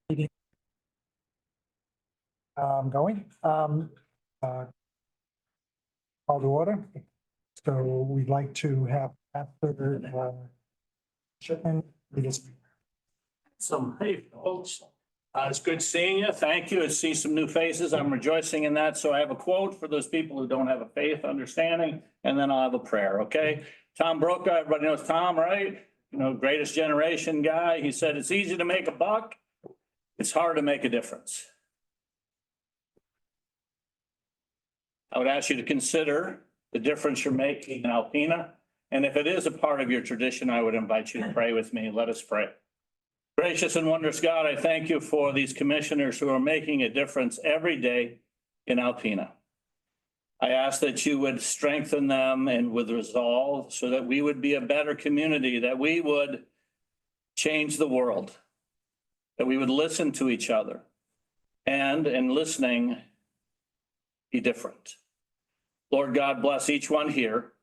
Meeting. Going. Call to order. So we'd like to have after shipment. Hey, folks, it's good seeing you. Thank you. I see some new faces. I'm rejoicing in that. So I have a quote for those people who don't have a faith understanding, and then I'll have a prayer, okay? Tom Brokaw, everybody knows Tom, right? You know, greatest generation guy. He said, it's easy to make a buck. It's hard to make a difference. I would ask you to consider the difference you're making in Alpena. And if it is a part of your tradition, I would invite you to pray with me. Let us pray. Gracious and wondrous God, I thank you for these commissioners who are making a difference every day in Alpena. I ask that you would strengthen them and with resolve so that we would be a better community, that we would change the world, that we would listen to each other, and in listening, be different. Lord God, bless each one here,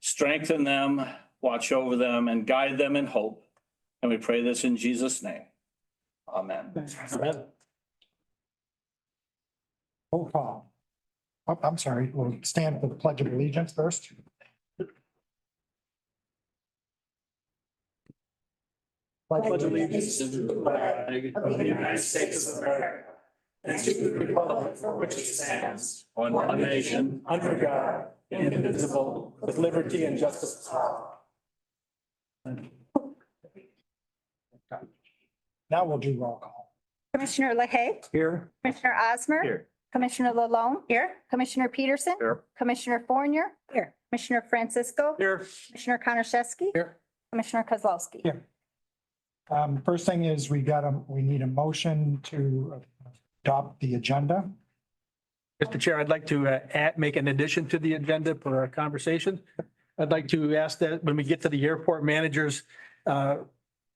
strengthen them, watch over them, and guide them in hope. And we pray this in Jesus' name. Amen. Amen. Roll call. Oh, I'm sorry, we'll stand for the Pledge of Allegiance first. Pledge allegiance to the flag of the United States of America and to the republic for which it stands, one nation, under God, indivisible, with liberty and justice for all. Now we'll do roll call. Commissioner LaHaye, Here. Commissioner Osmer. Here. Commissioner Lalone. Here. Commissioner Peterson. Here. Commissioner Fournier. Here. Commissioner Francisco. Here. Commissioner Konashevsky. Here. Commissioner Kozlowski. Here. First thing is we need a motion to adopt the agenda. Mr. Chair, I'd like to make an addition to the agenda for our conversation. I'd like to ask that when we get to the airport manager's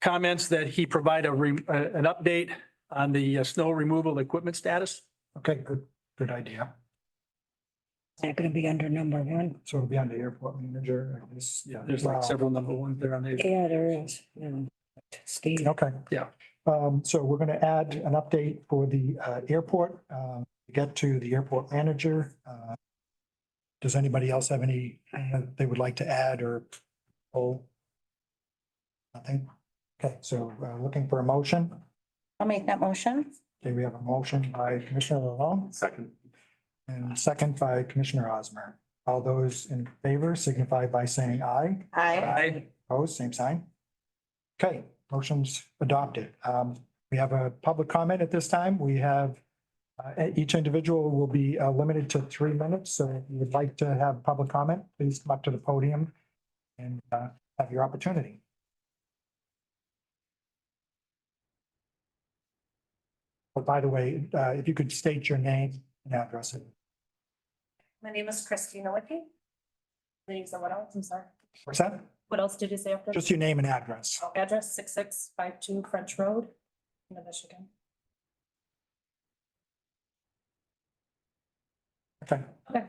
comments, that he provide an update on the snow removal equipment status. Okay, good idea. Is that going to be under number one? So it'll be on the airport manager, I guess. Yeah, there's like several number ones there on the. Yeah, there is. Steve. Okay. Yeah. So we're going to add an update for the airport, to get to the airport manager. Does anybody else have any they would like to add or pull? Nothing? Okay, so looking for a motion. I'll make that motion. Okay, we have a motion by Commissioner Lalonde. Second. And a second by Commissioner Osmer. All those in favor signify by saying aye. Aye. Opposed, same sign. Okay, motion's adopted. We have a public comment at this time. We have each individual will be limited to 3 minutes. So if you would like to have public comment, please come up to the podium and have your opportunity. Oh, by the way, if you could state your name and address. My name is Christina Wicki. Name someone else, I'm sorry. What's that? What else did you say after? Just your name and address. Address 6652 French Road, in Michigan. Okay. Okay.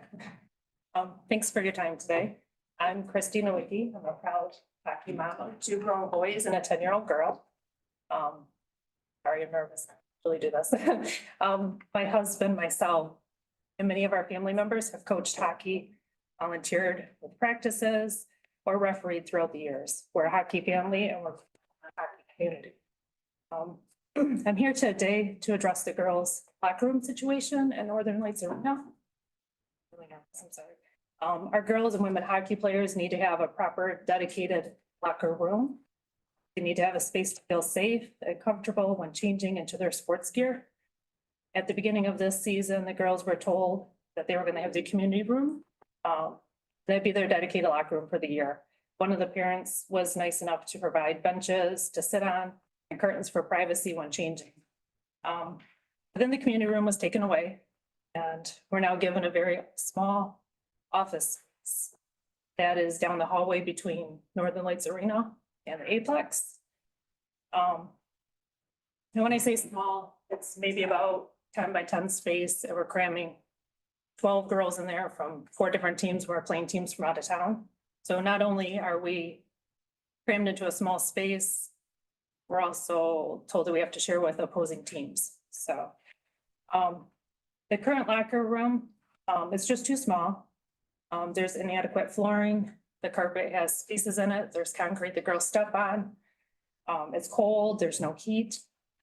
Thanks for your time today. I'm Christina Wicki. I'm a proud hockey mom of 2 grown boys and a 10-year-old girl. Sorry, I'm nervous. I really do this. My husband, myself, and many of our family members have coached hockey, volunteered with practices, or refereed throughout the years. We're a hockey family and we're a hockey community. I'm here today to address the girls' locker room situation in Northern Lights Arena. I'm sorry. Our girls and women hockey players need to have a proper dedicated locker room. They need to have a space to feel safe and comfortable when changing into their sports gear. At the beginning of this season, the girls were told that they were going to have the community room. That'd be their dedicated locker room for the year. One of the parents was nice enough to provide benches to sit on and curtains for privacy when changing. But then the community room was taken away and we're now given a very small office space that is down the hallway between Northern Lights Arena and the Aplex. And when I say small, it's maybe about 10 by 10 space, and we're cramming 12 girls in there from 4 different teams. We're playing teams from out of town. So not only are we crammed into a small space, We're also told that we have to share with opposing teams, so. The current locker room, is just too small. There's inadequate flooring, the carpet has spaces in it, there's concrete the girls step on. It's cold, there's no heat,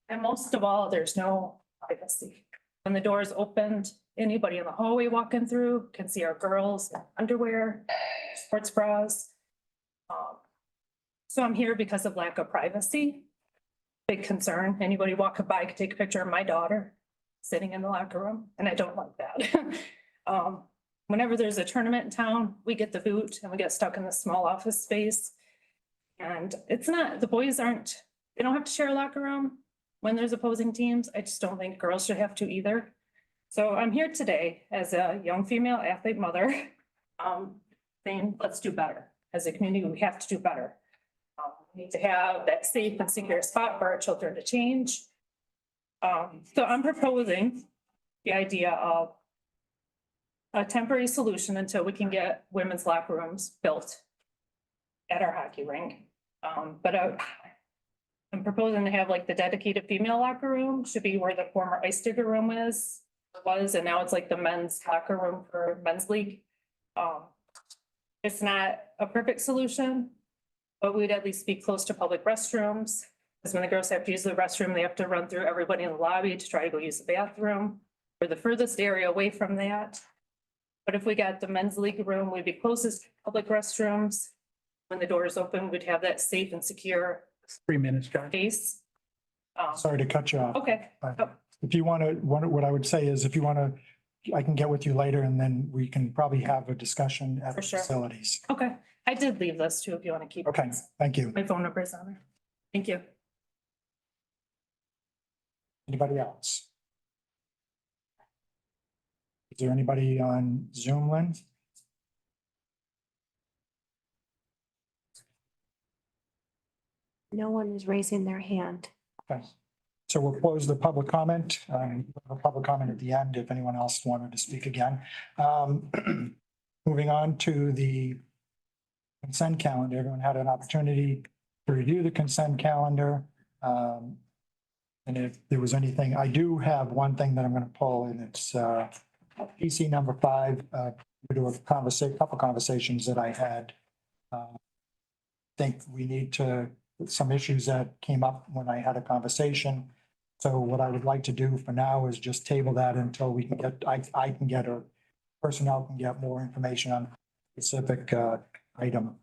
and most of all, there's no privacy. When the door is opened, anybody in the hallway walking through can see our girls in underwear, sports bras. So I'm here because of lack of privacy. Big concern. Anybody walking by could take a picture of my daughter sitting in the locker room, and I don't like that. Whenever there's a tournament in town, we get the boot and we get stuck in the small office space. And it's not, the boys aren't, they don't have to share a locker room when there's opposing teams. I just don't think girls should have to either. So I'm here today as a young female athlete mother, saying, let's do better. As a community, we have to do better. We need to have that safe and secure spot for our children to change. So I'm proposing the idea of a temporary solution until we can get women's locker rooms built at our hockey rink. But I'm proposing to have like the dedicated female locker room should be where the former ice digger room was, and now it's like the men's locker room for men's league. It's not a perfect solution, but we'd at least be close to public restrooms. Because when the girls have to use the restroom, they have to run through everybody in the lobby to try to go use the bathroom. We're the furthest area away from that. But if we got the men's league room, we'd be closest to public restrooms. When the doors open, we'd have that safe and secure 3 minutes, John. space. Sorry to cut you off. Okay, If you want to, what I would say is if you want to, I can get with you later and then we can probably have a discussion at For the sure. facilities. okay. I did leave this too, if you want to keep. Okay, thank you. My phone number is on there. Thank you. Anybody else? Is there anybody on Zoom, Lynn? No one is raising their hand. Okay. So we'll close the public comment, public comment at the end if anyone else wanted to speak again. Moving on to the consent calendar. Everyone had an opportunity to review the consent calendar. And if there was anything, I do have one thing that I'm going to pull and it's PC number 5, due to a couple conversations that I had. Think we need to, some issues that came up when I had a conversation. So what I would like to do for now is just table that until we can get, I can get, or personnel can get more information on specific item.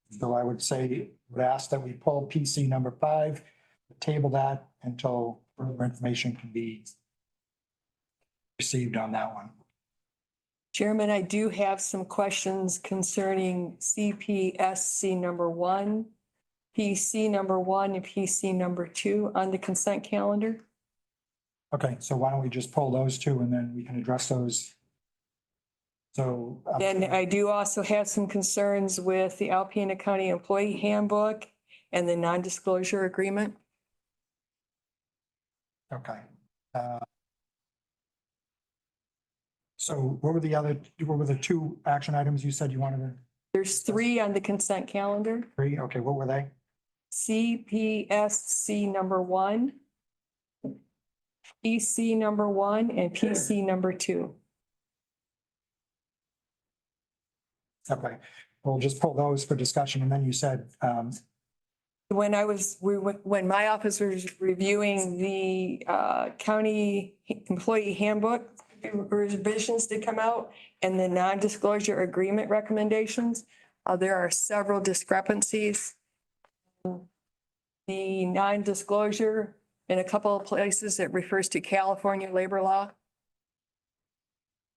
So I would say, would ask that we pull PC number 5, table that until further information can be received on that one. Chairman, I do have some questions concerning CPSC number 1, PC number 1, and PC number 2 on the consent calendar. Okay, so why don't we just pull those two and then we can address those. So. Then I do also have some concerns with the Alpena County Employee Handbook and the non-disclosure agreement. Okay. So what were the 2 action items you said you wanted to, There's 3 on the consent calendar. 3? Okay, what were they? CPSC number 1, PC number 1, and PC number 2. Okay, we'll just pull those for discussion and then you said, When my office was reviewing the county employee handbook revisions to come out and the non-disclosure agreement recommendations, there are several discrepancies. The non-disclosure in a couple of places, it refers to California labor law.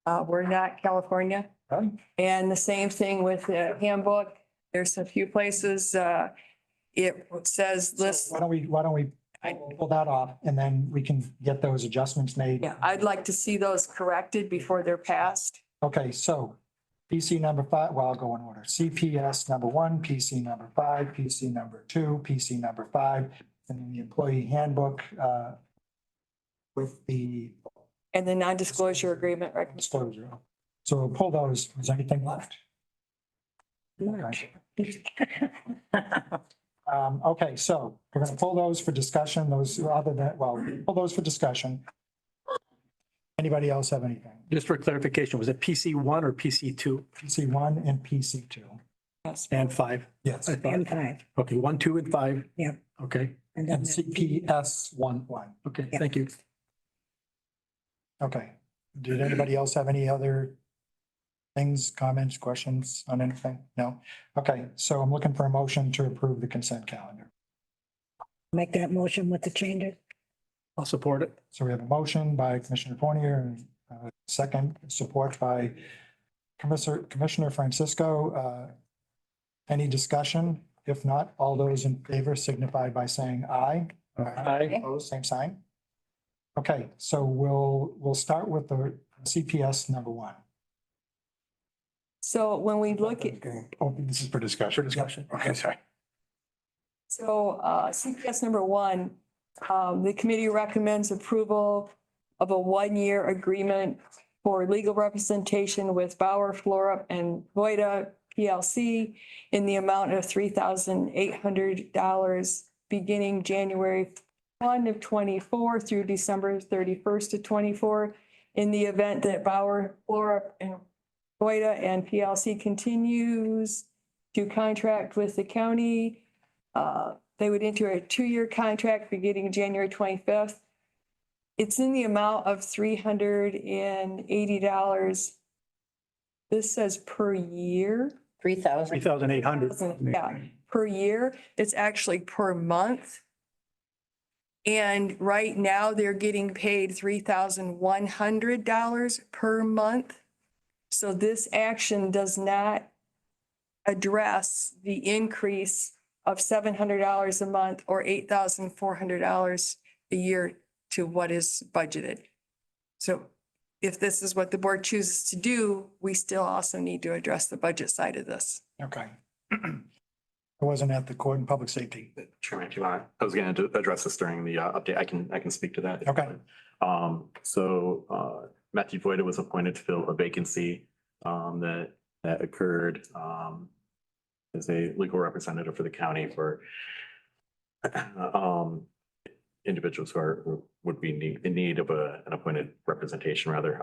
We're not California. okay, And the same thing with the handbook. There's a few places, it says list. why don't we pull that off and then we can get those adjustments made. Yeah, I'd like to see those corrected before they're passed. Okay, so PC number 5, well, I'll go in order. CPS number 1, PC number 5, PC number 2, PC number 5, and then the employee handbook with the And the non-disclosure agreement. disclosure. So we'll pull those. Is there anything left? Okay. Okay, so we're gonna pull those for discussion, those other than, well, pull those for discussion. Anybody else have anything? Just for clarification, was it PC 1 or PC 2 PC one and PC two. Yes. and 5? Yes. I thought, And 5. okay, 1, 2, and 5. Yep. Okay, And then And the- CPS one. okay, Yeah. thank you. Okay. Did anybody else have any other things, comments, questions on anything? No? Okay, so I'm looking for a motion to approve the consent calendar. Make that motion with the changes. I'll support it. So we have a motion by Commissioner Fournier and second support by Commissioner Francisco. Any discussion? If not, all those in favor signify by saying aye. Aye. Opposed, same sign. Okay, so we'll start with the CPS number one. So when we look at, Oh, this is for discussion. For discussion. Okay, sorry. so CPS number one, the committee recommends approval of a one-year agreement for legal representation with Bauer, Florup, and Voida PLC in the amount of $3,800 beginning January 1 of 24 through December 31st of 24. In the event that Bauer, Florup, and Voida and PLC continues to contract with the county, they would enter a 2-year contract beginning January 25th. It's in the amount of $380. This says per year. 3,000. 3,800. Yeah, per year. It's actually per month. And right now they're getting paid $3,100 per month. So this action does not address the increase of $700 a month or $8,400 a year to what is budgeted. So if this is what the board chooses to do, we still also need to address the budget side of this. Okay. I wasn't at the court and public safety. Chairman, if you want, I was going to address this during the update. I can speak to that. Okay. So Matthew Voida was appointed to fill a vacancy that occurred as a legal representative for the county for individuals who would be in need of an appointed representation rather.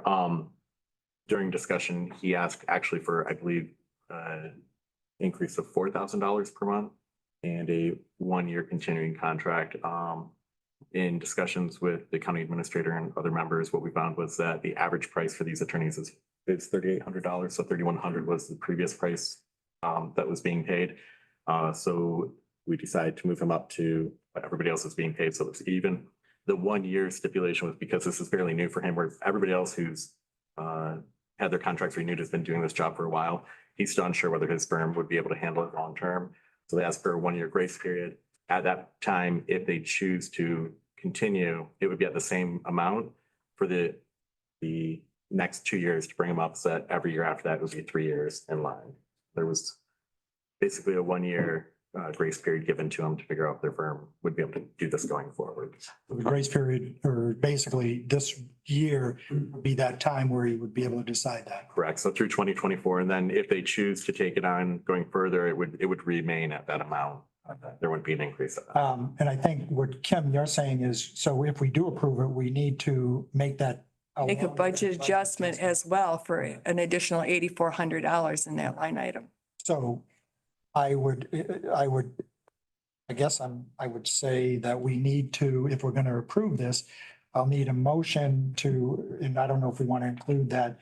During discussion, he asked actually for, I believe, increase of $4,000 per month and a 1-year continuing contract. In discussions with the county administrator and other members, what we found was that the average price for these attorneys is $3,800. So $3,100 was the previous price that was being paid. So we decided to move him up to what everybody else is being paid. So it's even. The 1-year stipulation was because this is fairly new for him, where everybody else who's had their contracts renewed has been doing this job for a while. He's still unsure whether his firm would be able to handle it long term. So they asked for a 1-year grace period. At that time, if they choose to continue, it would be at the same amount for the next 2 years to bring them up. So that every year after that would be 3 years in line. There was basically a 1-year grace period given to them to figure out if their firm would be able to do this going forward. The grace period, or basically this year would be that time where you would be able to decide that. Correct. So through 2024, and then if they choose to take it on going further, it would remain at that amount. There wouldn't be an increase. And I think what Kim, you're saying is, so if we do approve it, we need to make that. Make a budget adjustment as well for an additional $8,400 in that line item. So I would say that we need to, if we're going to approve this, I'll need a motion to, and I don't know if we want to include that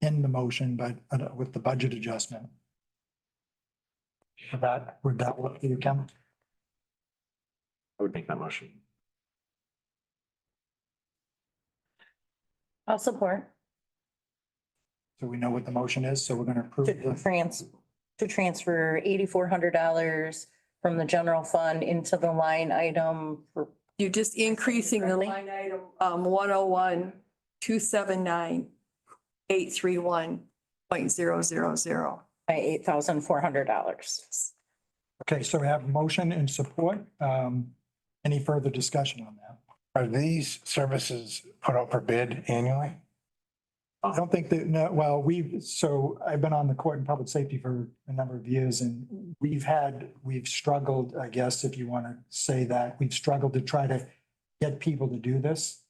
in the motion, but with the budget adjustment. Would that work for you, Kim? I would make that motion. I'll support So we know what the motion is, so we're going to approve to the, transfer $8,400 from the general fund into the line item for You're just increasing the line item, 101-279-831.000. by $8,400. okay, so we have motion and support. Any further discussion on that? Are these services put out for bid annually? I don't think that, no, well, so I've been on the court in public safety for a number of years and we've struggled, I guess, if you want to say that, we've struggled to try to get people to do this.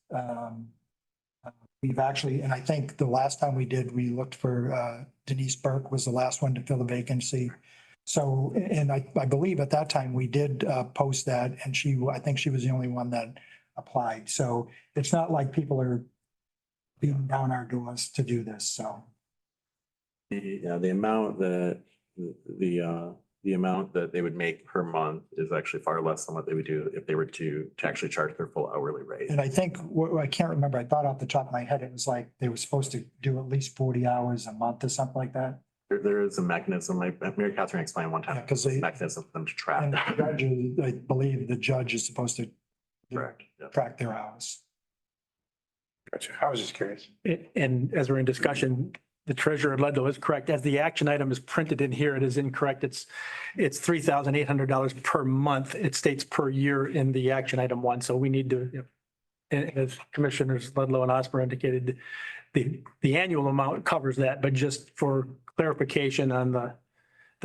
We've actually, and I think the last time we did, we looked for Denise Burke was the last one to fill the vacancy. So, and I believe at that time we did post that and I think she was the only one that applied. So it's not like people are beating down our doors to do this, so. The amount that, the amount that they would make per month is actually far less than what they would do if they were to actually charge their full hourly rate. And I think, I can't remember, I thought off the top of my head, it was like they were supposed to do at least 40 hours a month or something like that. There is a mechanism, like Mary Catherine explained one time. Yeah, 'cause they- Mechanism for them to track. And the judge is- I believe the judge is supposed to Correct, yeah. track their hours. Gotcha. I was just curious. And as we're in discussion, the treasurer Ludlow is correct. As the action item is printed in here, it is incorrect. It's $3,800 per month. It states per year in the action item one. So we need to, and as Commissioners Ludlow and Osmer indicated, the annual amount covers that, but just for clarification on the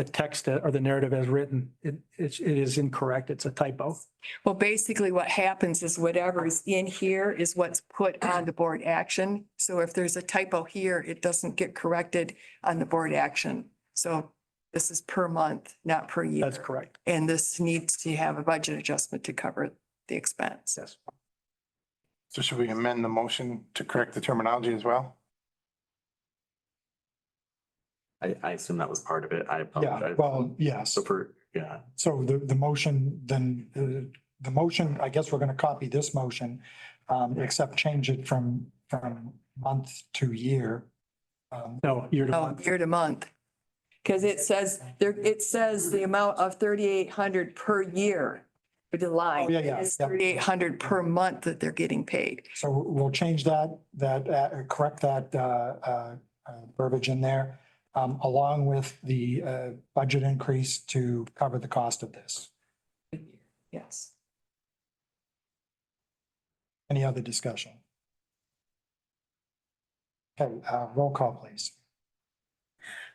text or the narrative as written, it is incorrect. It's a typo. Well, basically what happens is whatever is in here is what's put on the board action. So if there's a typo here, it doesn't get corrected on the board action. So this is per month, not per year. That's correct. And this needs to have a budget adjustment to cover the expense. Yes. So should we amend the motion to correct the terminology as well? I assume that was part of it. I Yeah, apologize. well, yes. So yeah, So the motion, then, the motion, I guess we're going to copy this motion, except change it from month to year. No, year to Oh, month. year to month. Because it says the amount of 3,800 per year for the line. Oh, yeah. It's 3,800 per month that they're getting paid. So we'll change that, correct that verbiage in there, along with the budget increase to cover the cost of this. Yes. Any other discussion? Okay, roll call, please.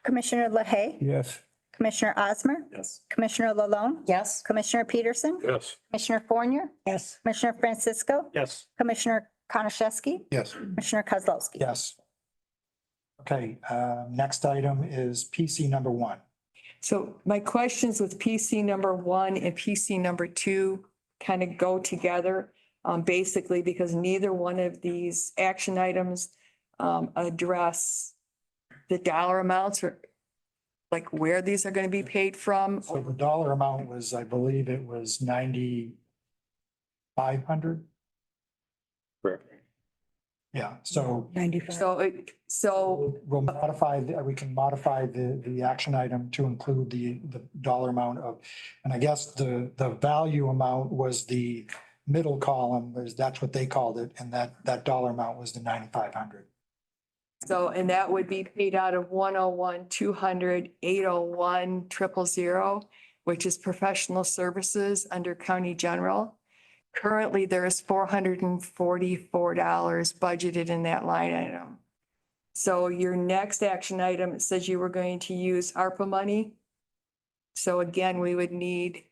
Commissioner LaHaye, Yes. Commissioner Osmer, yes. Commissioner Lalone, Yes. Commissioner Peterson, Yes. Commissioner Fournier, Yes, Commissioner Francisco, Yes. Commissioner Konashevsky, Yes. Commissioner Kozlowski. Yes. Okay, next item is PC number 1. So my questions with PC number 1 and PC number 2 kind of go together, basically because neither one of these action items address the dollar amounts or like where these are going to be paid from. So the dollar amount was, I believe it was 9,500. Correct. Yeah, so 95. So we'll modify, we can modify the action item to include the dollar amount of, and I guess the value amount was the middle column, that's what they called it, and that dollar amount was the 9,500. and that would be paid out of 101-200-801-000, which is professional services under county general. Currently, there is $444 budgeted in that line item. So your next action item, it says you were going to use ARPA money. So again, we would need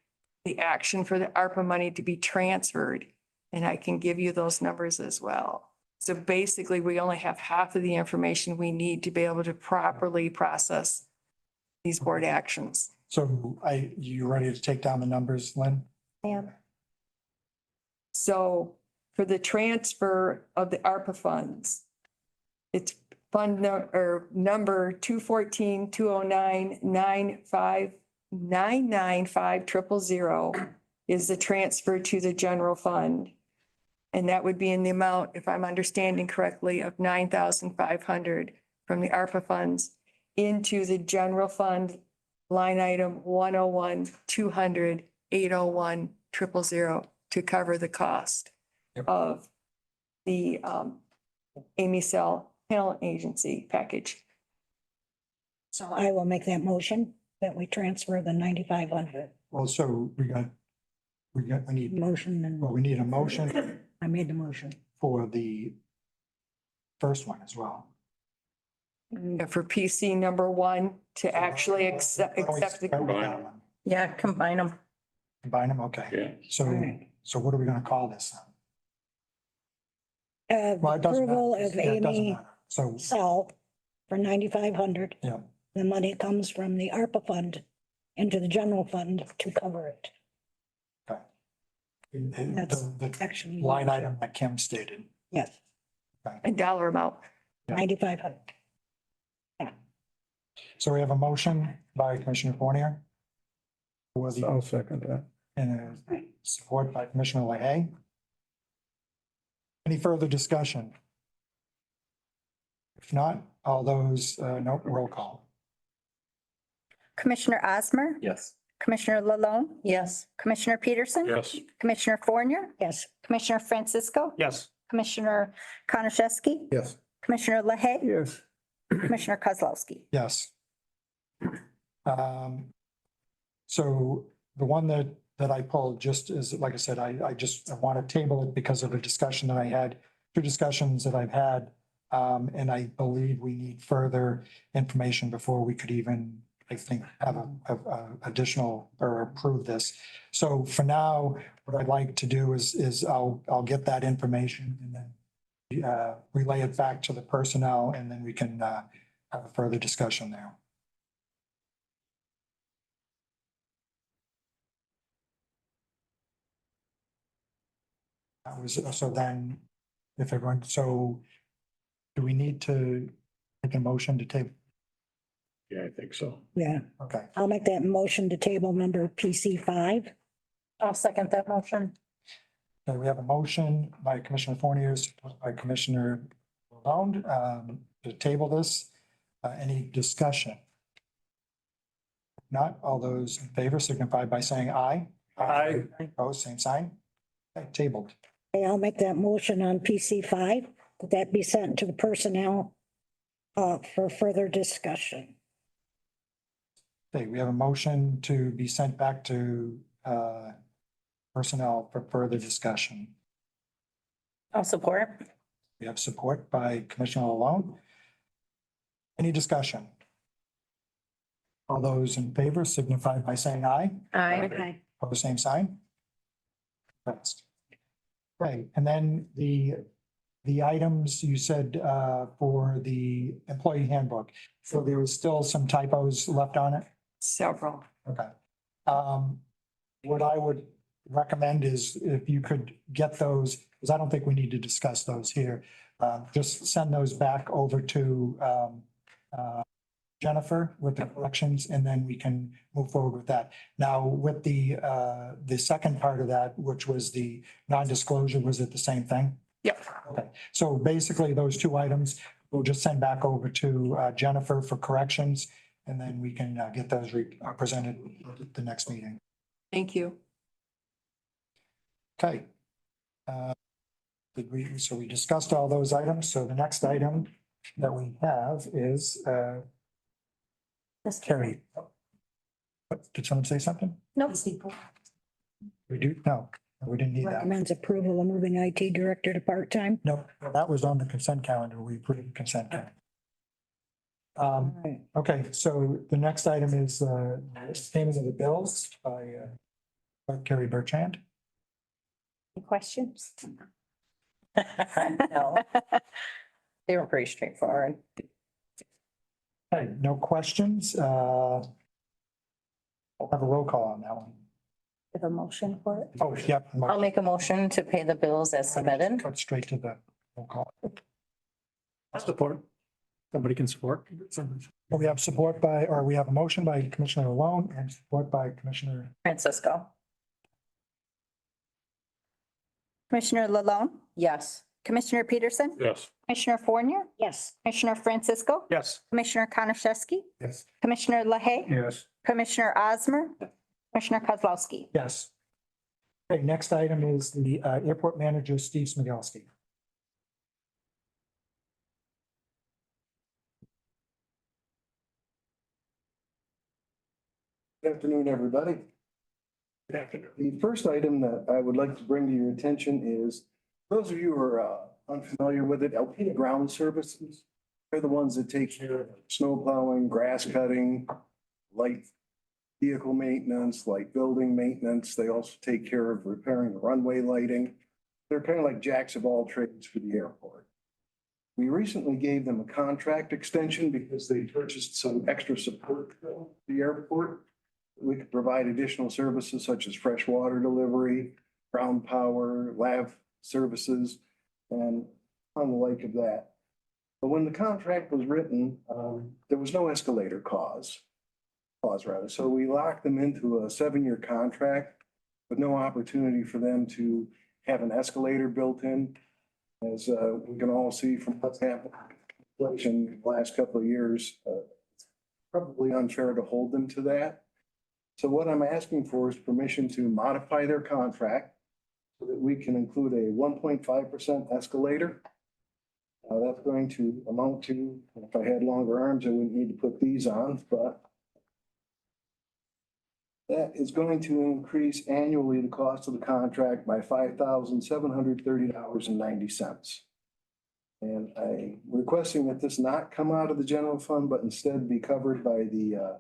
the action for the ARPA money to be transferred, and I can give you those numbers as well. So basically, we only have half of the information we need to be able to properly process these board actions. So you ready to take down the numbers, Lynn? And So for the transfer of the ARPA funds, it's number 214-209-9599500 is the transfer to the general fund. And that would be in the amount, if I'm understanding correctly, of 9,500 from the ARPA funds into the general fund line item 101-200-801-000 to cover the cost of the Amy Cell Talent Agency package. So I will make that motion that we transfer the 9,500 Well, so we need, motion well, and we need a motion I made the motion. for the first one as well. For PC number one to actually accept the. Yeah, combine them. Combine them, okay. Yeah. So what are we gonna call this? Well, it doesn't matter. Approval of Yeah, it doesn't Amy matter. So, Sell for 9,500. yeah, The money comes from the ARPA fund into the general fund to cover it. okay. That's The actually. line item that Kim stated. Yes, A dollar amount. 9,500. So we have a motion by Commissioner Fournier. For the, I'll second that. and support by Commissioner LaHaye. Any further discussion? If not, all those, no, roll call. Commissioner Osmer, Yes. Commissioner Lalone, Yes. Commissioner Peterson. Yes. Commissioner Fournier, Yes, Commissioner Francisco, Yes. Commissioner Konashevsky, Yes. Commissioner LaHaye, Yes. Commissioner Kozlowski. Yes. So the one that I pulled just is, like I said, I want to table it because of a discussion that I had, two discussions that I've had. And I believe we need further information before we could even, I think, have a additional or approve this. So for now, what I'd like to do is I'll get that information and then relay it back to the personnel, and then we can have a further discussion there. That was, so then, if everyone, so do we need to make a motion to table? Yeah, I think so. yeah. Okay, I'll make that motion to table number PC 5. I'll second that motion. so we have a motion by Commissioner Fournier, supported by Commissioner Lalonde, to table this. Any discussion? If not, all those in favor signify by saying aye. Aye. Opposed, same sign. Okay, tabled. Okay, I'll make that motion on PC 5, that be sent to the personnel for further discussion. Okay, we have a motion to be sent back to personnel for further discussion. I'll support. We have support by Commissioner Lalonde. Any discussion? All those in favor signify by saying aye. Aye. Opposed, same sign. Passed. Okay, and then the items you said for the employee handbook. So there was still some typos left on it? Several. Okay. What I would recommend is if you could get those, because I don't think we need to discuss those here. Just send those back over to Jennifer with the corrections, and then we can move forward with that. Now, with the second part of that, which was the non-disclosure, was it the same thing? Yep. Okay, so basically those two items, we'll just send back over to Jennifer for corrections, and then we can get those presented at the next meeting. Thank you. Okay. So we discussed all those items. So the next item that we have is Carrie. What, did someone say something? Nope. We do? No, we didn't need that. Recommends approval of moving IT director to part-time. No, that was on the consent calendar. We approved the consent calendar. Okay, so the next item is payment of the bills by Carrie Bertrand. Any questions? No. They were pretty straightforward. Okay, no questions. I'll have a roll call on that one. Have a motion for it? Oh, yep. I'll make a motion to pay the bills as submitted. Cut straight to the roll call. Support. Somebody can support. We have support by, or we have a motion by Commissioner Malone and support by Commissioner, Francisco. Commissioner Lalone, Yes. Commissioner Peterson, Yes. Commissioner Fournier, Yes, Commissioner Francisco, Yes. Commissioner Konashevsky, yes. Commissioner LaHaye, Yes. Commissioner Osmer, Commissioner Kozlowski. Yes. Okay, next item is the airport manager, Steve Smigelski. Good afternoon, everybody. Good afternoon. The first item that I would like to bring to your attention is, those of you who are unfamiliar with it, Alpena Ground Services They're the ones that take care of snow plowing, grass cutting, light vehicle maintenance, light building maintenance. They also take care of repairing the runway lighting. They're kind of like jacks of all trades for the airport. We recently gave them a contract extension because they purchased some extra support for the airport. We could provide additional services such as fresh water delivery, ground power, lab services, and on the like of that. But when the contract was written, there was no escalator clause rather. So we locked them into a 7-year contract with no opportunity for them to have an escalator built in. As we can all see from what's happened in the last couple of years, probably unfair to hold them to that. So what I'm asking for is permission to modify their contract so that we can include a 1.5% escalator. That's going to amount to, if I had longer arms, I wouldn't need to put these on, but that is going to increase annually the cost of the contract by $5,730.90. And I'm requesting that this not come out of the general fund, but instead be covered by the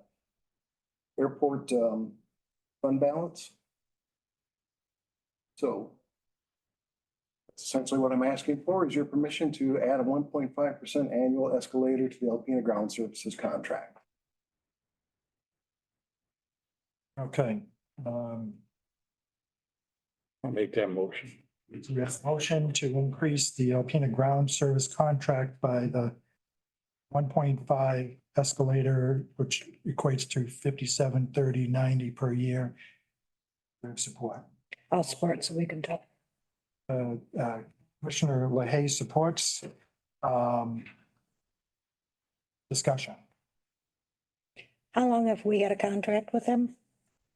airport fund balance. So that's essentially what I'm asking for is your permission to add a 1.5% annual escalator to the Alpena Ground Services contract. Okay. I'll make that motion. We have a motion to increase the Alpena ground service contract by the 1.5 escalator, which equates to 5730.90 per year. Support. I'll support so we can talk. Commissioner LaHaye supports. Discussion. How long have we had a contract with them?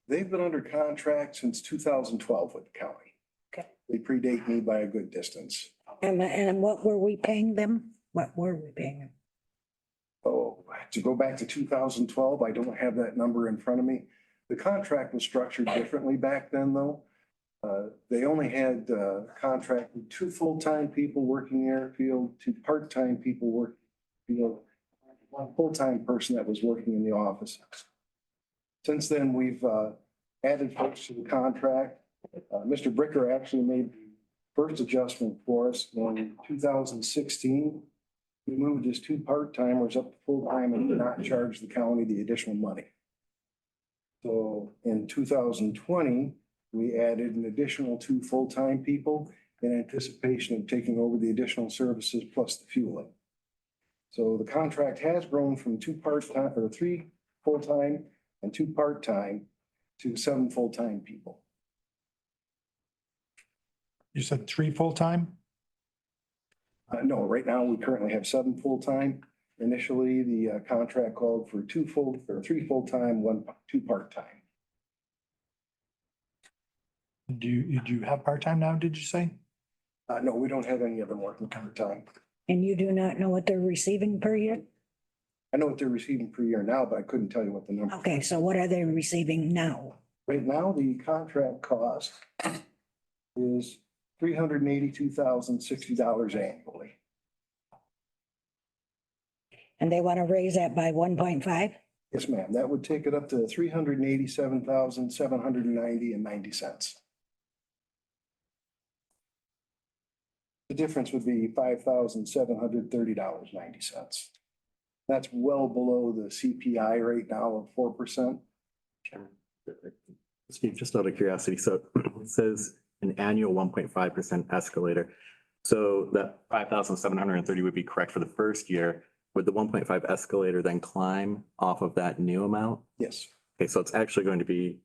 They've been under contract since 2012 with the county. Okay. They predate me by a good distance. And what were we paying them? What were we paying them? Oh, to go back to 2012, I don't have that number in front of me. The contract was structured differently back then, though. They only had contract with 2 full-time people working the airfield, 2 part-time people working, 1 full-time person that was working in the offices. Since then, we've added folks to the contract. Mr. Bricker actually made the first adjustment for us in 2016. We moved his 2 part-timers up to full-time and did not charge the county the additional money. So in 2020, we added an additional 2 full-time people in anticipation of taking over the additional services plus the fueling. So the contract has grown from 2 part-time or 3 full-time and 2 part-time to 7 full-time people. You said 3 full-time? No, right now we currently have 7 full-time. Initially, the contract called for 3 full-time, 2 part-time. Do you have part-time now, did you say? No, we don't have any of them working part-time. And you do not know what they're receiving per year? I know what they're receiving per year now, but I couldn't tell you what the number. Okay, so what are they receiving now? Right now, the contract cost is $382,060 annually. And they want to raise that by 1.5? Yes, ma'am. That would take it up to $387,790.90. The difference would be $5,730.90. That's well below the CPI right now of 4%. Steve, just out of curiosity, so it says an annual 1.5% escalator. So that 5,730 would be correct for the first year. Would the 1.5 escalator then climb off of that new amount? Yes. Okay, so it's actually going to be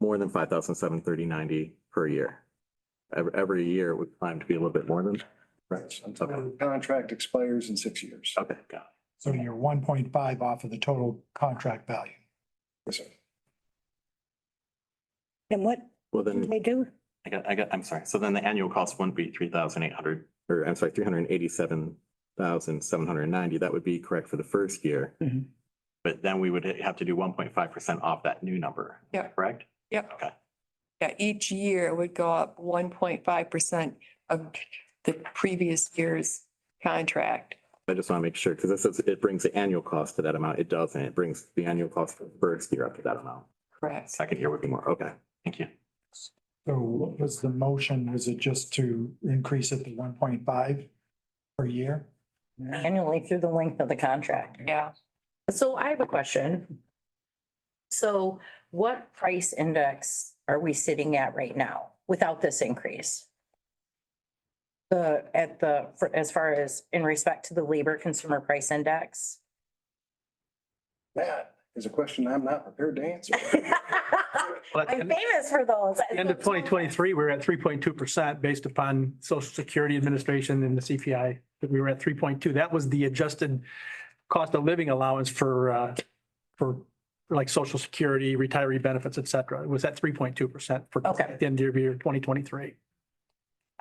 more than 5,730.90 per year. Every year it would climb to be a little bit more than. Right. Until the contract expires in 6 years. Okay, got So you're 1.5 off of the total contract value. Yes, sir. And what it. Well, do then they do? I'm sorry. So then the annual cost wouldn't be 3,800, or I'm sorry, 387,790. That would be correct for the first year. Mhm. But then we would have to do 1.5% off that new number. Yeah. Correct? Yep. Okay. Yeah, each year it would go up 1.5% of the previous year's contract. I just want to make sure, because this is, it brings the annual cost to that amount. It doesn't. It brings the annual cost for the first year up to that amount. Correct. Second year would be more. Okay, thank you. So what was the motion? Was it just to increase it to 1.5 per year? Annually through the length of the contract. Yeah. So I have a question. So what price index are we sitting at right now without this increase? As far as in respect to the labor consumer price index? That is a question I'm not prepared to answer. Well, I'm famous for those. End of 2023, we were at 3.2% based upon Social Security Administration and the CPI. We were at 3.2. That was the adjusted cost of living allowance for like Social Security, retiree benefits, et cetera. It was at 3.2% for Okay. the end of year 2023.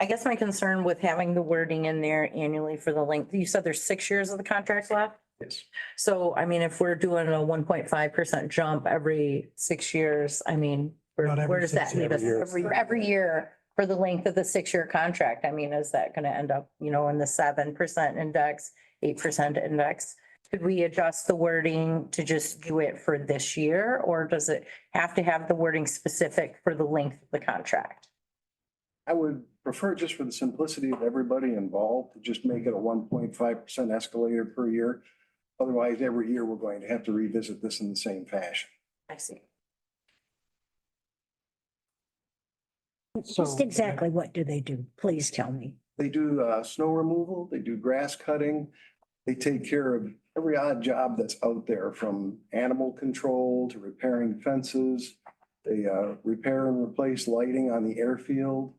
I guess my concern with having the wording in there annually for the length, you said there's 6 years of the contract left? Yes. So, I mean, if we're doing a 1.5% jump every 6 years, I mean, Not every where does that 6 leave us? years. Every year for the length of the 6-year contract, I mean, is that gonna end up, in the 7% index, 8% index? Could we adjust the wording to just do it for this year, or does it have to have the wording specific for the length of the contract? I would prefer, just for the simplicity of everybody involved, to just make it a 1.5% escalator per year. Otherwise, every year we're going to have to revisit this in the same fashion. I see. Just exactly what do they do? Please tell me. They do snow removal, they do grass cutting, they take care of every odd job that's out there, from animal control to repairing fences. They repair and replace lighting on the airfield.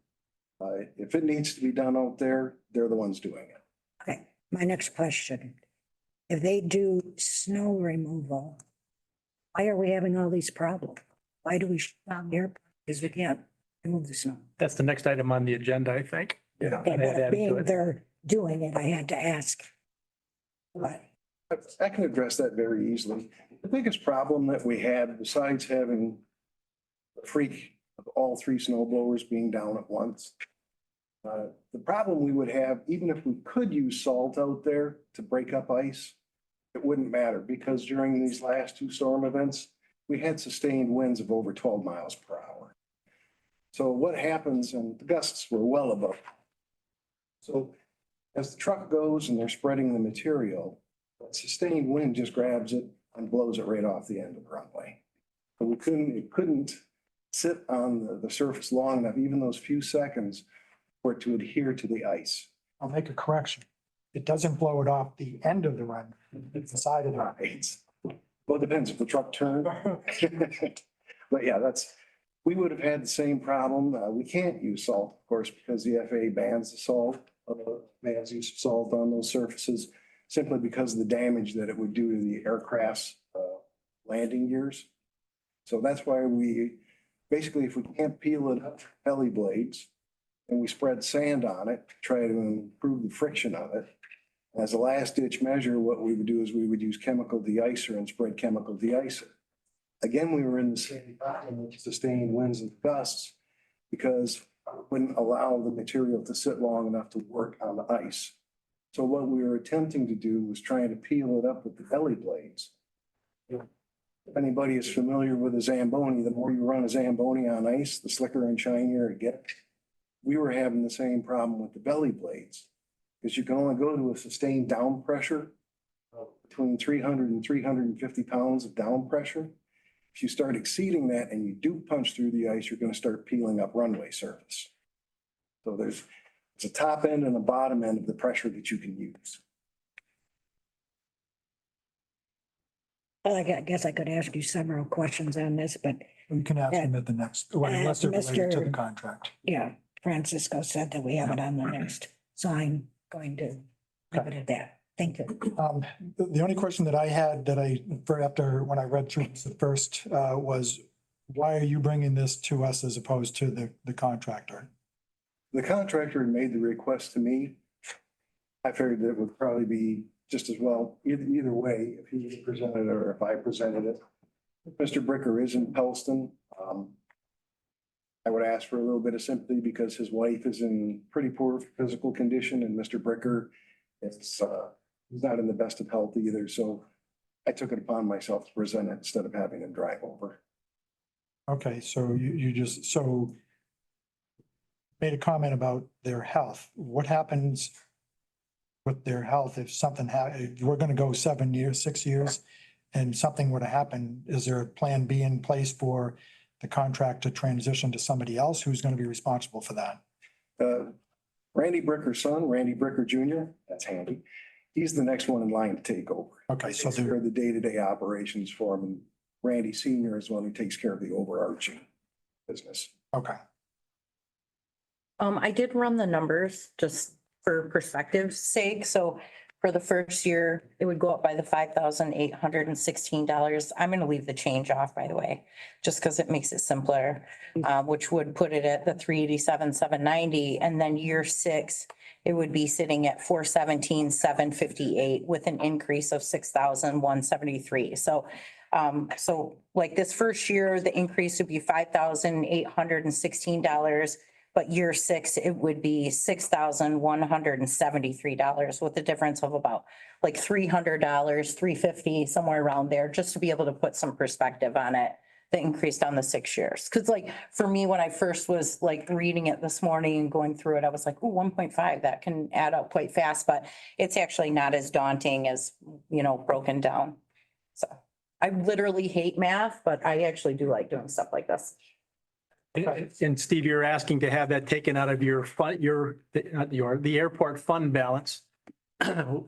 If it needs to be done out there, they're the ones doing it. Okay, my next question. If they do snow removal, why are we having all these problems? Why do we shut down the airport? Because we can't remove the snow. That's the next item on the agenda, I think. Yeah. Okay, Add but to being it. they're doing it, I had to ask. What? I can address that very easily. The biggest problem that we had, besides having the freak of all 3 snow blowers being down at once, the problem we would have, even if we could use salt out there to break up ice, it wouldn't matter, because during these last 2 storm events, we had sustained winds of over 12 miles per hour. So what happens, and the gusts were well above. So as the truck goes and they're spreading the material, that sustained wind just grabs it and blows it right off the end of the runway. So it couldn't sit on the surface long enough, even those few seconds, for it to adhere to the ice. I'll make a correction. It doesn't blow it off the end of the run, it's the side of the run. Well, it depends if the truck turned. But yeah, we would have had the same problem. We can't use salt, of course, because the FAA bans the salt, bans use of salt on those surfaces, simply because of the damage that it would do to the aircraft's landing gears. So that's why basically, if we can't peel it up, belly blades, and we spread sand on it, to try to improve the friction of it. As a last ditch measure, what we would do is we would use chemical deicer and spread chemical deicer. Again, we were in the same problem with sustained winds and gusts, because it wouldn't allow the material to sit long enough to work on the ice. So what we were attempting to do was trying to peel it up with the belly blades. If anybody is familiar with a Zamboni, the more you run a Zamboni on ice, the slicker and shinier it gets. We were having the same problem with the belly blades, because you can only go to a sustained down pressure of between 300 and 350 pounds of down pressure. If you start exceeding that and you do punch through the ice, you're going to start peeling up runway surface. So there's a top end and a bottom end of the pressure that you can use. Well, I guess I could ask you several questions on this, but You can ask them at the next, unless they're related to the Mr. contract. yeah, Francisco said that we have it on the next, so I'm going to leave it at that. Thank you. The only question that I had when I read through this at first, was why are you bringing this to us as opposed to the contractor? The contractor had made the request to me. I figured that it would probably be just as well, either way, if he presented it or if I presented it. Mr. Bricker is in Pellston. I would ask for a little bit of sympathy because his wife is in pretty poor physical condition, and Mr. Bricker is He's not in the best of health either, so I took it upon myself to present it instead of having him drive over. Okay, so you just, so made a comment about their health. What happens with their health if something if we're gonna go 7 years, 6 years, and something were to happen? Is there a plan B in place for the contract to transition to somebody else who's gonna be responsible for that? Randy Bricker's son, Randy Bricker Jr., that's handy. He's the next one in line to take over. Okay, so Takes care there, of the day-to-day operations for him. And Randy Senior is one who takes care of the overarching business. okay, I did run the numbers just for perspective's sake. So for the first year, it would go up by the $5,816. I'm gonna leave the change off, by the way, just because it makes it simpler, which would put it at the 387,790. And then year 6, it would be sitting at 417,758 with an increase of 6,173. So like this first year, the increase would be $5,816. But year 6, it would be $6,173 with a difference of about like $300, $350, somewhere around there, just to be able to put some perspective on it. The increased on the 6 years. Cause like for me, when I first was like reading it this morning and going through it, I was like, oh, 1.5, that can add up quite fast, but it's actually not as daunting as, broken down. So I literally hate math, but I actually do like doing stuff like this. And Steve, you're asking to have that taken out of your fund, the airport fund balance,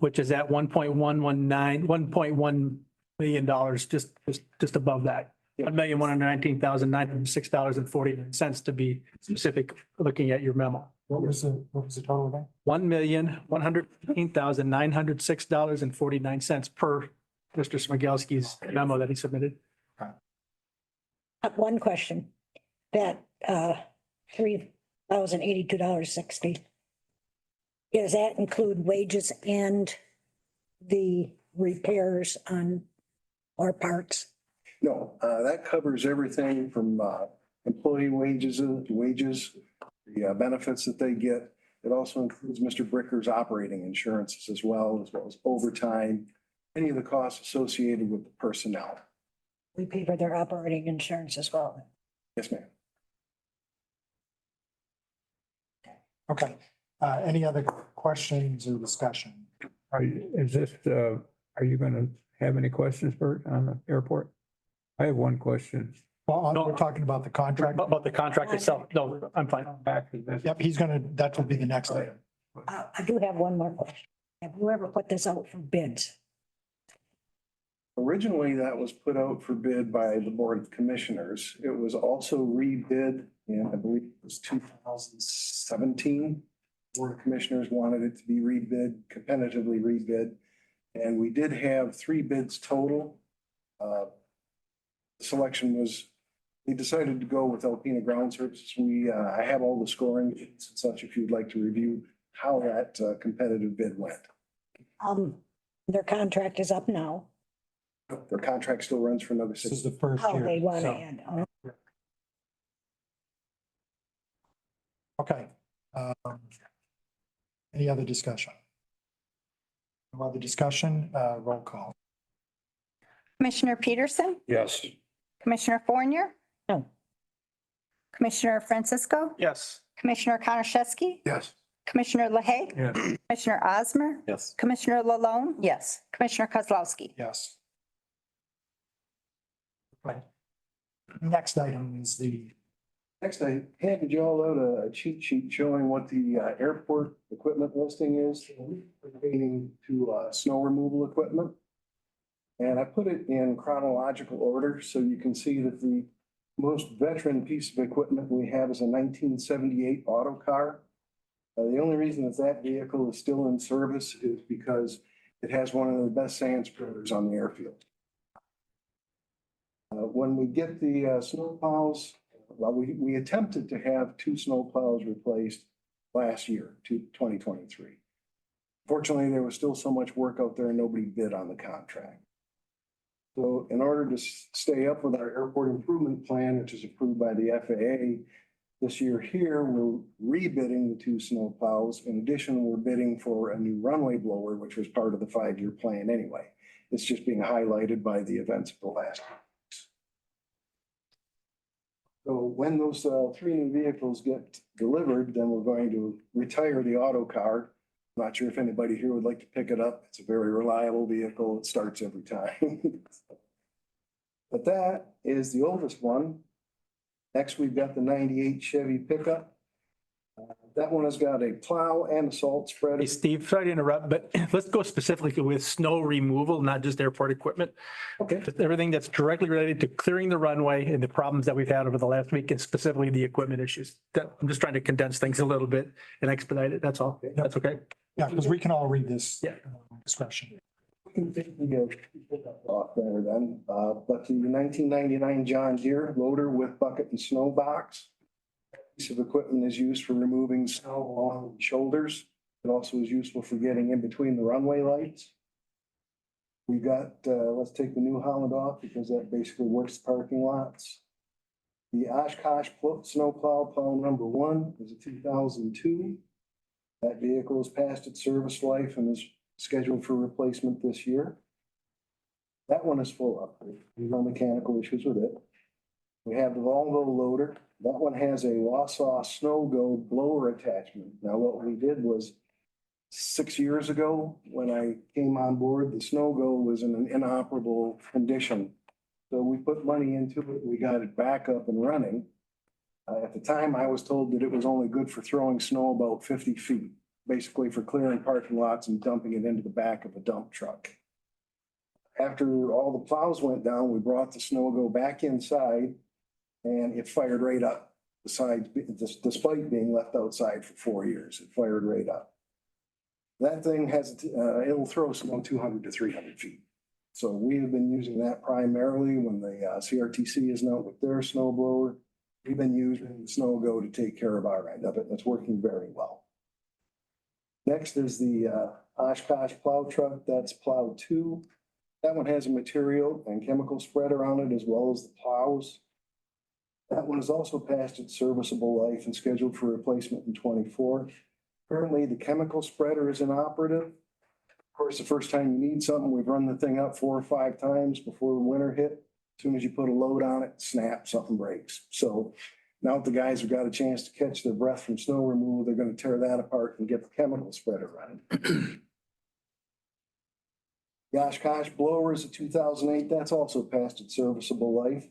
which is at $1.1 million, just above that. $1,119,906.49 to be specific, looking at your memo. what was the total again? $1,119,906.49 per Mr. Smigelski's memo that he submitted. One question, that $3,082.60. Does that include wages and the repairs on our parts? No, that covers everything from employee wages, the benefits that they get. It also includes Mr. Bricker's operating insurances as well as overtime, any of the costs associated with the personnel. We pay for their operating insurance as well. Yes, ma'am. Okay, any other questions or discussion? Are you gonna have any questions, Bert, on the airport? I have one question. Well, No. we're talking about the contract. About the contract itself. No, I'm fine. Back to this. Yep, that will be the next item. I do have one more question. Have you ever put this out for bids? Originally, that was put out for bid by the Board of Commissioners. It was also rebid in, I believe it was 2017. Board of Commissioners wanted it to be rebid, competitively rebid. And we did have 3 bids total. The selection was, we decided to go with Alpena Ground Services. I have all the scoring sheets and such if you'd like to review how that competitive bid went. Their contract is up now. Their contract still runs for another This 6 is the first How year. they want to so- end. Okay. Any other discussion? No other discussion, roll call. Commissioner Peterson, Yes. Commissioner Fournier. No. Commissioner Francisco, Yes. Commissioner Konashevsky, Yes. Commissioner LaHaye, Yes. Commissioner Osmer, Yes. Commissioner Lalone, Yes. Commissioner Kozlowski. Yes. Right. Next item is Next, I handed you all out a cheat sheet showing what the airport equipment listing is pertaining to snow removal equipment. And I put it in chronological order so you can see that the most veteran piece of equipment we have is a 1978 auto car. The only reason that vehicle is still in service is because it has one of the best sand spreaders on the airfield. When we get the snow plows, well, we attempted to have 2 snow plows replaced last year, 2023. Fortunately, there was still so much work out there and nobody bid on the contract. So in order to stay up with our airport improvement plan, which is approved by the FAA, This year here, we're rebidding the two snow plows. In addition, we're bidding for a new runway blower, which was part of the 5-year plan anyway. It's just being highlighted by the events of the last 2 weeks. So when those 3 new vehicles get delivered, then we're going to retire the auto car. I'm not sure if anybody here would like to pick it up. It's a very reliable vehicle. It starts every time. But that is the oldest one. Next, we've got the 98 Chevy pickup. That one has got a plow and a salt spreader. Hey, Steve, sorry to interrupt, but let's go specifically with snow removal, not just airport equipment. Okay. Just everything that's directly related to clearing the runway and the problems that we've had over the last week, and specifically the equipment issues. I'm just trying to condense things a little bit and expedite it. That's all. That's okay. Yeah, because we can all read this. Yeah. Discussion. We can take the pickup off there then, but the 1999 John Deere loader with bucket and snow box. Piece of equipment is used for removing snow along the shoulders. It also is useful for getting in between the runway lights. We got, let's take the New Holland off because that basically works the parking lots. The Oshkosh snow plow number 1 is a 2002. That vehicle is past its service life and is scheduled for replacement this year. That one is full upgrade. There's no mechanical issues with it. We have the Volvo loader. That one has a Wausau Snow Go blower attachment. Now, what we did was 6 years ago, when I came on board, the Snow Go was in an inoperable condition. So we put money into it. We got it back up and running. At the time, I was told that it was only good for throwing snow about 50 feet, basically for clearing parking lots and dumping it into the back of a dump truck. After all the plows went down, we brought the Snow Go back inside and it fired right up. Besides, despite being left outside for 4 years, it fired right up. That thing has, it'll throw snow 200 to 300 feet. So we have been using that primarily when the CRTC isn't out with their snow blower. We've been using the Snow Go to take care of our end of it, and it's working very well. Next is the Oshkosh plow truck. That's plow 2. That one has a material and chemical spreader on it as well as the plows. That one is also past its serviceable life and scheduled for replacement in 24. Currently, the chemical spreader is inoperative. Of course, the first time you need something, we've run the thing up 4 or 5 times before the winter hit. As soon as you put a load on it, snap, something breaks. So now that the guys have got a chance to catch their breath from snow removal, they're going to tear that apart and get the chemical spreader running. The Oshkosh blower is a 2008. That's also past its serviceable life.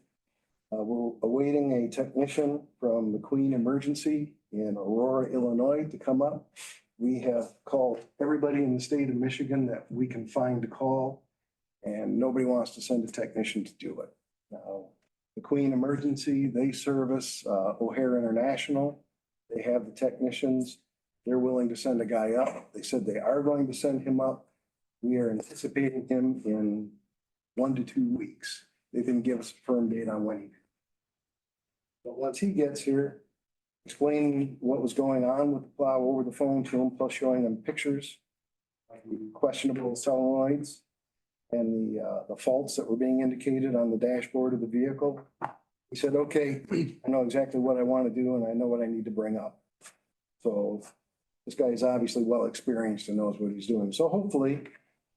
We're awaiting a technician from McQueen Emergency in Aurora, Illinois to come up. We have called everybody in the state of Michigan that we can find to call, and nobody wants to send a technician to do it. Now, McQueen Emergency, they service O'Hare International. They have the technicians. They're willing to send a guy up. They said they are going to send him up. We are anticipating him in 1 to 2 weeks. They didn't give us a firm date on when he. But once he gets here, explaining what was going on with the plow over the phone to him, plus showing them pictures of the questionable solenoids and the faults that were being indicated on the dashboard of the vehicle. He said, okay, I know exactly what I want to do and I know what I need to bring up. So this guy is obviously well experienced and knows what he's doing. So hopefully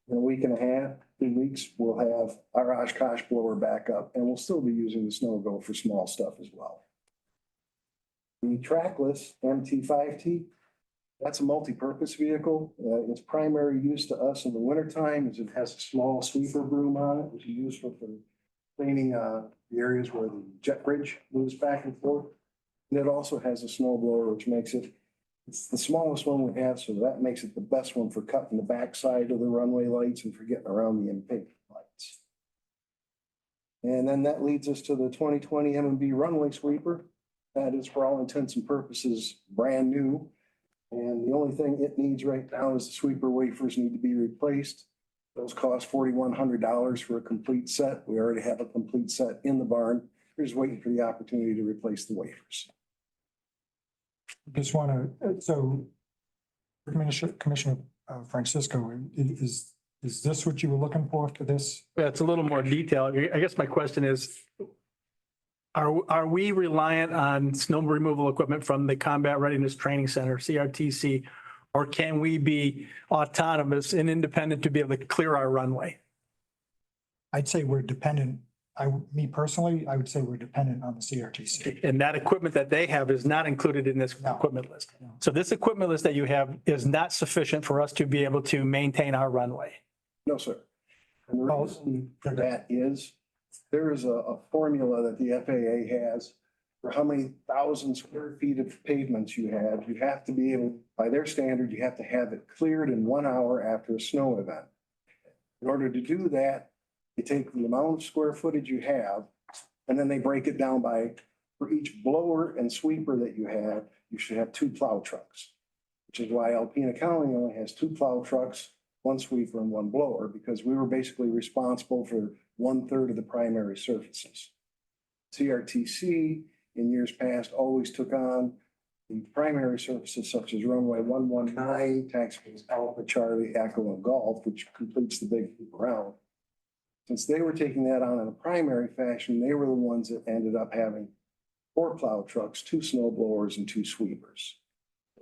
in a week and a half, 2 weeks, we'll have our Oshkosh blower back up and we'll still be using the Snow Go for small stuff as well. The trackless MT5T, that's a multi-purpose vehicle. Its primary use to us in the wintertime is it has a small sweeper broom on it, which is useful for cleaning the areas where the jet bridge moves back and forth. And it also has a snow blower, which makes it, it's the smallest one we have, so that makes it the best one for cutting the backside of the runway lights and for getting around the impingement lights. And then that leads us to the 2020 M&B runway sweeper. That is, for all intents and purposes, brand new. And the only thing it needs right now is the sweeper wafers need to be replaced. Those cost $4,100 for a complete set. We already have a complete set in the barn. We're just waiting for the opportunity to replace the wafers. Just want to, so Commissioner Francisco, is this what you were looking for this? Yeah, it's a little more detailed. I guess my question is, Are we reliant on snow removal equipment from the Combat Readiness Training Center, CRTC? Or can we be autonomous and independent to be able to clear our runway? I'd say we're dependent, me personally, I would say we're dependent on the CRTC. And that equipment that they have is not included in this No. equipment list. So this equipment list that you have is not sufficient for us to be able to maintain our runway. No, sir. And the reason for that is there is a formula that the FAA has for how many thousand square feet of pavements you have. You have to be able, by their standard, you have to have it cleared in 1 hour after a snow event. In order to do that, they take the amount of square footage you have, and then they break it down by, for each blower and sweeper that you have, you should have 2 plow trucks. Which is why Alpena County only has 2 plow trucks, 1 sweeper and 1 blower, because we were basically responsible for 1/3 of the primary surfaces. CRTC in years past always took on the primary surfaces such as runway 119, taxiways Alpha, Charlie, Echo, and Golf, which completes the big loop around. Since they were taking that on in a primary fashion, they were the ones that ended up having 4 plow trucks, 2 snow blowers, and 2 sweepers.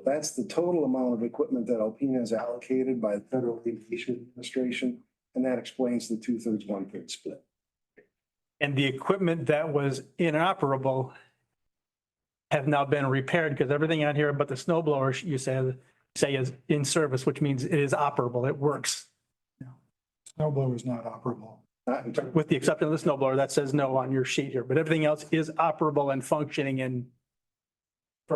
That's the total amount of equipment that Alpena has allocated by the Federal Aviation Administration, and that explains the 2/3, 1/3 split. And the equipment that was inoperable have now been repaired because everything on here but the snow blower, you say is in service, which means it is operable. It works. Snow blower is not operable. Not in terms- With the exception of the snow blower, that says no on your sheet here, but everything else is operable and functioning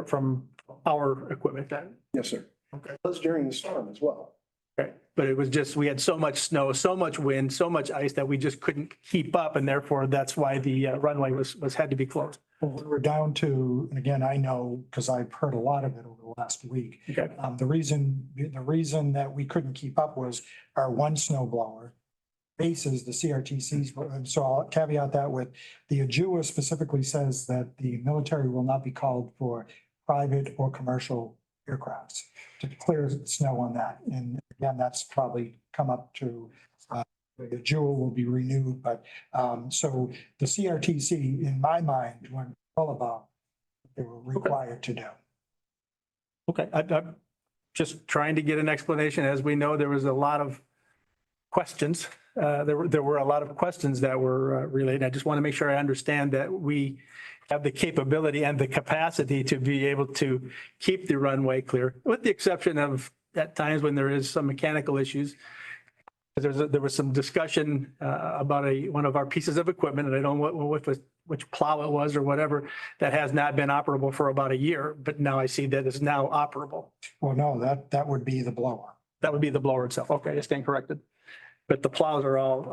from our equipment then. Yes, sir. Okay. It was during the storm as well. Okay. But it was just, we had so much snow, so much wind, so much ice that we just couldn't keep up. And therefore that's why the runway had to be closed. Well, we were down to, and again, I know because I've heard a lot of it over the last week. Okay. The reason that we couldn't keep up was our 1 snow blower bases the CRTCs. And so I'll caveat that with the AJUA specifically says that the military will not be called for private or commercial aircrafts to clear snow on that. And again, that's probably come up to, the AJUA will be renewed, but, so the CRTC, in my mind, went well above what they were required to do. Okay. I'm just trying to get an explanation. As we know, there was a lot of questions. There were a lot of questions that were related. I just want to make sure I understand that we have the capability and the capacity to be able to keep the runway clear, with the exception of at times when there is some mechanical issues. There was some discussion about one of our pieces of equipment, and I don't know which plow it was or whatever, that has not been operable for about a year, but now I see that it's now operable. Well, no, that would be the blower. That would be the blower itself. Okay, I stand corrected. But the plows are all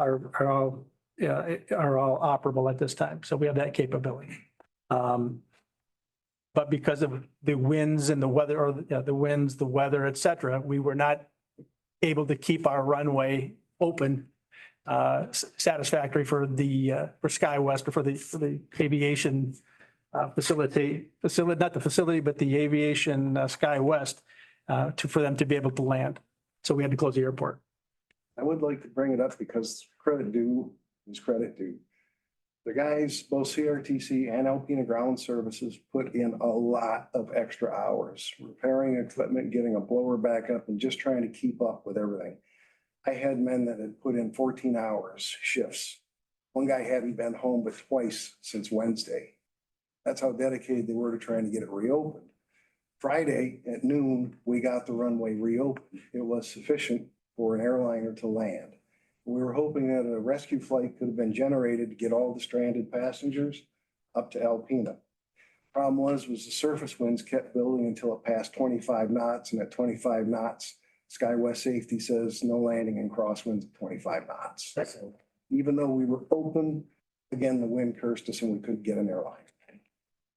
operable at this time. So we have that capability. But because of the winds and the weather, or the winds, the weather, et cetera, we were not able to keep our runway open satisfactory for SkyWest or for the aviation facility, not the facility, but the aviation SkyWest for them to be able to land. So we had to close the airport. I would like to bring it up because credit due is credit due. The guys, both CRTC and Alpena Ground Services, put in a lot of extra hours, repairing equipment, getting a blower back up, and just trying to keep up with everything. I had men that had put in 14 hours shifts. One guy hadn't been home but twice since Wednesday. That's how dedicated they were to trying to get it reopened. Friday at noon, we got the runway reopened. It was sufficient for an airliner to land. We were hoping that a rescue flight could have been generated to get all the stranded passengers up to Alpena. Problem was the surface winds kept building until it passed 25 knots, and at 25 knots, SkyWest Safety says no landing in crosswinds at 25 knots. So even though we were open, again, the wind cursed us and we couldn't get an airline.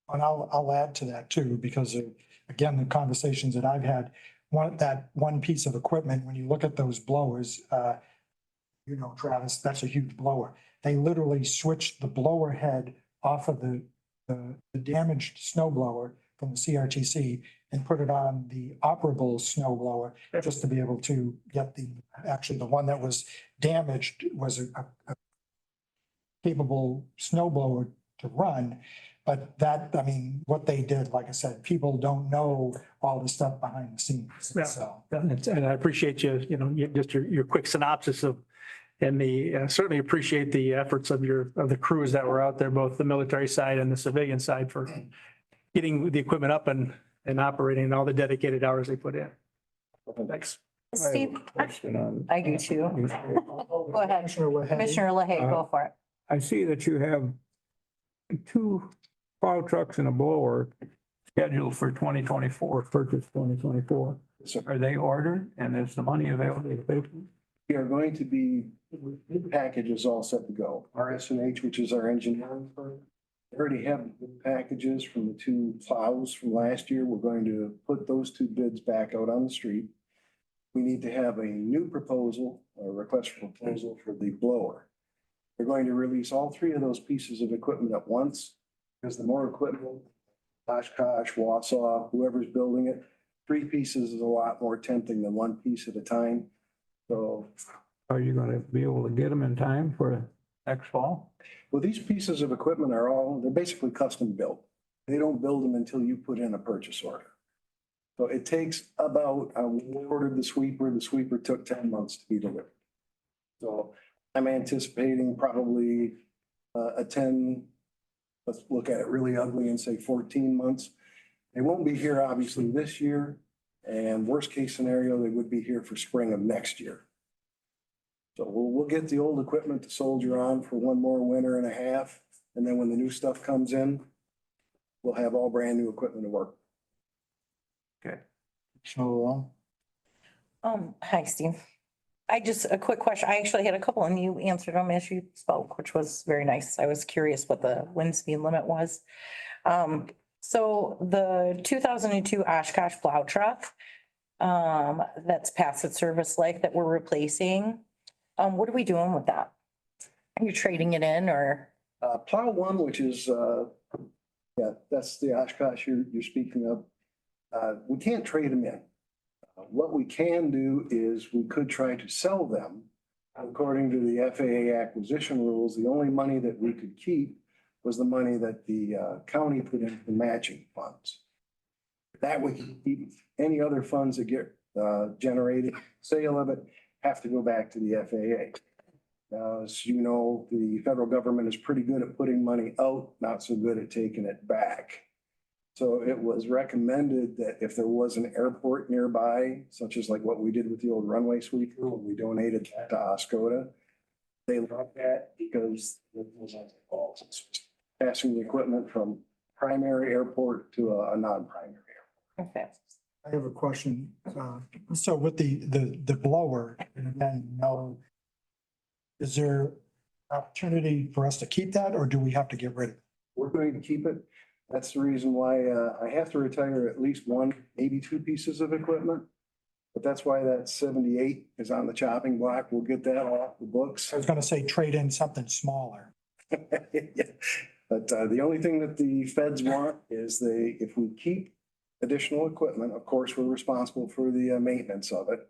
And I'll add to that too, because of, again, the conversations that I've had, that one piece of equipment, when you look at those blowers, Travis, that's a huge blower. They literally switched the blower head off of the damaged snow blower from the CRTC and put it on the operable snow blower just to be able to get the one that was damaged was a capable snow blower to run. But that, I mean, what they did, like I said, people don't know all the stuff behind the scenes. Yeah. So, And I appreciate just your quick synopsis of, and certainly appreciate the efforts of the crews that were out there, both the military side and the civilian side, for getting the equipment up and operating, and all the dedicated hours they put in. Thanks. Steve, I do too. Go ahead. Commissioner Lahey. Commissioner LaHaye, go for it. I see that you have two plow trucks and a blower scheduled for 2024, purchase 2024. So Are they ordered and is the money available to pay for them? we are going to be, the package is all set to go. RSNH, which is our engineering firm, they already have the packages from the two plows from last year. We're going to put those two bids back out on the street. We need to have a new proposal, a request for proposal for the blower. We're going to release all three of those pieces of equipment at once, because the more equipment, Oshkosh, Wausau, whoever's building it, three pieces is a lot more tempting than one piece at a time. So, Are you going to be able to get them in time for next fall? well, these pieces of equipment are all, they're basically custom built. They don't build them until you put in a purchase order. So it takes about, we ordered the sweeper took 10 months to be delivered. So I'm anticipating probably a 10, let's look at it really ugly and say 14 months. They won't be here obviously this year, and worst case scenario, they would be here for spring of next year. So we'll get the old equipment to soldier on for one more winter and a half, and then when the new stuff comes in, we'll have all brand new equipment to work. Commissioner Long. Hi, Steve. A quick question. I actually had a couple and you answered them as you spoke, which was very nice. I was curious what the wind speed limit was. So the 2002 Oshkosh plow truck, that's past its service life that we're replacing. What are we doing with that? Are you trading it in or? Plow one, which is, yeah, that's the Oshkosh you're speaking of. We can't trade them in. What we can do is we could try to sell them. According to the FAA acquisition rules, the only money that we could keep was the money that the county put in for matching funds. That we can keep. Any other funds that get generated, sale of it, have to go back to the FAA. As you know, the federal government is pretty good at putting money out, not so good at taking it back. So it was recommended that if there was an airport nearby, such as like what we did with the old runway sweeper, when we donated that to Oscoda, they loved that because it was passing the equipment from primary airport to a non-primary airport. Okay. I have a question. So with the blower, and then no, is there opportunity for us to keep that or do we have to get rid of it? We're going to keep it. That's the reason why I have to retire at least one, maybe two pieces of equipment. But that's why that 78 is on the chopping block. We'll get that off the books. I was gonna say trade in something smaller. Yeah. But the only thing that the feds want is if we keep additional equipment, of course, we're responsible for the maintenance of it.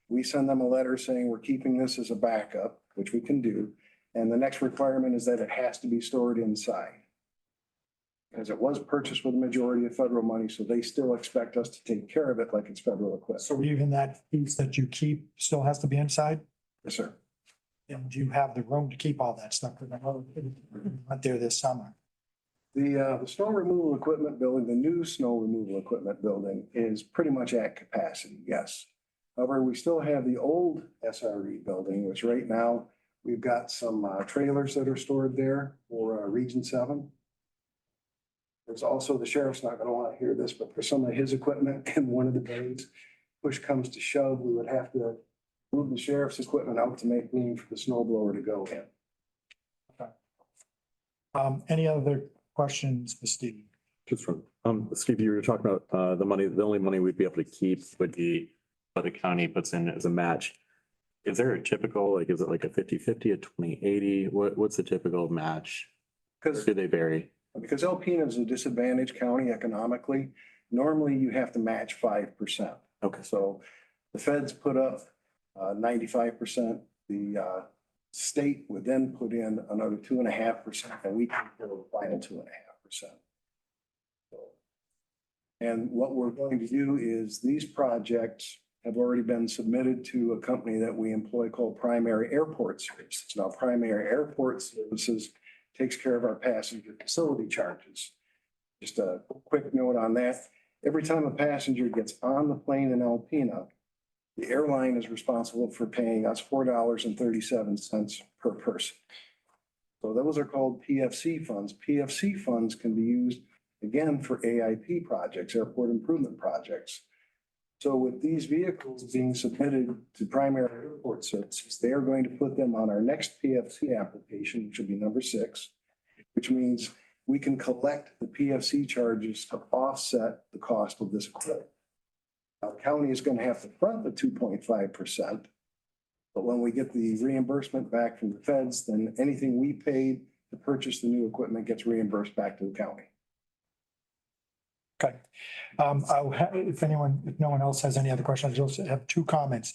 We send them a letter saying we're keeping this as a backup, which we can do. And the next requirement is that it has to be stored inside. Because it was purchased with a majority of federal money, so they still expect us to take care of it like it's federal equipment. So even that piece that you keep still has to be inside? Yes, sir. And do you have the room to keep all that stuff? Because I know it went there this summer. The snow removal equipment building, the new snow removal equipment building is pretty much at capacity, yes. However, we still have the old SRE building, which right now we've got some trailers that are stored there for Region 7. There's also, the sheriff's not gonna want to hear this, but for some of his equipment in one of the bays, push comes to shove, we would have to move the sheriff's equipment out to make room for the snow blower to go in. Any other questions for Steve? Just from, Steve, you were talking about, the only money we'd be able to keep would be what the county puts in as a match. Is there a typical, like, is it like a 50-50, a 20-80? What's the typical match? Because Do they vary? Alpena is a disadvantaged county economically, normally you have to match 5%. Okay. So the feds put up 95%, the State would then put in another 2.5%, and we can build a final 2.5%. And what we're going to do is these projects have already been submitted to a company that we employ called Primary Airport Services. Now, Primary Airport Services takes care of our passenger facility charges. Just a quick note on that. Every time a passenger gets on the plane in Alpena, the airline is responsible for paying us $4.37 per person. So those are called PFC funds. PFC funds can be used again for AIP projects, airport improvement projects. So with these vehicles being submitted to Primary Airport Services, they are going to put them on our next PFC application, which will be number 6, which means we can collect the PFC charges to offset the cost of this equipment. Now, county is going to have to front the 2.5%, but when we get the reimbursement back from the feds, then anything we paid to purchase the new equipment gets reimbursed back to the county. Okay. If no one else has any other questions, I'll just have 2 comments.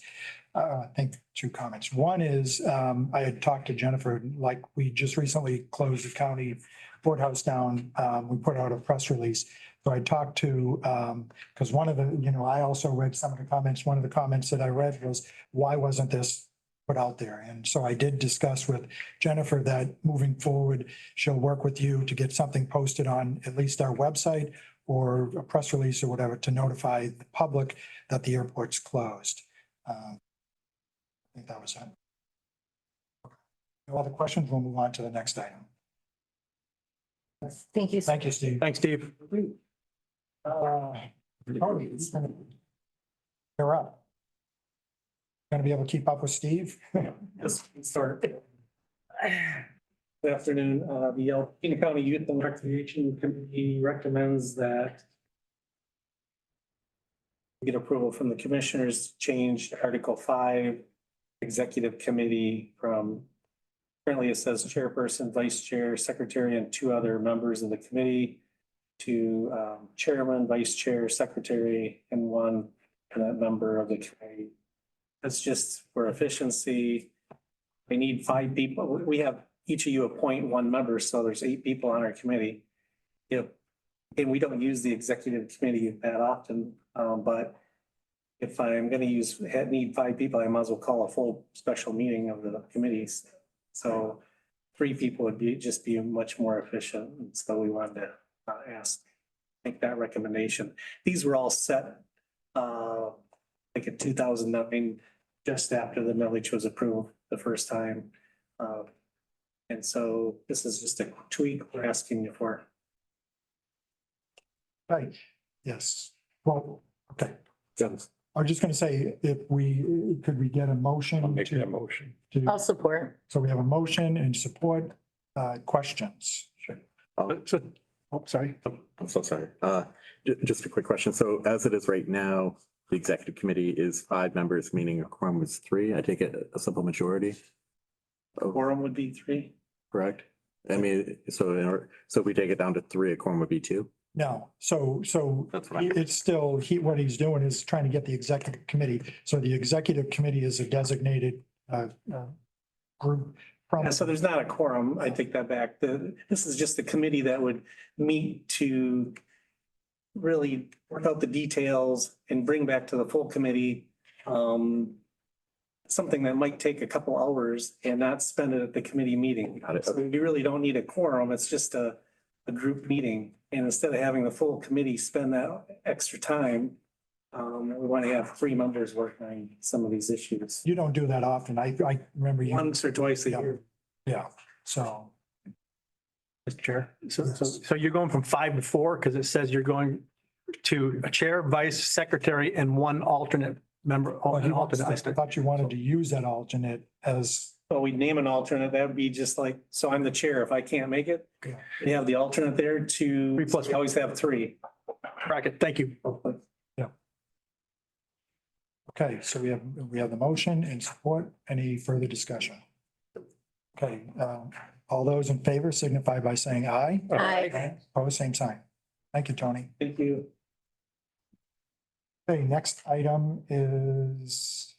I think 2 comments. One is, I had talked to Jennifer, like we just recently closed the county courthouse down. We put out a press release. So I talked to, because one of the, I also read some of the comments. One of the comments that I read was, why wasn't this put out there? And so I did discuss with Jennifer that moving forward, she'll work with you to get something posted on at least our website or a press release or whatever to notify the public that the airport's closed. I think that was it. No other questions? We'll move on to the next item. Thank you. Thank you, Steve. Thanks, Steve. Tony, you're up. Going to be able to keep up with Steve? Yes, let's start. Good afternoon. The Alpena County Youth and Recreation Committee recommends that we get approval from the commissioners to change Article 5 Executive Committee from currently it says chairperson, vice chair, secretary, and 2 other members of the committee to chairman, vice chair, secretary, and 1 member of the committee. That's just for efficiency. We need 5 people. We have each of you appoint 1 member, so there's 8 people on our committee. And we don't use the executive committee that often, but if I'm going to need 5 people, I might as well call a full special meeting of the committees. So 3 people would just be much more efficient. And so we wanted to make that recommendation. These were all set like in 2009, just after the millage was approved the first time. And so this is just a tweak we're asking you for. Right, yes. Well, okay. I was just going to say, could we get a motion? I'll make that motion. I'll support. So we have a motion and support, questions. Sure. Sorry. I'm so sorry. Just a quick question. So as it is right now, the executive committee is 5 members, meaning a quorum is 3. I take it a simple majority, Quorum would be 3. correct? I mean, so if we take it down to 3, a quorum would be 2. No, so That's what I. it's still, what he's doing is trying to get the executive committee. So the executive committee is a designated group. Yeah, so there's not a quorum. I take that back. This is just a committee that would meet to really work out the details and bring back to the full committee something that might take a couple hours and not spend it at the committee meeting. Got it. So we really don't need a quorum. It's just a group meeting. And instead of having the full committee spend that extra time, we want to have 3 members working on some of these issues. You don't do that often. I remember you. Once or twice a year. Yeah, so. Mr. Chair. So you're going from 5 to 4 because it says you're going to a chair, vice, secretary, and 1 alternate member. I An alternate. thought you wanted to use that alternate as, Well, we name an alternate. That would be just like, so I'm the chair. If I can't make it, Yeah. you have the alternate there to, 3 plus we always have 3. Bracket. Thank you. okay, so we have the motion and support. Any further discussion? Okay, all those in favor signify by saying aye. Aye. Opposed, same sign. Thank you, Tony. Thank you. Okay, next item is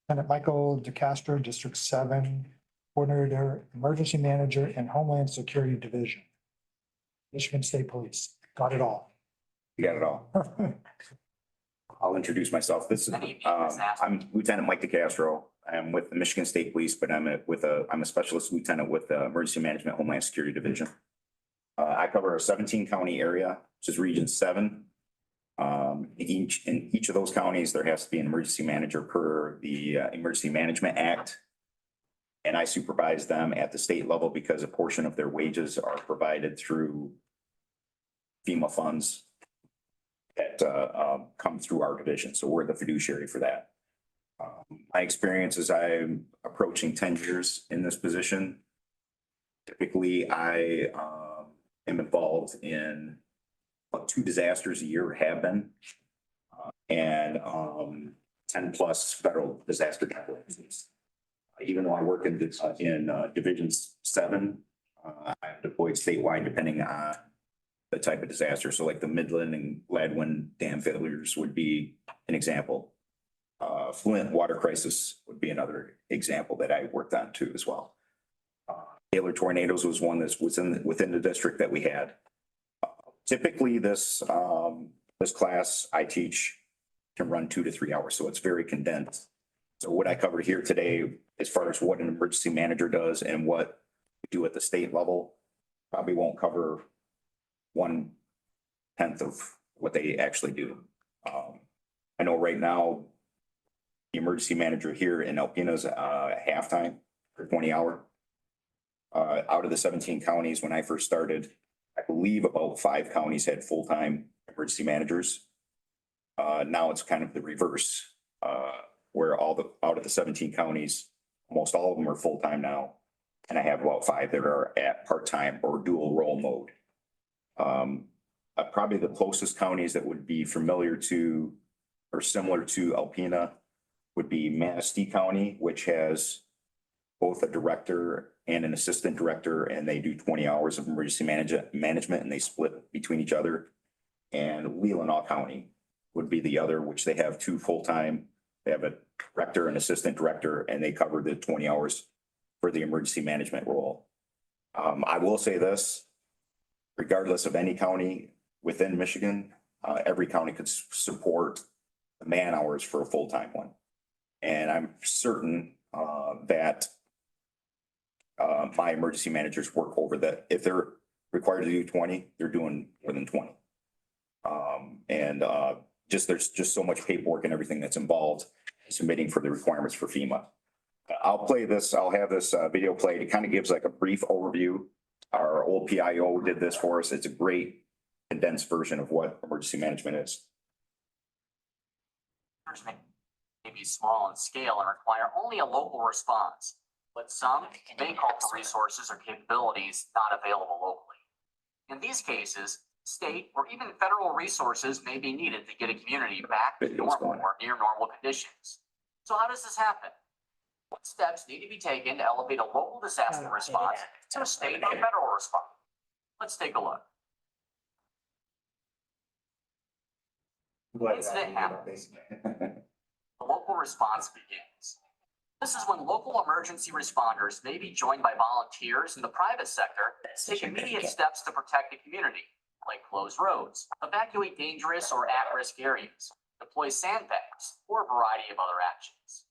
Lieutenant Michael DeCastro, District 7, Coordinator, Emergency Manager, and Homeland Security Division. Michigan State Police, got it all. You got it all. I'll introduce myself. I'm Lieutenant Mike DeCastro. I'm with the Michigan State Police, but I'm a specialist lieutenant with the Emergency Management Homeland Security Division. I cover a 17 county area, which is Region 7. In each of those counties, there has to be an emergency manager per the Emergency Management Act. And I supervise them at the state level because a portion of their wages are provided through FEMA funds that come through our division. So we're the fiduciary for that. My experience is I'm approaching 10 years in this position. Typically, I am involved in about 2 disasters a year, have been, and 10 plus federal disaster declarations. Even though I work in Division 7, I'm deployed statewide depending on the type of disaster. So like the Midland and Gladwin dam failures would be an example. Flint water crisis would be another example that I worked on too as well. Taylor tornadoes was one that's within the district that we had. Typically this class I teach can run 2 to 3 hours, so it's very condensed. So what I covered here today, as far as what an emergency manager does and what we do at the state level, probably won't cover 1/10 of what they actually do. I know right now, the emergency manager here in Alpena is halftime for 20-hour. Out of the 17 counties, when I first started, I believe about 5 counties had full-time emergency managers. Now it's kind of the reverse, where out of the 17 counties, almost all of them are full-time now. And I have about 5 that are at part-time or dual role mode. Probably the closest counties that would be familiar to or similar to Alpena would be Manistee County, which has both a director and an assistant director, and they do 20 hours of emergency management, and they split between each other. And Leelanau County would be the other, which they have 2 full-time. They have a director and assistant director, and they cover the 20 hours for the emergency management role. I will say this, regardless of any county within Michigan, every county could support the man hours for a full-time one. And I'm certain that my emergency managers work over that. If they're required to do 20, they're doing more than 20. There's just so much paperwork and everything that's involved in submitting for the requirements for FEMA. I'll have this video played. It kind of gives like a brief overview. Our old PIO did this for us. It's a great condensed version of what emergency management is. May be small in scale and require only a local response, but some may call for resources or capabilities not available locally. In these cases, state or even federal resources may be needed to get a community back to normal or near normal conditions. So how does this happen? What steps need to be taken to elevate a local disaster response to a state or federal response? Let's take a look. The incident happens. The local response begins. This is when local emergency responders may be joined by volunteers in the private sector to take immediate steps to protect the community, like close roads, evacuate dangerous or at-risk areas, deploy sandbags, or a variety of other actions.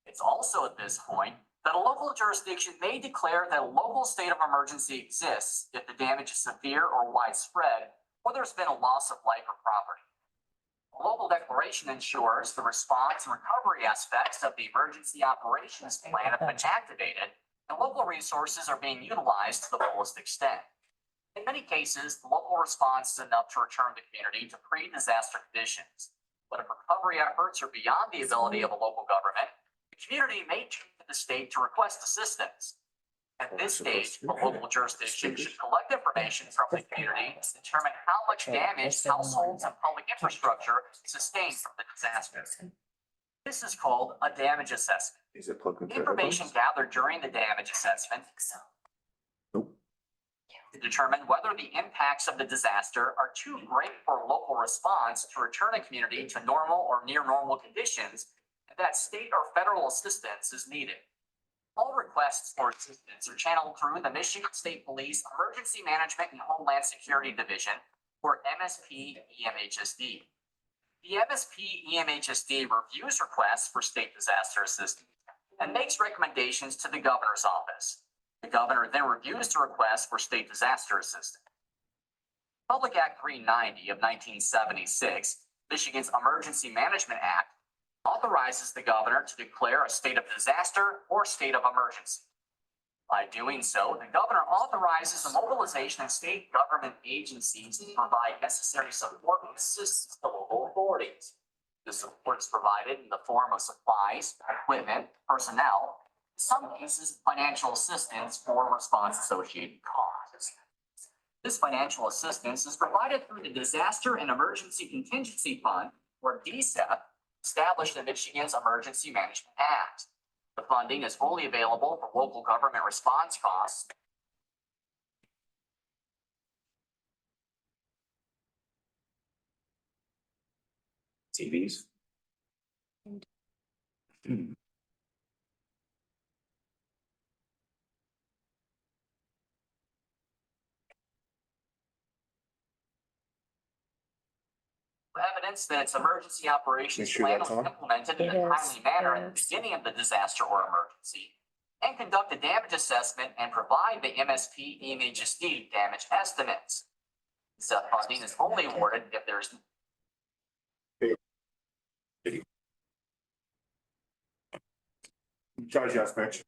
It's also at this point that a local jurisdiction may declare that a local state of emergency exists if the damage is severe or widespread, or there's been a loss of life or property. A local declaration ensures the response and recovery aspects of the emergency operations plan have been activated, and local resources are being utilized to the fullest extent. In many cases, the local response is enough to return the community to pre-disaster conditions. But if recovery efforts are beyond the ability of a local government, the community may turn to the state to request assistance. At this stage, a local jurisdiction should collect information from the community to determine how much damage households and public infrastructure sustained from the disaster. This is called a damage assessment. Is it plugged into Information gathered during the damage assessment to determine whether the impacts of the disaster are too great for a local response to return a community to normal or near normal conditions, and that state or federal assistance is needed. All requests for assistance are channeled through the Michigan State Police Emergency Management and Homeland Security Division, or MSP EMHSD. The MSP EMHSD reviews requests for state disaster assistance and makes recommendations to the governor's office. The governor then reviews the request for state disaster assistance. Public Act 390 of 1976, Michigan's Emergency Management Act, authorizes the governor to declare a state of disaster or state of emergency. By doing so, the governor authorizes the mobilization of state government agencies to provide necessary support and assistance to local authorities. The support is provided in the form of supplies, equipment, personnel, in some cases, financial assistance for response-associated costs. This financial assistance is provided through the Disaster and Emergency Contingency Fund, or DSEP, established in Michigan's Emergency Management Act. The funding is fully available for local government response costs. TVs. Evidence that its emergency operations Make sure plan that's was on. implemented in a It is, timely manner it at the is. beginning of the disaster or emergency, and conduct a damage assessment and provide the MSP EMHSD damage estimates. Said funding is only awarded if there's Charge aspect.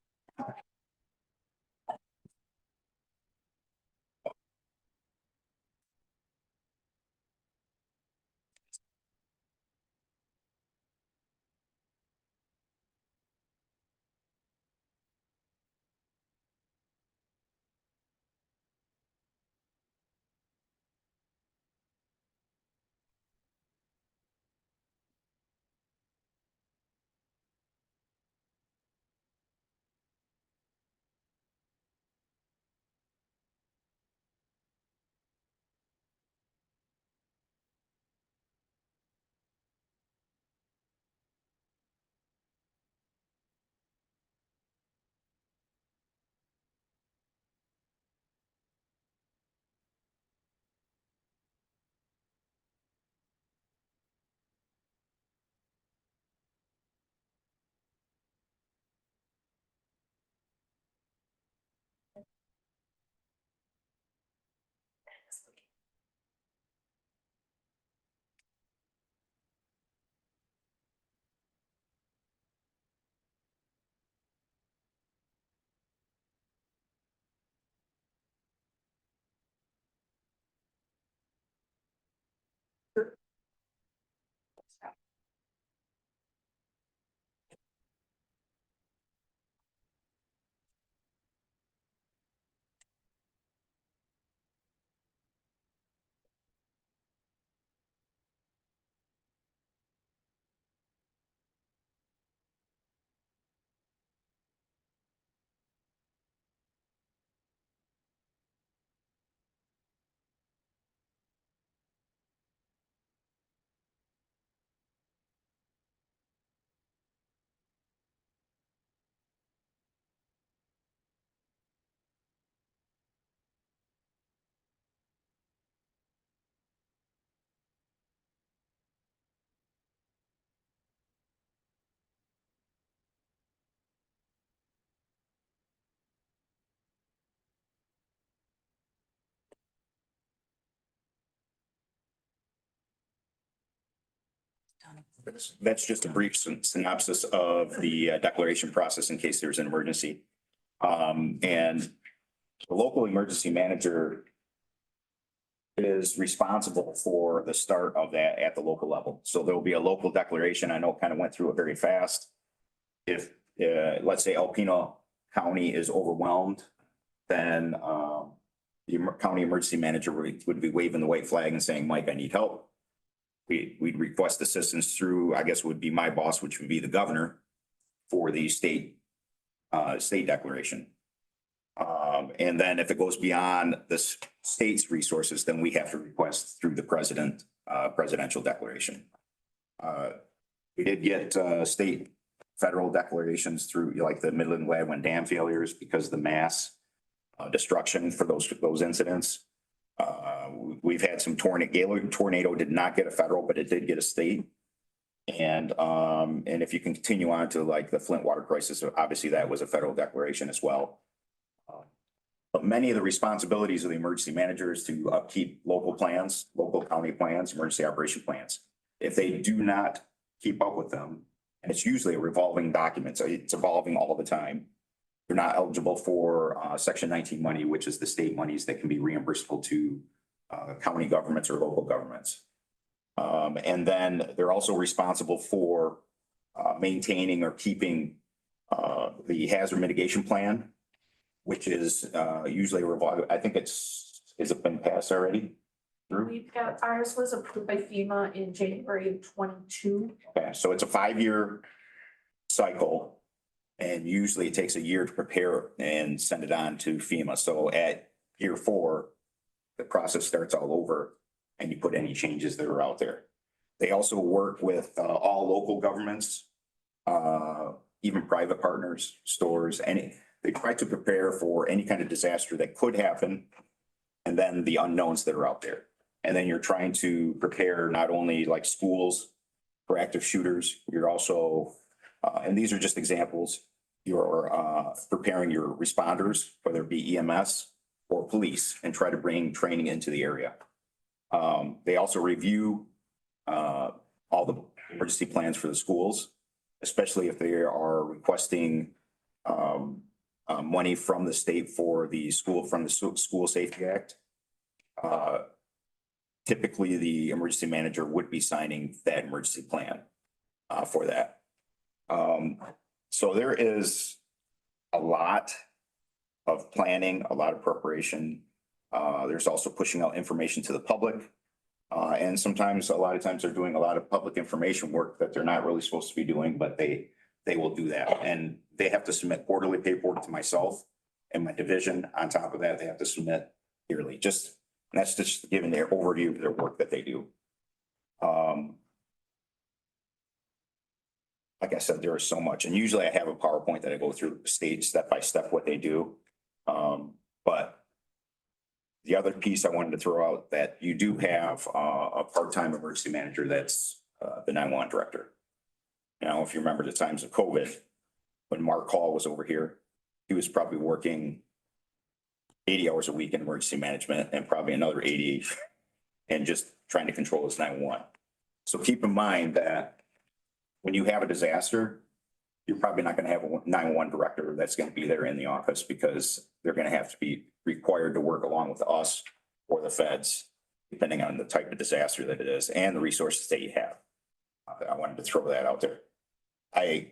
That's just a brief synopsis of the declaration process in case there's an emergency. And the local emergency manager is responsible for the start of that at the local level. So there'll be a local declaration. I know it kind of went through it very fast. If, let's say Alpena County is overwhelmed, then the county emergency manager would be waving the white flag and saying, Mike, I need help. We'd request assistance through, I guess would be my boss, which would be the governor for the state declaration. And then if it goes beyond the state's resources, then we have to request through the presidential declaration. We did get state federal declarations through like the Midland Gladwin Dam failures because of the mass destruction for those incidents. We've had some tornado did not get a federal, but it did get a state. And if you can continue on to like the Flint water crisis, obviously that was a federal declaration as well. But many of the responsibilities of the emergency managers to upkeep local plans, local county plans, emergency operation plans. If they do not keep up with them, and it's usually a revolving document, so it's evolving all the time. They're not eligible for Section 19 money, which is the state monies that can be reimbursable to county governments or local governments. And then they're also responsible for maintaining or keeping the hazard mitigation plan, which is usually revolving. I think has it been passed already? We've got, ours was approved by FEMA in January of 22. Okay, so it's a 5-year cycle. And usually it takes a year to prepare and send it on to FEMA. So at year 4, the process starts all over and you put any changes that are out there. They also work with all local governments, even private partners, stores, they try to prepare for any kind of disaster that could happen. And then the unknowns that are out there. And then you're trying to prepare not only like schools for active shooters, you're also, and these are just examples, you're preparing your responders, whether it be EMS or police, and try to bring training into the area. They also review all the emergency plans for the schools, especially if they are requesting money from the state for the School Safety Act. Typically, the emergency manager would be signing that emergency plan for that. So there is a lot of planning, a lot of preparation. There's also pushing out information to the public. And sometimes, a lot of times they're doing a lot of public information work that they're not really supposed to be doing, but they will do that. And they have to submit quarterly paperwork to myself and my division. On top of that, they have to submit yearly. That's just giving their overview of their work that they do. Like I said, there is so much, and usually I have a PowerPoint that I go through step by step what they do. But the other piece I wanted to throw out that you do have a part-time emergency manager that's the 911 director. Now, if you remember the times of COVID, when Mark Hall was over here, he was probably working 80 hours a week in emergency management and probably another 80 and just trying to control his 911. So keep in mind that when you have a disaster, you're probably not going to have a 911 director that's going to be there in the office because they're going to have to be required to work along with us or the feds, depending on the type of disaster that it is and the resources that you have. I wanted to throw that out there. I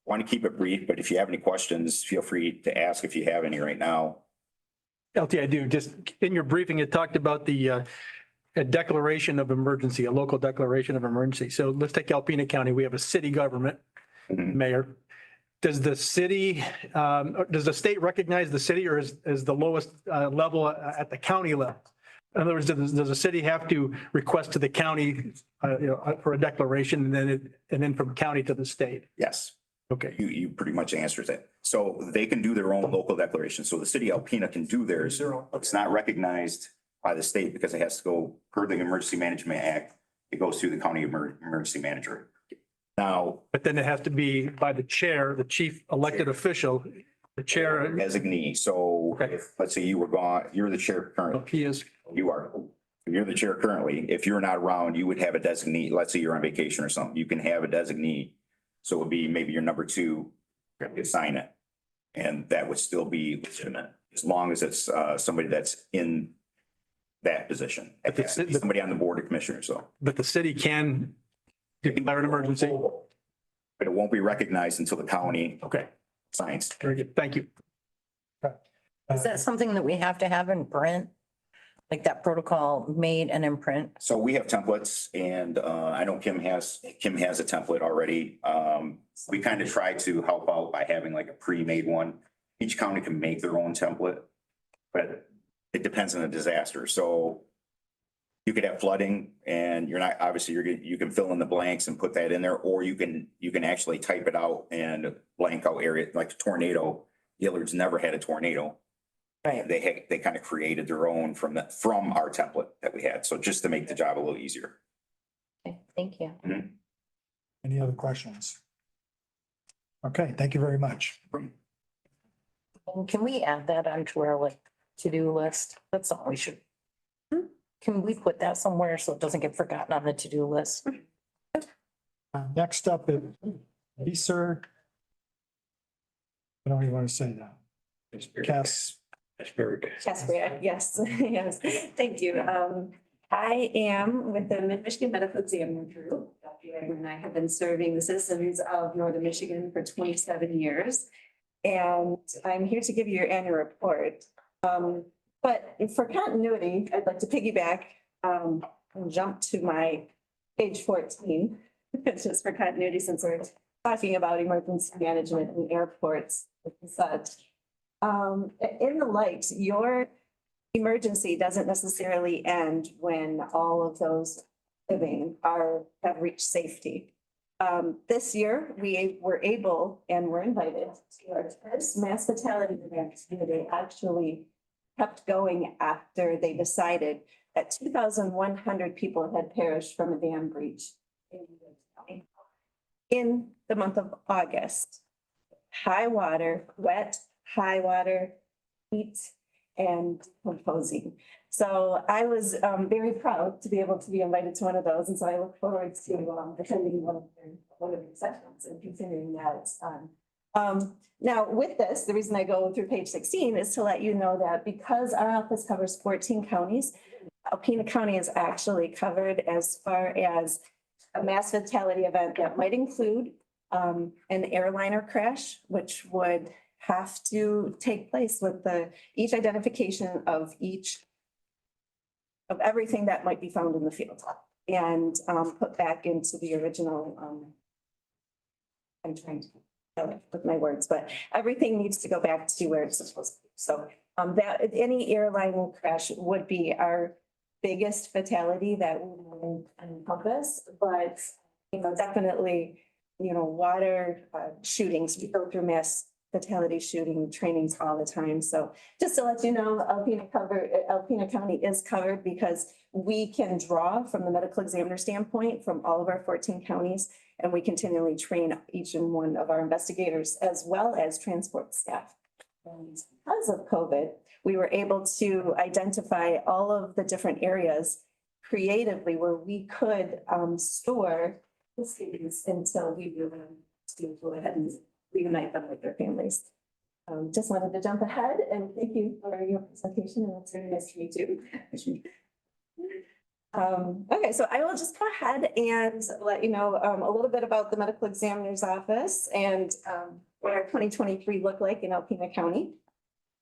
want to keep it brief, but if you have any questions, feel free to ask if you have any right now. LT, I do. Just in your briefing, it talked about the a declaration of emergency, a local declaration of emergency. So let's take Alpena County. We have a city government, mayor. Does the city, does the state recognize the city, or is the lowest level at the county level? In other words, does the city have to request to the county, for a declaration and then from county to the state? Yes. Okay. You pretty much answered that. So they can do their own local declaration. So the city of Alpena can do theirs. It's not recognized by the state because it has to go per the Emergency Management Act. It goes through the county emergency manager. Now, but then it has to be by the chair, the chief elected official, the chair. Designee. So if, let's say you were gone, you're the chair currently. He is. You are. You're the chair currently. If you're not around, you would have a designee. Let's say you're on vacation or something. You can have a designee. So it would be maybe your number 2, you sign it. And that would still be legitimate as long as it's somebody that's in that position. It has to be somebody on the board of commissioners, so. But the city can declare an emergency. But it won't be recognized until the county. Okay. Signs. Very good. Thank you. Is that something that we have to have in print? Like that protocol made and in print? So we have templates, and I know Kim has a template already. We kind of try to help out by having like a pre-made one. Each county can make their own template, but it depends on the disaster. So You could have flooding and you're not, obviously you can fill in the blanks and put that in there, or you can actually type it out and blank out area like a tornado. Dillard's never had a tornado. Right. They kind of created their own from our template that we had. So just to make the job a little easier. Okay, thank you. Any other questions? Okay, thank you very much. And can we add that onto our like to-do list? That's something we should. Can we put that somewhere so it doesn't get forgotten on the to-do list? Next up is Lisa. I don't even want to say that. Cass. Casper, yes, yes, thank you. I am with the Mid-Michigan Medical Examiner Group. And I have been serving the citizens of Northern Michigan for 27 years. And I'm here to give you your annual report. But for continuity, I'd like to piggyback and jump to my page 14, just for continuity, since we're talking about emergency management in airports and such. In the light, your emergency doesn't necessarily end when all of those living have reached safety. This year, we were able and were invited to our first mass fatality event. They actually kept going after they decided that 2,100 people had perished from a dam breach in the month of August. High water, wet, high water, heat, and decomposing. So I was very proud to be able to be invited to one of those, and so I look forward to attending one of the sessions and continuing that on. Now, with this, the reason I go through page 16 is to let you know that because our office covers 14 counties, Alpena County is actually covered as far as a mass fatality event that might include an airliner crash, which would have to take place with each identification of everything that might be found in the field and put back into the original. I'm trying to with my words, but everything needs to go back to where it's supposed to be. So that any airline crash would be our biggest fatality that we would encompass, but definitely, water shootings. We go through mass fatality shooting trainings all the time. So just to let you know, Alpena County is covered because we can draw from the medical examiner standpoint from all of our 14 counties, and we continually train each and one of our investigators as well as transport staff. And because of COVID, we were able to identify all of the different areas creatively where we could store the students until we were to go ahead and reunite them with their families. Just wanted to jump ahead and thank you for your presentation, and it's very nice to meet you. Okay, so I will just go ahead and let you know a little bit about the medical examiner's office and what our 2023 looked like in Alpena County.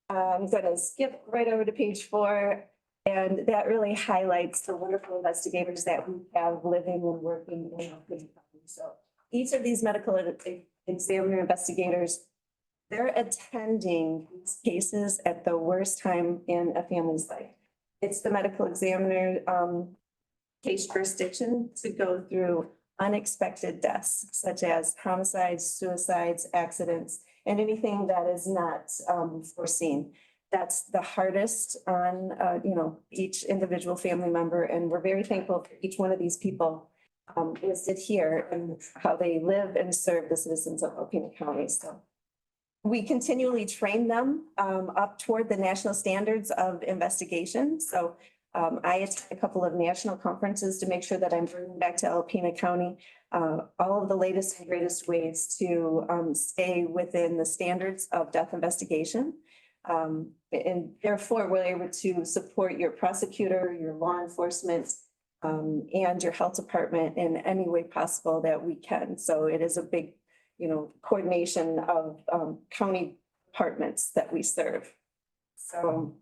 I'm going to skip right over to page 4, and that really highlights the wonderful investigators that we have living and working in Alpena County. So each of these medical examiner investigators, they're attending these cases at the worst time in a family's life. It's the medical examiner case jurisdiction to go through unexpected deaths, such as homicides, suicides, accidents, and anything that is not foreseen. That's the hardest on, each individual family member. And we're very thankful for each one of these people listed here and how they live and serve the citizens of Alpena County. So we continually train them up toward the national standards of investigation. So I attend a couple of national conferences to make sure that I'm bringing back to Alpena County all of the latest and greatest ways to stay within the standards of death investigation. And therefore, we're able to support your prosecutor, your law enforcement, and your health department in any way possible that we can. So it is a big, coordination of county departments that we serve. So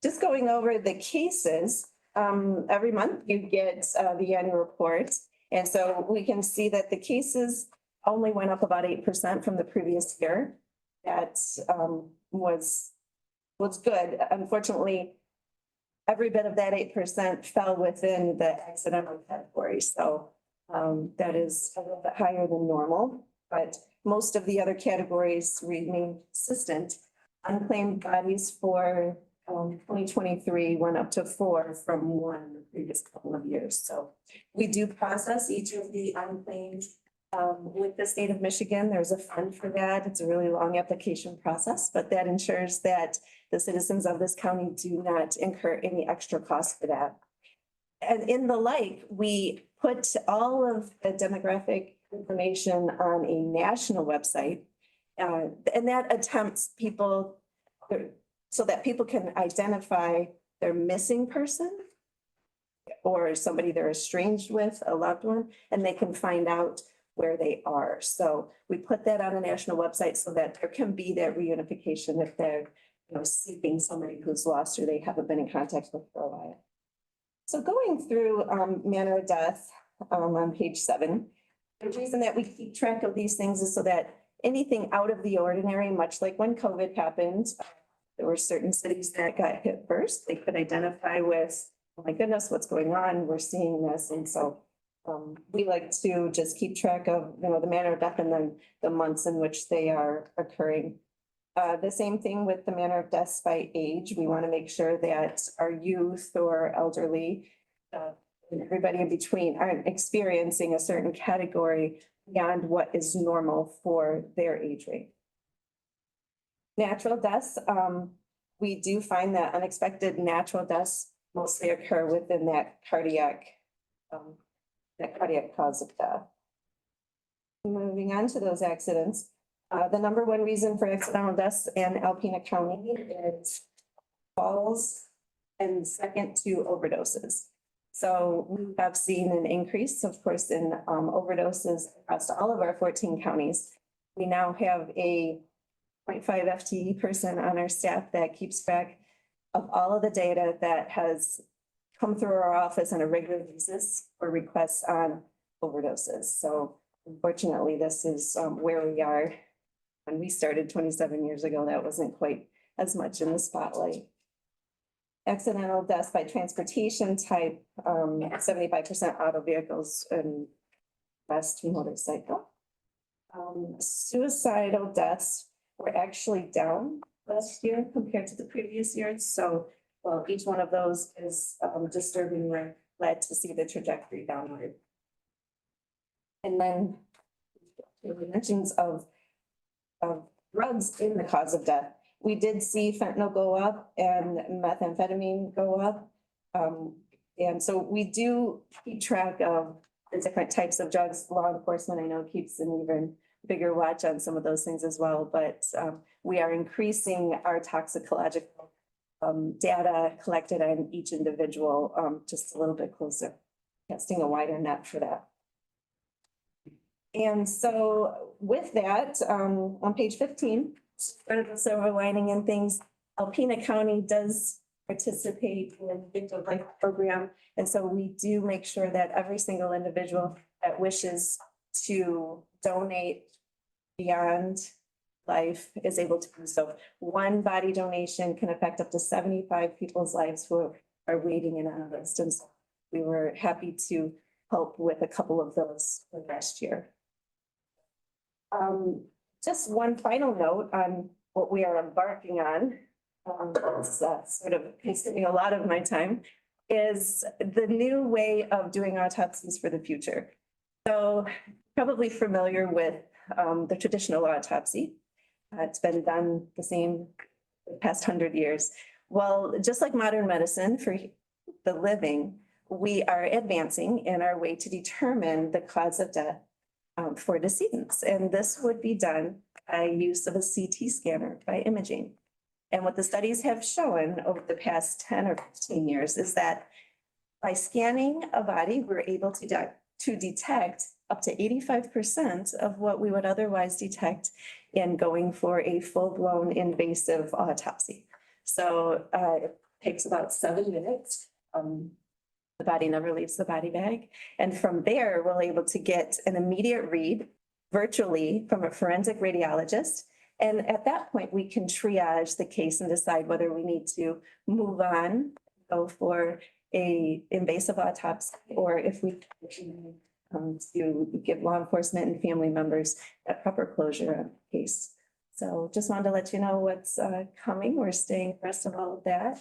just going over the cases, every month you get the annual report. And so we can see that the cases only went up about 8% from the previous year. That was good. Unfortunately, every bit of that 8% fell within the accidental category. So that is a little bit higher than normal, but most of the other categories remain consistent. Unclaimed bodies for 2023 went up to 4 from 1 the previous couple of years. So we do process each of the unclaimed with the state of Michigan. There's a fund for that. It's a really long application process, but that ensures that the citizens of this county do not incur any extra cost for that. And in the like, we put all of the demographic information on a national website. And that attempts people so that people can identify their missing person or somebody they're estranged with, a loved one, and they can find out where they are. So we put that on a national website so that there can be that reunification if they're, seeking somebody who's lost or they haven't been in contact with for a while. So going through manner of death on page 7, the reason that we keep track of these things is so that anything out of the ordinary, much like when COVID happened, there were certain cities that got hit first. They could identify with, oh my goodness, what's going on? We're seeing this. And so we like to just keep track of, the manner of death and then the months in which they are occurring. The same thing with the manner of deaths by age. We want to make sure that our youth or elderly and everybody in between aren't experiencing a certain category beyond what is normal for their age rate. Natural deaths, we do find that unexpected natural deaths mostly occur within that cardiac cause of death. Moving on to those accidents, the number one reason for accidental deaths in Alpena County is falls and second to overdoses. So we have seen an increase, of course, in overdoses across all of our 14 counties. We now have a 0.5 FTE person on our staff that keeps track of all of the data that has come through our office on a regular basis for requests on overdoses. So unfortunately, this is where we are. When we started 27 years ago, that wasn't quite as much in the spotlight. Accidental deaths by transportation type, 75% auto vehicles and rest motorcycle. Suicidal deaths were actually down last year compared to the previous years. So, well, each one of those is disturbing. We're glad to see the trajectory downward. And then the mentions of drugs in the cause of death. We did see fentanyl go up and methamphetamine go up. And so we do keep track of the different types of drugs. Law enforcement, I know, keeps an even bigger watch on some of those things as well, but we are increasing our toxicological data collected on each individual just a little bit closer, casting a wider net for that. And so with that, on page 15, sort of the silver lining and things, Alpena County does participate in the Victim Life Program. And so we do make sure that every single individual that wishes to donate beyond life is able to do so. One body donation can affect up to 75 people's lives who are waiting in on a list. And so we were happy to help with a couple of those last year. Just one final note on what we are embarking on, it's sort of consuming a lot of my time, is the new way of doing autopsies for the future. So probably familiar with the traditional autopsy. It's been done the same the past 100 years. Well, just like modern medicine for the living, we are advancing in our way to determine the cause of death for decedents. And this would be done by use of a CT scanner, by imaging. And what the studies have shown over the past 10 or 15 years is that by scanning a body, we're able to detect up to 85% of what we would otherwise detect in going for a full-blown invasive autopsy. So it takes about 7 minutes. The body never leaves the body bag. And from there, we're able to get an immediate read virtually from a forensic radiologist. And at that point, we can triage the case and decide whether we need to move on go for a invasive autopsy or if we to give law enforcement and family members a proper closure on the case. So just wanted to let you know what's coming. We're staying abreast of all of that.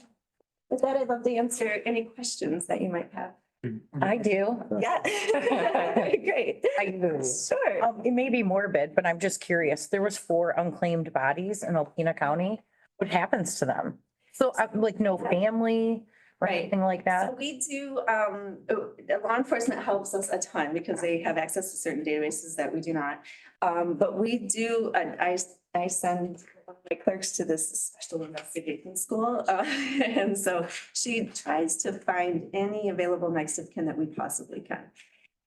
With that, I'd love to answer any questions that you might have. I do. Yeah. Great. I do. Sure. It may be morbid, but I'm just curious. There was 4 unclaimed bodies in Alpena County. What happens to them? So like no family or Right. anything like that? So we do, law enforcement helps us a ton because they have access to certain databases that we do not. But we do, I send my clerks to this special investigation school. And so she tries to find any available next of kin that we possibly can.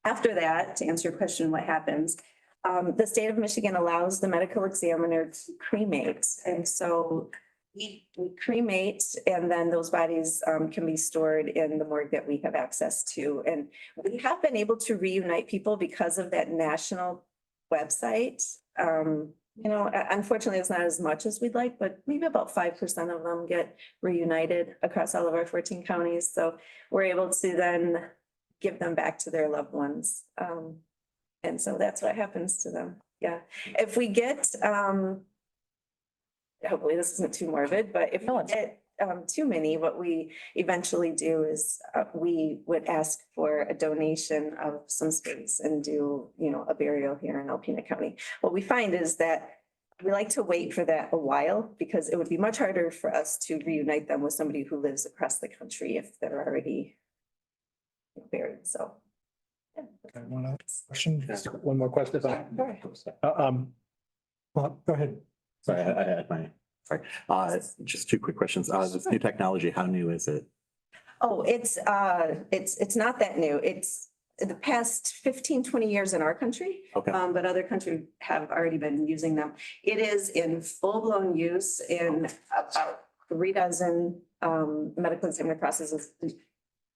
After that, to answer your question, what happens? The state of Michigan allows the medical examiner to cremate. And so we cremate and then those bodies can be stored in the morgue that we have access to. And we have been able to reunite people because of that national website. You know, unfortunately, it's not as much as we'd like, but maybe about 5% of them get reunited across all of our 14 counties. So we're able to then give them back to their loved ones. And so that's what happens to them. Yeah. If we get, hopefully this isn't too morbid, but if we get too many, what we eventually do is we would ask for a donation of some space and do, you know, a burial here in Alpena County. What we find is that we like to wait for that a while because it would be much harder for us to reunite them with somebody who lives across the country if they're already buried. So. One other question? One more question. If I- Well, go ahead. Sorry, I had my, sorry. Just 2 quick questions. This new technology, how new is it? Oh, it's not that new. It's the past 15, 20 years in our country. Okay. But other countries have already been using them. It is in full-blown use in about 36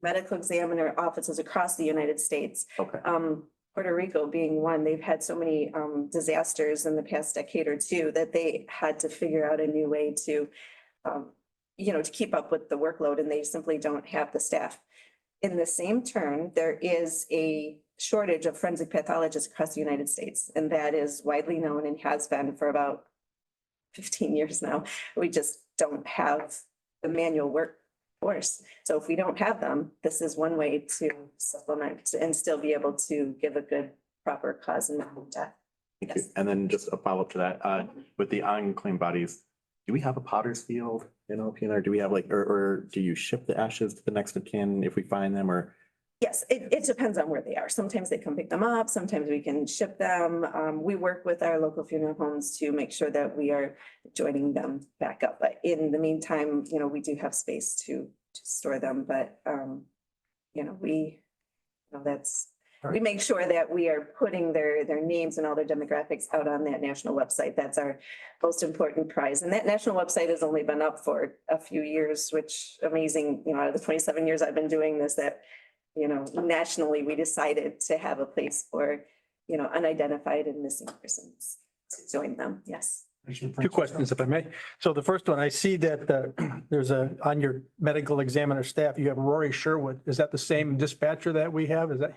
medical examiner offices across the United States. Okay. Puerto Rico being one, they've had so many disasters in the past decade or two that they had to figure out a new way to, you know, to keep up with the workload, and they simply don't have the staff. In the same turn, there is a shortage of forensic pathologists across the United States, and that is widely known and has been for about 15 years now. We just don't have the manual workforce. So if we don't have them, this is one way to supplement and still be able to give a good, proper cause and death. Thank you. And then just a follow-up to that, with the unclaimed bodies, do we have a potter's field in Alpena, or do we have like, or do you ship the ashes to the next of kin if we find them, or? Yes, it depends on where they are. Sometimes they come pick them up, sometimes we can ship them. We work with our local funeral homes to make sure that we are joining them back up. But in the meantime, you know, we do have space to store them, but you know, we make sure that we are putting their names and all their demographics out on that national website. That's our most important prize. And that national website has only been up for a few years, which amazing, you know, out of the 27 years I've been doing this, that, you know, nationally, we decided to have a place for, you know, unidentified and missing persons to join them. Yes. 2 questions, if I may. So the first one, I see that there's on your medical examiner staff, you have Rory Sherwood. Is that the same dispatcher that we have? Is that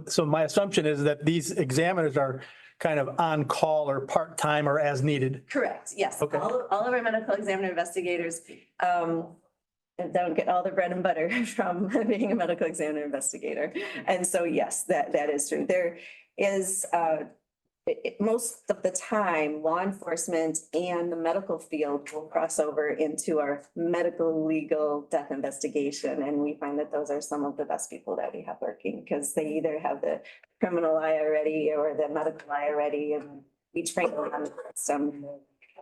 so my assumption is that these examiners are kind of on call or part-time or as needed. Correct. Yes. Okay. All of our medical examiner investigators don't get all the bread and butter from being a medical examiner investigator. And so, yes, that is true. There is most of the time, law enforcement and the medical field will cross over into our medical legal death investigation. And we find that those are some of the best people that we have working because they either have the criminal eye already or the medical eye already, and we train them on the system.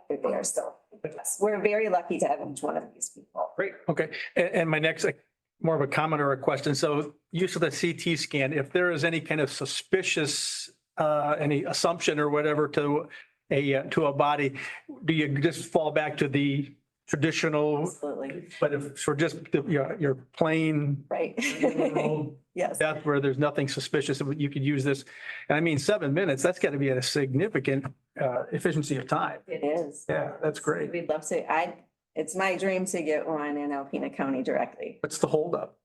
They're there. So yes, we're very lucky to have each one of these people. Great. Okay. And my next, more of a comment or a question. So use of the CT scan, if there is any kind of suspicious any assumption or whatever to a body, do you just fall back to the traditional? Absolutely. But if for just your plain right, yes, death where there's nothing suspicious, you could use this. And I mean, 7 minutes, that's got to be at a significant efficiency of time. it is. Yeah, that's great. We'd love to. It's my dream to get one in Alpena County directly. What's the holdup?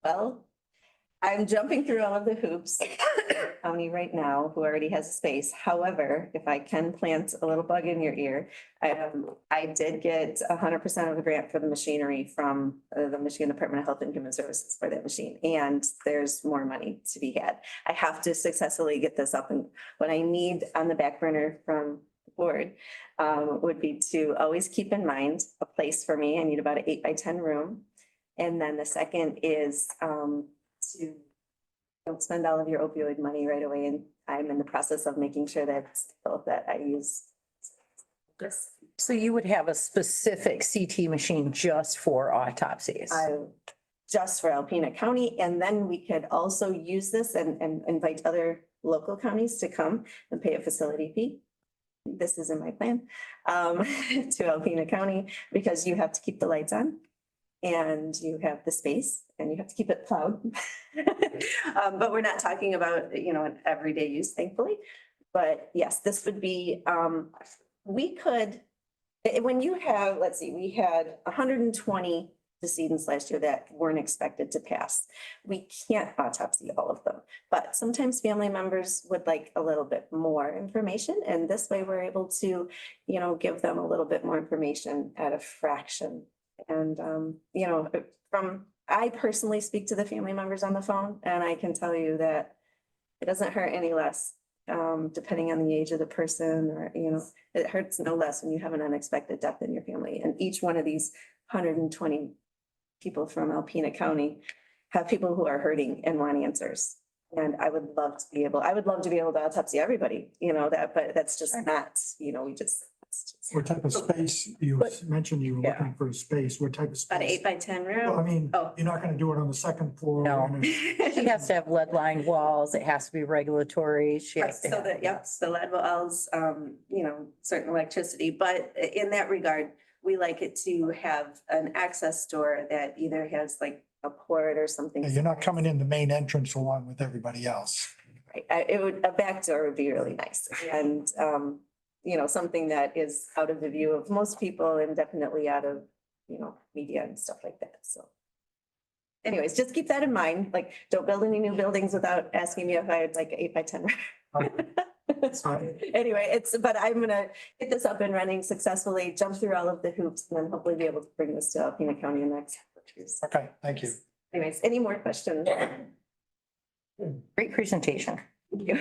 Well, I'm jumping through all of the hoops. County right now, who already has a space. However, if I can plant a little bug in your ear, I did get 100% of the grant for the machinery from the Michigan Department of Health and Human Services for that machine. And there's more money to be had. I have to successfully get this up, and what I need on the back burner from the board would be to always keep in mind a place for me. I need about an 8x10 room. And then the second is to don't spend all of your opioid money right away. And I'm in the process of making sure that I use this. So you would have a specific CT machine just for autopsies? Just for Alpena County, and then we could also use this and invite other local counties to come and pay a facility fee. This is in my plan to Alpena County, because you have to keep the lights on. And you have the space and you have to keep it plowed. But we're not talking about, an everyday use, thankfully. But yes, this would be, we could, when you have, let's see, we had 120 decedents last year that weren't expected to pass. We can't autopsy all of them, but sometimes family members would like a little bit more information. And this way we're able to, give them a little bit more information at a fraction. And, I personally speak to the family members on the phone, and I can tell you that it doesn't hurt any less, depending on the age of the person, or, it hurts no less when you have an unexpected death in your family. And each one of these 120 people from Alpena County have people who are hurting and want answers. And I would love to be able to autopsy everybody, but that's just not, What type of space, you mentioned you were looking for a space, what type of about an space? 8x10 Well, I room. mean, Oh. you're not gonna do it on the second floor. No. and it's- She has to have lead lined walls. It has to be regulatory. She Right, has to so have. that, yep, so lead wells, certain electricity, but in that regard, we like it to have an access door that either has like a port or something. You're not coming in the main entrance along with everybody else. Right, a back door would be really nice, and, something that is out of the view of most people and definitely out of, media and stuff like that, so. Anyways, just keep that in mind, like, don't build any new buildings without asking me if I would like an 8x10. Anyway, but I'm gonna get this up and running successfully, jump through all of the hoops, and then hopefully be able to bring this to Alpena County in the next couple of years. Okay, thank you. Anyways, any more questions? Great presentation. Thank you.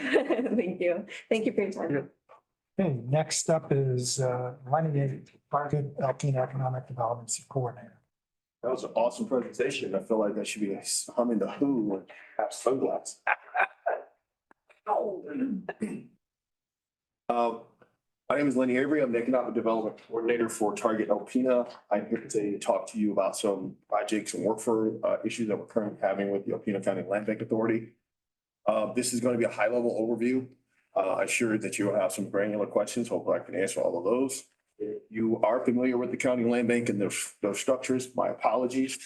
Thank you. Thank you for your time. Okay, next up is Lenny Barkett, Alpena Economic Development Coordinator. That was an awesome presentation. I feel like I should be humming the Who and have sunglasses. My name is Lenny Avery. I'm the Economic Development Coordinator for Target Alpena. I'm here today to talk to you about some projects and workforce issues that we're currently having with the Alpena County Land Bank Authority. This is going to be a high-level overview. I'm sure that you will have some granular questions. Hopefully I can answer all of those. If you are familiar with the county land bank and those structures, my apologies.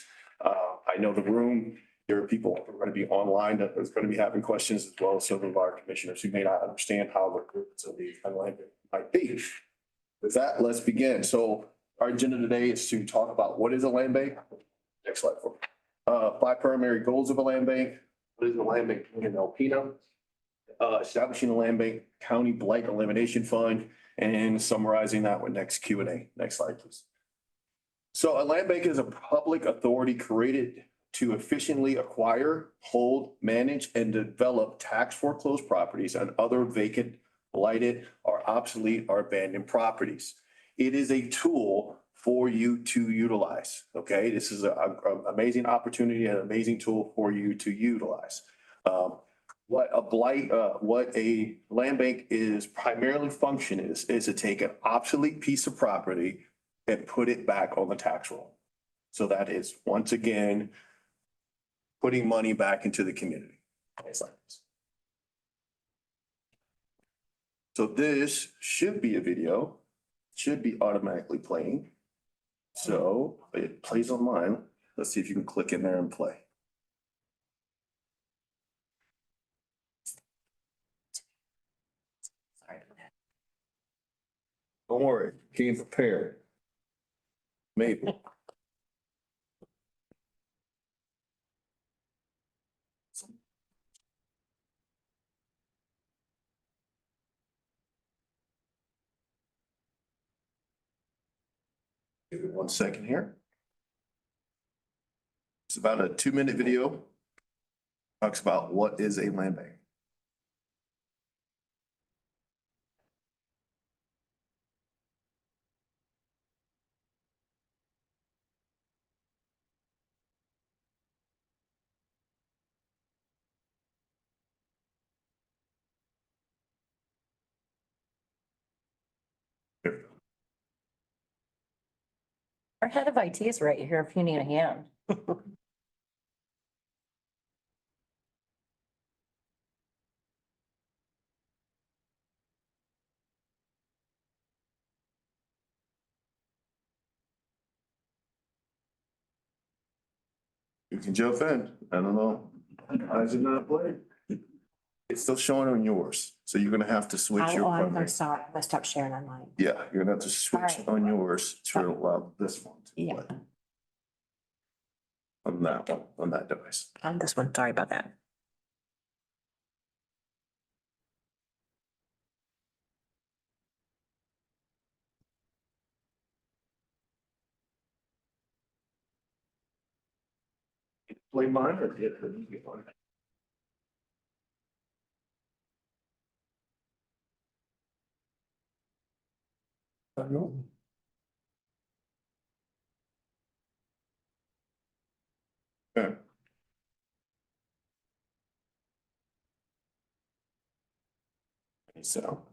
I know the room, there are people who are going to be online that is going to be having questions, as well as some of our commissioners who may not understand how the groups of the county land bank might be. With that, let's begin. So our agenda today is to talk about what is a land bank. Next slide for me. 5 primary goals of a land bank. What is a land bank in Alpena? Establishing a land bank county blight elimination fund, and summarizing that with next Q&A. Next slide, please. So a land bank is a public authority created to efficiently acquire, hold, manage, and develop tax foreclosed properties and other vacant, blighted, or obsolete or abandoned properties. It is a tool for you to utilize. Okay, this is an amazing opportunity and an amazing tool for you to utilize. What a land bank is primarily function is to take an obsolete piece of property and put it back on the tax roll. So that is, once again, putting money back into the community. So this should be a video, should be automatically playing. So it plays on mine. Let's see if you can click in there and play. Don't worry, came prepared. Maple. Give it 1 second here. It's about a 2-minute video. Talks about what is a land bank. Our head of IT is right here if you need a hand. You can jump in. I don't know. How does it not play? It's still showing on yours, so you're gonna have to switch your. primary. sorry, I must stop sharing on mine. Yeah, you're gonna have to switch Alright. on yours to allow this one to Yeah. play. On that device. On this one, sorry about that. Play mine or did you get one? Okay. So.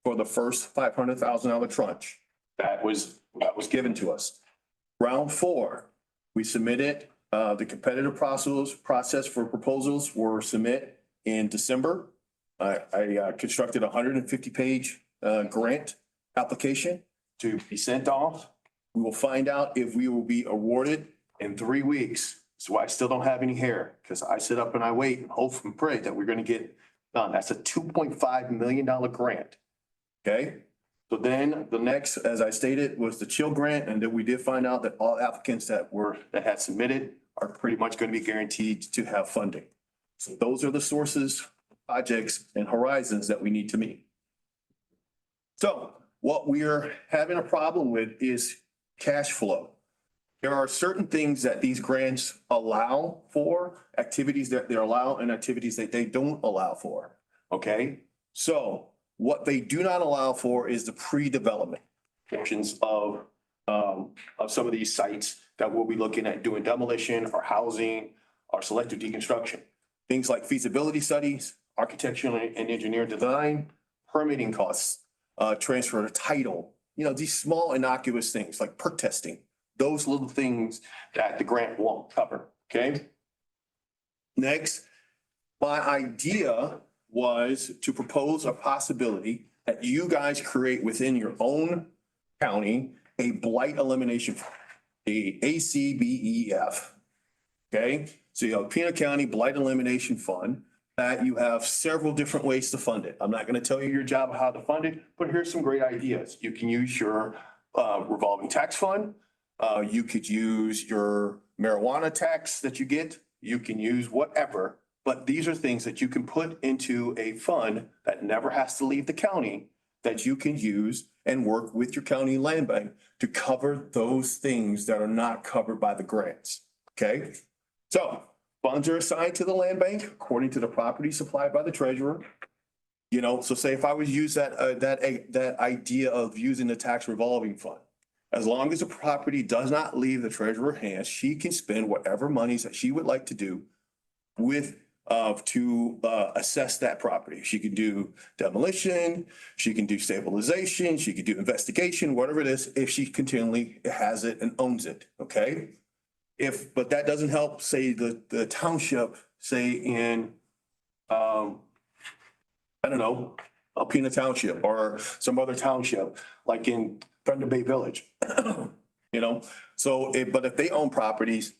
for the first $500,000 tranche. That was given to us. Round 4, we submitted, the competitive process for proposals were submit in December. I constructed a 150-page grant application to be sent off. We will find out if we will be awarded in 3 weeks. So I still don't have any hair because I sit up and I wait and hope and pray that we're going to get done. That's a $2.5 million grant. Okay? So then the next, as I stated, was the chill grant, and then we did find out that all applicants that had submitted are pretty much going to be guaranteed to have funding. So those are the sources, projects, and horizons that we need to meet. So what we're having a problem with is cash flow. There are certain things that these grants allow for, activities that they allow and activities that they don't allow for. Okay? So what they do not allow for is the pre-development portions of some of these sites that we'll be looking at doing demolition or housing or selective deconstruction. Things like feasibility studies, architectural and engineer design, permitting costs, transfer of title, these small innocuous things like perk testing, those little things that the grant won't cover, okay? Next, my idea was to propose a possibility that you guys create within your own county a blight elimination, a ACBEF. Okay, so you have Alpena County Blight Elimination Fund that you have several different ways to fund it. I'm not going to tell you your job how to fund it, but here's some great ideas. You can use your revolving tax fund. You could use your marijuana tax that you get. You can use whatever. But these are things that you can put into a fund that never has to leave the county that you can use and work with your county land bank to cover those things that are not covered by the grants. Okay? So funds are assigned to the land bank according to the property supplied by the treasurer. So say if I was use that idea of using the tax revolving fund, as long as the property does not leave the treasurer's hands, she can spend whatever monies that she would like to do to assess that property. She can do demolition, she can do stabilization, she can do investigation, whatever it is, if she continually has it and owns it, okay? But that doesn't help, say, the township, say in, I don't know, Alpena Township or some other township, like in Thunder Bay Village, So, but if they own properties,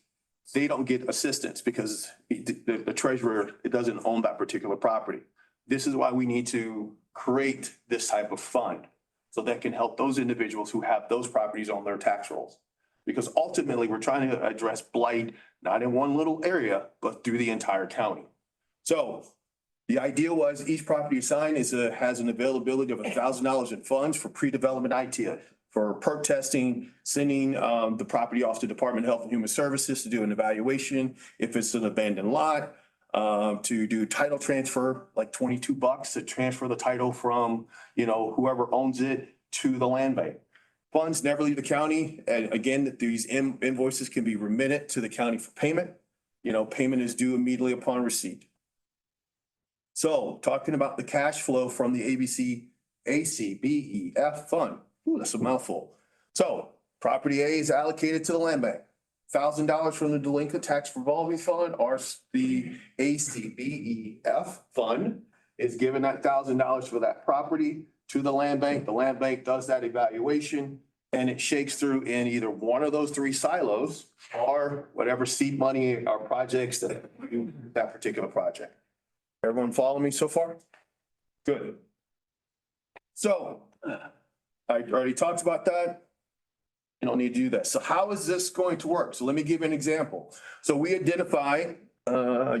they don't get assistance because the treasurer, it doesn't own that particular property. This is why we need to create this type of fund so that can help those individuals who have those properties on their tax rolls. Because ultimately, we're trying to address blight, not in one little area, but through the entire county. So the idea was each property assigned has an availability of $1,000 in funds for pre-development IT, for perk testing, sending the property off to Department of Health and Human Services to do an evaluation. If it's an abandoned lot, to do title transfer, like $22 to transfer the title from, whoever owns it to the land bank. Funds never leave the county. And again, these invoices can be remitted to the county for payment. Payment is due immediately upon receipt. So talking about the cash flow from the ACBEF fund. Ooh, that's a mouthful. So property A is allocated to the land bank. $1,000 from the delinquent tax revolving fund or the ACBEF fund is given that $1,000 for that property to the land bank. The land bank does that evaluation and it shakes through in either one of those 3 silos or whatever seed money or projects that do that particular project. Everyone follow me so far? Good. So I already talked about that. You don't need to do that. So how is this going to work? So let me give you an example. So we identified a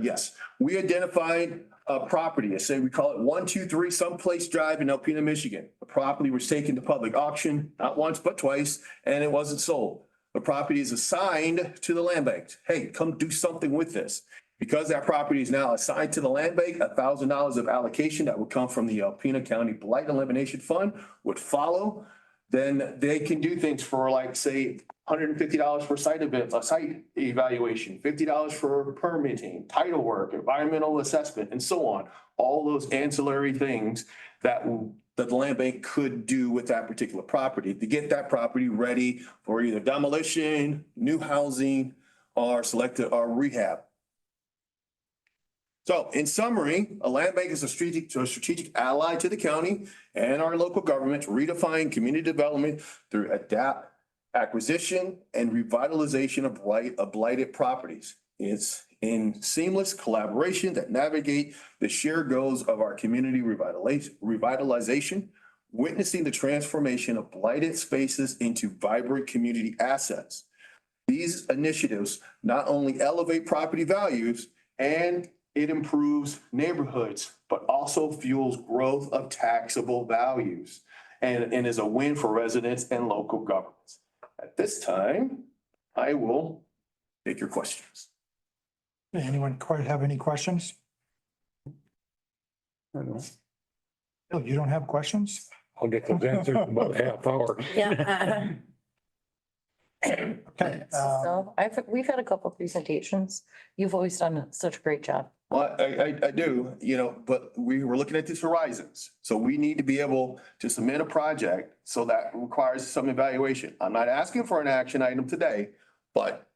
property. I say we call it 123 Someplace Drive in Alpena, Michigan. The property was taken to public auction, not once, but twice, and it wasn't sold. The property is assigned to the land bank. Hey, come do something with this. Because that property is now assigned to the land bank, $1,000 of allocation that would come from the Alpena County Blight Elimination Fund would follow. Then they can do things for like, say, $150 for site evaluation, $50 for permitting, title work, environmental assessment, and so on. all those ancillary things that that the land bank could do with that particular property to get that property ready for either demolition, new housing, or selected or rehab. So in summary, a land bank is a strategic ally to the county and our local government to redefine community development through acquisition and revitalization of blighted properties. It's in seamless collaboration that navigate the shared goals of our community revitalization, witnessing the transformation of blighted spaces into vibrant community assets. These initiatives not only elevate property values and it improves neighborhoods, but also fuels growth of taxable values and is a win for residents and local governments. At this time, I will take your questions. Anyone quite have any questions? Bill, you don't have questions? I'll get those answers in about a half hour. Yeah. Okay. So we've had a couple presentations. You've always done such a great job. Well, I do, but we were looking at these horizons. So we need to be able to submit a project so that requires some evaluation. I'm not asking for an action item today, but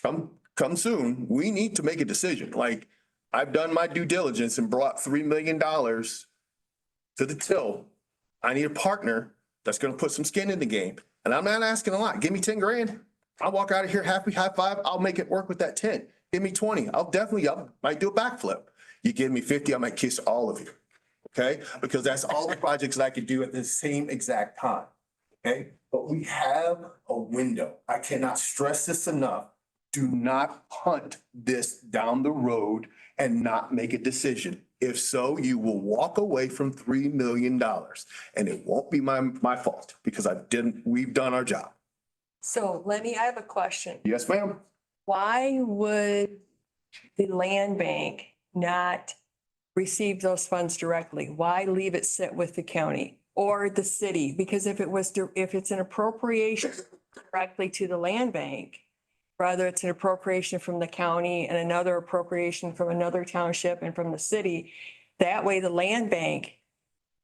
come soon, we need to make a decision. Like, I've done my due diligence and brought $3 million to the till. I need a partner that's gonna put some skin in the game. And I'm not asking a lot. Give me 10 grand. I'll walk out of here happy, high five. I'll make it work with that 10. Give me 20. I might do a backflip. You give me 50, I might kiss all of you. Okay? Because that's all the projects that I could do at the same exact time. Okay? But we have a window. I cannot stress this enough. Do not punt this down the road and not make a decision. If so, you will walk away from $3 million and it won't be my fault because we've done our job. So I have a question. Yes, ma'am. Why would the land bank not receive those funds directly? Why leave it sit with the county or the city? Because if it's an appropriation directly to the land bank, rather it's an appropriation from the county and another appropriation from another township and from the city, that way the land bank,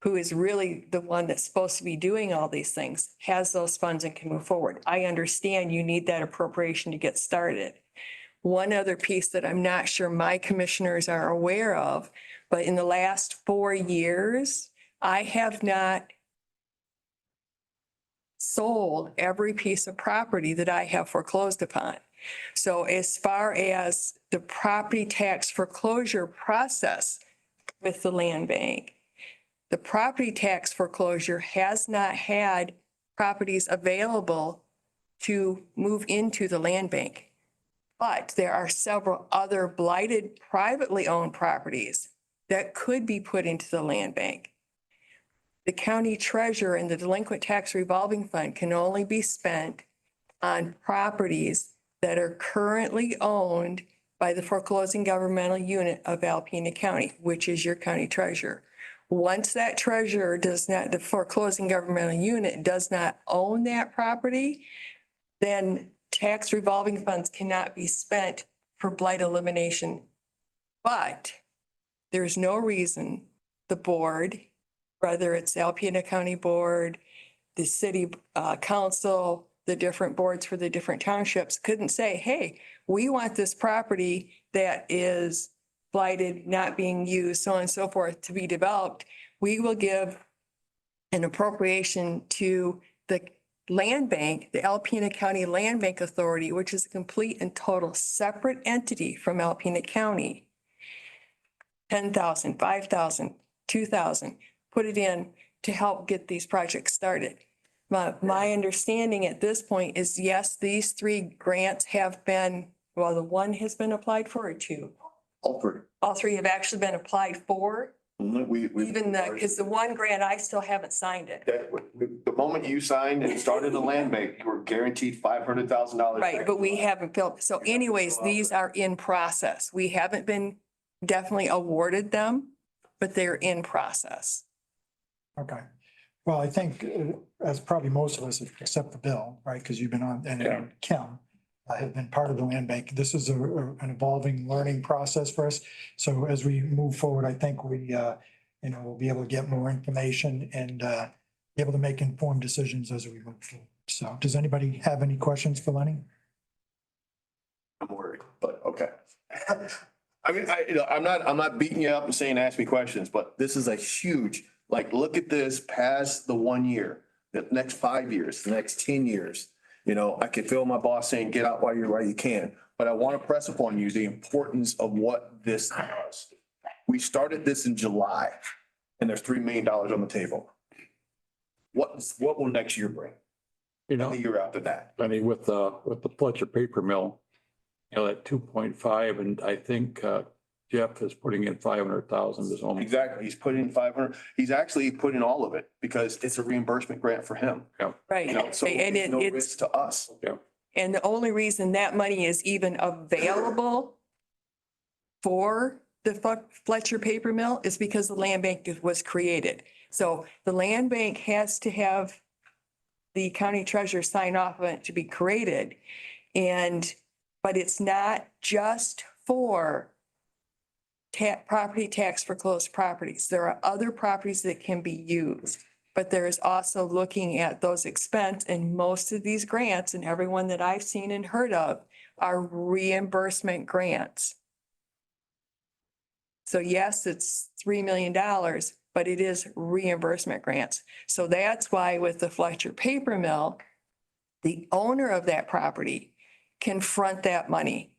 who is really the one that's supposed to be doing all these things, has those funds and can move forward. I understand you need that appropriation to get started. One other piece that I'm not sure my commissioners are aware of, but in the last 4 years, I have not sold every piece of property that I have foreclosed upon. So as far as the property tax foreclosure process with the land bank, the property tax foreclosure has not had properties available to move into the land bank. But there are several other blighted privately owned properties that could be put into the land bank. The county treasurer and the delinquent tax revolving fund can only be spent on properties that are currently owned by the foreclosing governmental unit of Alpena County, which is your county treasurer. Once that treasurer the foreclosing governmental unit does not own that property, then tax revolving funds cannot be spent for blight elimination. But there's no reason the board, whether it's Alpena County Board, the city council, the different boards for the different townships couldn't say, hey, we want this property that is blighted, not being used, so on and so forth, to be developed. We will give an appropriation to the land bank, the Alpena County Land Bank Authority, which is a complete and total separate entity from Alpena County. 10,000, 5,000, 2,000, put it in to help get these projects started. My understanding at this point is, yes, these 3 grants have been, well, the one has been applied for, or 2? All 3. All 3 have actually been applied for? Even because the one grant, I still haven't signed it. The moment you signed and started the land bank, you were guaranteed $500,000. Right, but we haven't filled. So anyways, these are in process. We haven't been definitely awarded them, but they're in process. Okay. Well, I think as probably most of us accept the bill, right? Because you've been on, and Kim, have been part of the land bank. This is an evolving learning process for us. So as we move forward, I think we, we'll be able to get more information and be able to make informed decisions as we move forward. So does anybody have any questions for Lenny? I'm worried, but okay. I mean, I'm not beating you up and saying, ask me questions, but this is a huge, like, look at this past the 1 year, the next 5 years, the next 10 years. I can feel my boss saying, get out while you can, but I want to press upon you the importance of what this does. We started this in July and there's $3 million on the table. What will next year bring? The year after that? I mean, with the Fletcher paper mill, at 2.5, and I think Jeff is putting in 500,000 his own. Exactly. He's putting 500. He's actually putting all of it because it's a reimbursement grant for him. Right. So And it's no it's, risk to us. and the only reason that money is even available for the Fletcher paper mill is because the land bank was created. So the land bank has to have the county treasurer sign off on it to be created. But it's not just for property tax for closed properties. There are other properties that can be used. But there is also looking at those expense, and most of these grants and everyone that I've seen and heard of are reimbursement grants. So yes, it's $3 million, but it is reimbursement grants. So that's why with the Fletcher paper mill, the owner of that property can front that money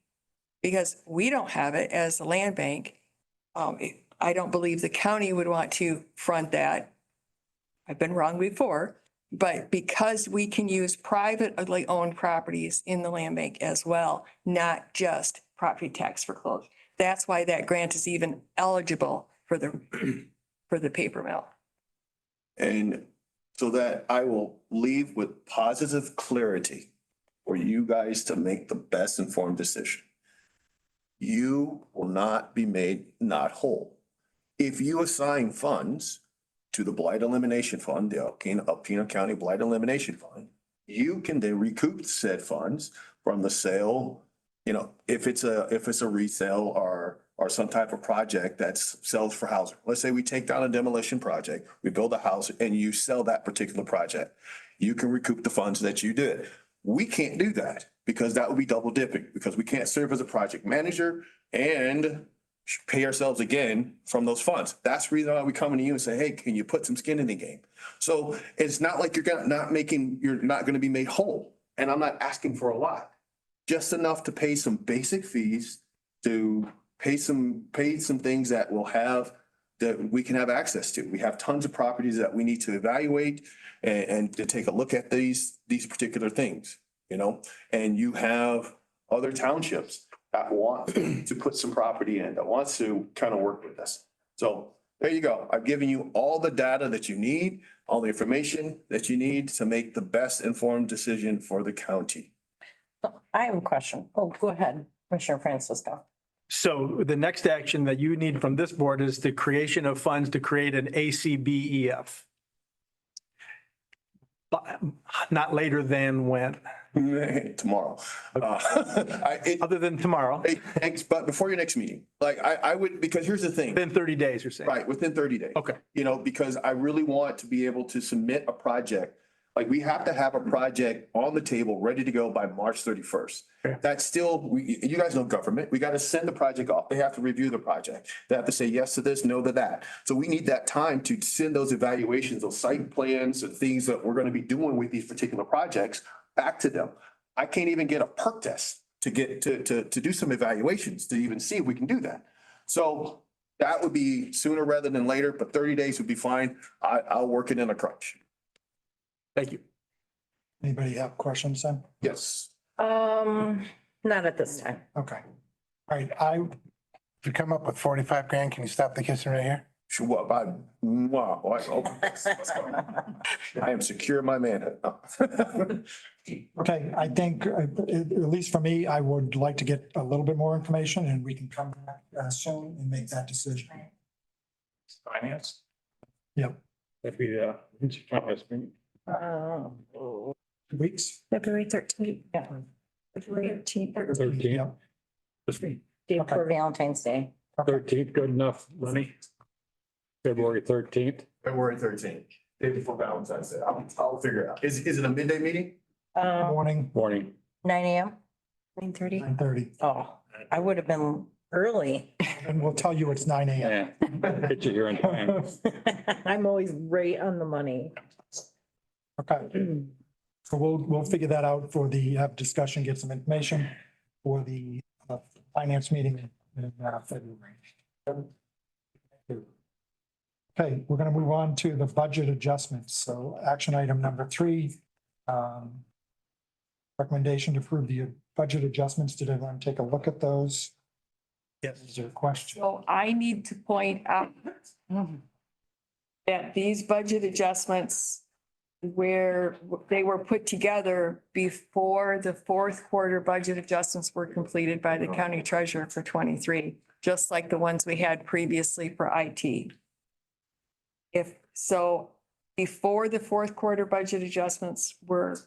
because we don't have it as a land bank. I don't believe the county would want to front that. I've been wrong before, but because we can use privately owned properties in the land bank as well, not just property tax for closed. That's why that grant is even eligible for the paper mill. And so that I will leave with positive clarity for you guys to make the best informed decision. You will not be made not whole. If you assign funds to the Blight Elimination Fund, the Alpena County Blight Elimination Fund, you can then recoup said funds from the sale. If it's a resale or some type of project that sells for housing. Let's say we take down a demolition project, we build a house and you sell that particular project. You can recoup the funds that you did. We can't do that because that would be double dipping because we can't serve as a project manager and pay ourselves again from those funds. That's the reason why we come to you and say, hey, can you put some skin in the game? So it's not like you're not going to be made whole. And I'm not asking for a lot, just enough to pay some basic fees, to pay some things that we can have access to. We have tons of properties that we need to evaluate and to take a look at these particular things, and you have other townships that want to put some property in, that wants to kind of work with us. So there you go. I've given you all the data that you need, all the information that you need to make the best informed decision for the county. I have a question. Oh, go ahead, Commissioner Francisco. So the next action that you need from this board is the creation of funds to create an ACBEF. But not later than when? Tomorrow. Other than tomorrow? But before your next meeting, like I would, because here's the thing. Within 30 days, you're saying? Right, within 30 days. Okay. Because I really want to be able to submit a project. Like we have to have a project on the table, ready to go by March 31st. Okay. That's still, you guys know government, we got to send the project off. They have to review the project. They have to say yes to this, no to that. So we need that time to send those evaluations, those site plans and things that we're going to be doing with these particular projects back to them. I can't even get a perk test to get to do some evaluations to even see if we can do that. So that would be sooner rather than later, but 30 days would be fine. I'll work it in a crunch. Thank you. Anybody have questions then? Yes. Not at this time. Okay. All right, If you come up with 45 grand, can you stop the kissing right here? Sure. Wow. I am secure in my manhood. okay, I think, at least for me, I would like to get a little bit more information and we can come back soon and make that decision. Finance? Yep. That'd be finance meeting. 2 weeks? February 13th. Yeah. 13th. 13th. Day for Valentine's Day. 13th, good enough, Lenny? February 13th. February 13th, day before Valentine's Day. I'll figure it out. Is it a midday meeting? Morning, Morning. 9 AM? 9:30. 9:30. Oh, I would have been early. And we'll tell you it's 9 AM. Yeah, get you here in time. I'm always right on the money. Okay. So we'll figure that out for the discussion, get some information for the finance meeting in February. Okay, we're going to move on to the budget adjustments. So action item number 3. Recommendation to approve the budget adjustments. Did everyone take a look at those? Yes. Is there a question? So I need to point out that these budget adjustments where they were put together before the fourth quarter budget adjustments were completed by the county treasurer for 23, just like the ones we had previously for IT. If so, before the fourth quarter budget adjustments were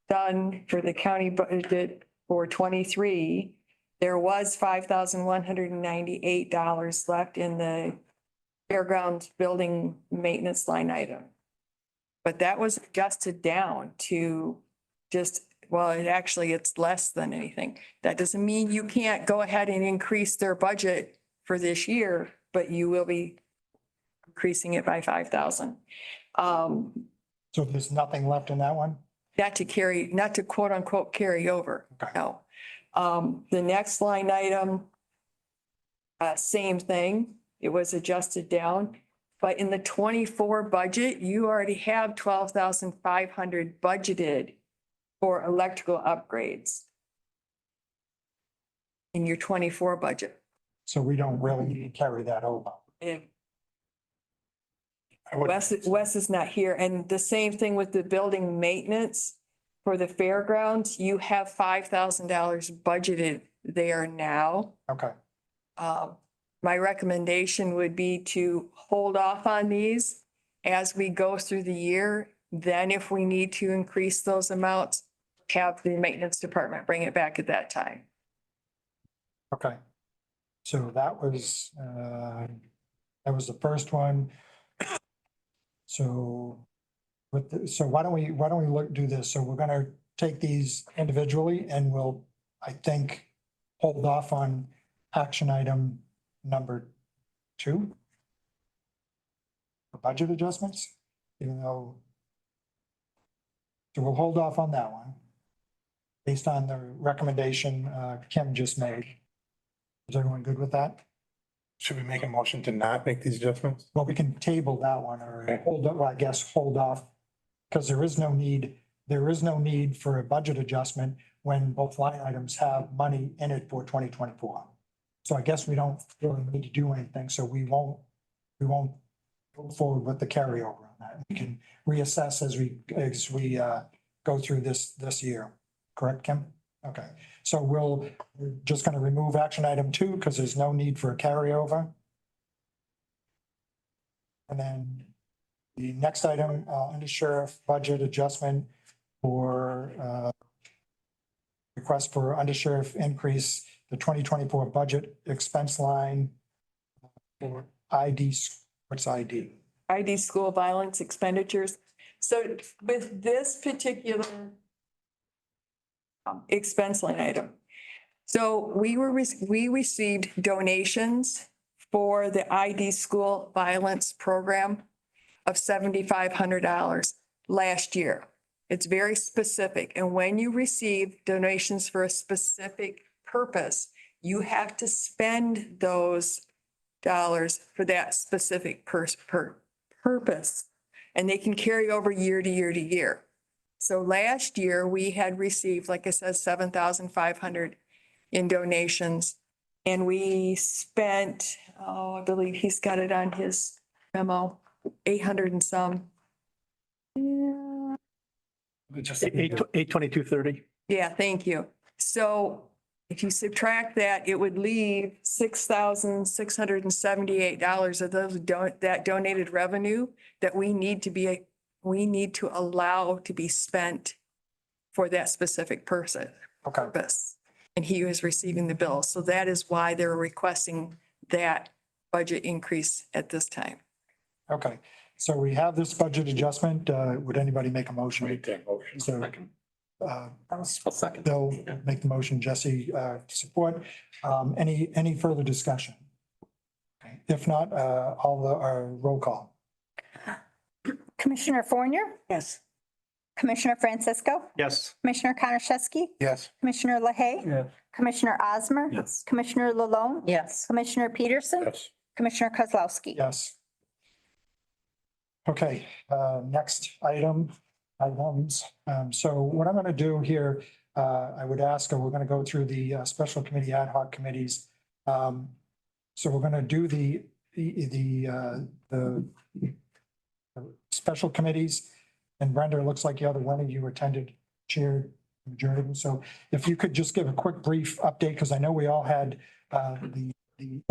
done for the county budget for 23, there was $5,198 left in the fairgrounds building maintenance line item. But that was adjusted down to just, well, it's less than anything. That doesn't mean you can't go ahead and increase their budget for this year, but you will be increasing it by 5,000. So there's nothing left in that one? Not to quote unquote carry over. Okay. No. The next line item, same thing. It was adjusted down. But in the 24 budget, you already have 12,500 budgeted for electrical upgrades in your 24 budget. So we don't really need to carry that over. If Wes is not here, and the same thing with the building maintenance for the fairgrounds, you have $5,000 budgeted there now. Okay. My recommendation would be to hold off on these as we go through the year. Then if we need to increase those amounts, have the maintenance department bring it back at that time. Okay. So that was the first one. So why don't we do this? So we're gonna take these individually and we'll, I think, hold off on action item number 2. For budget adjustments, even though. So we'll hold off on that one. Based on the recommendation Kim just made. Is everyone good with that? Should we make a motion to not make these adjustments? Well, we can table that one or hold off. Because there is no need for a budget adjustment when both line items have money in it for 2024. So I guess we don't really need to do anything, so we won't go forward with the carryover on that. We can reassess as we go through this year. Correct, Kim? Okay, so we're just gonna remove action item 2 because there's no need for a carryover. And then the next item, under sheriff budget adjustment for request for undersheriff increase, the 2024 budget expense line for ID, what's ID? ID school violence expenditures. So with this particular expense line item, so we received donations for the ID school violence program of $7,500 last year. It's very specific. And when you receive donations for a specific purpose, you have to spend those dollars for that specific purpose. And they can carry over year to year to year. So last year we had received, like I said, 7,500 in donations. And we spent, I believe he's got it on his memo, 800 and some. Yeah. Just 822.30. Yeah, thank you. So if you subtract that, it would leave $6,678 of those that donated revenue that we need to allow to be spent for that specific purpose. Okay. purpose. And he was receiving the bill. So that is why they're requesting that budget increase at this time. Okay, so we have this budget adjustment. Would anybody make a motion? Make that motion. So, I'll second. Bill, make the motion, Jesse, support. Any further discussion? Okay, if not, roll call. Commissioner Fournier, Yes. Commissioner Francisco, Yes. Commissioner Konashevsky, Yes. Commissioner LaHaye, Yeah. Commissioner Osmer, Yes. Commissioner LaLonde, Yes. Commissioner Peterson, Yes. Commissioner Kozlowski. Yes. Okay, next items. So what I'm going to do here, I would ask, we're going to go through the special committee ad hoc committees. So we're going to do the special committees. And Brenda, it looks like the other one of you attended, chaired majority of them. So if you could just give a quick brief update, because I know we all had the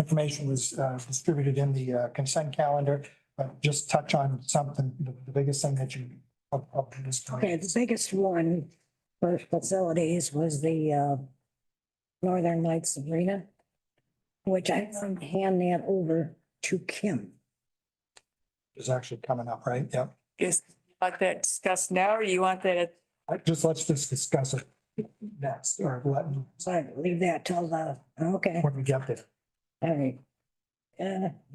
information was distributed in the consent calendar, but just touch on something, the biggest thing that you of this. Okay, the biggest one for facilities was the Northern Lights Arena, which I hand that over to Kim. Is actually coming up, right? Yep. Is, want that discussed now or you want that? Let's just discuss it next or So I leave that till okay. when we get there. All right.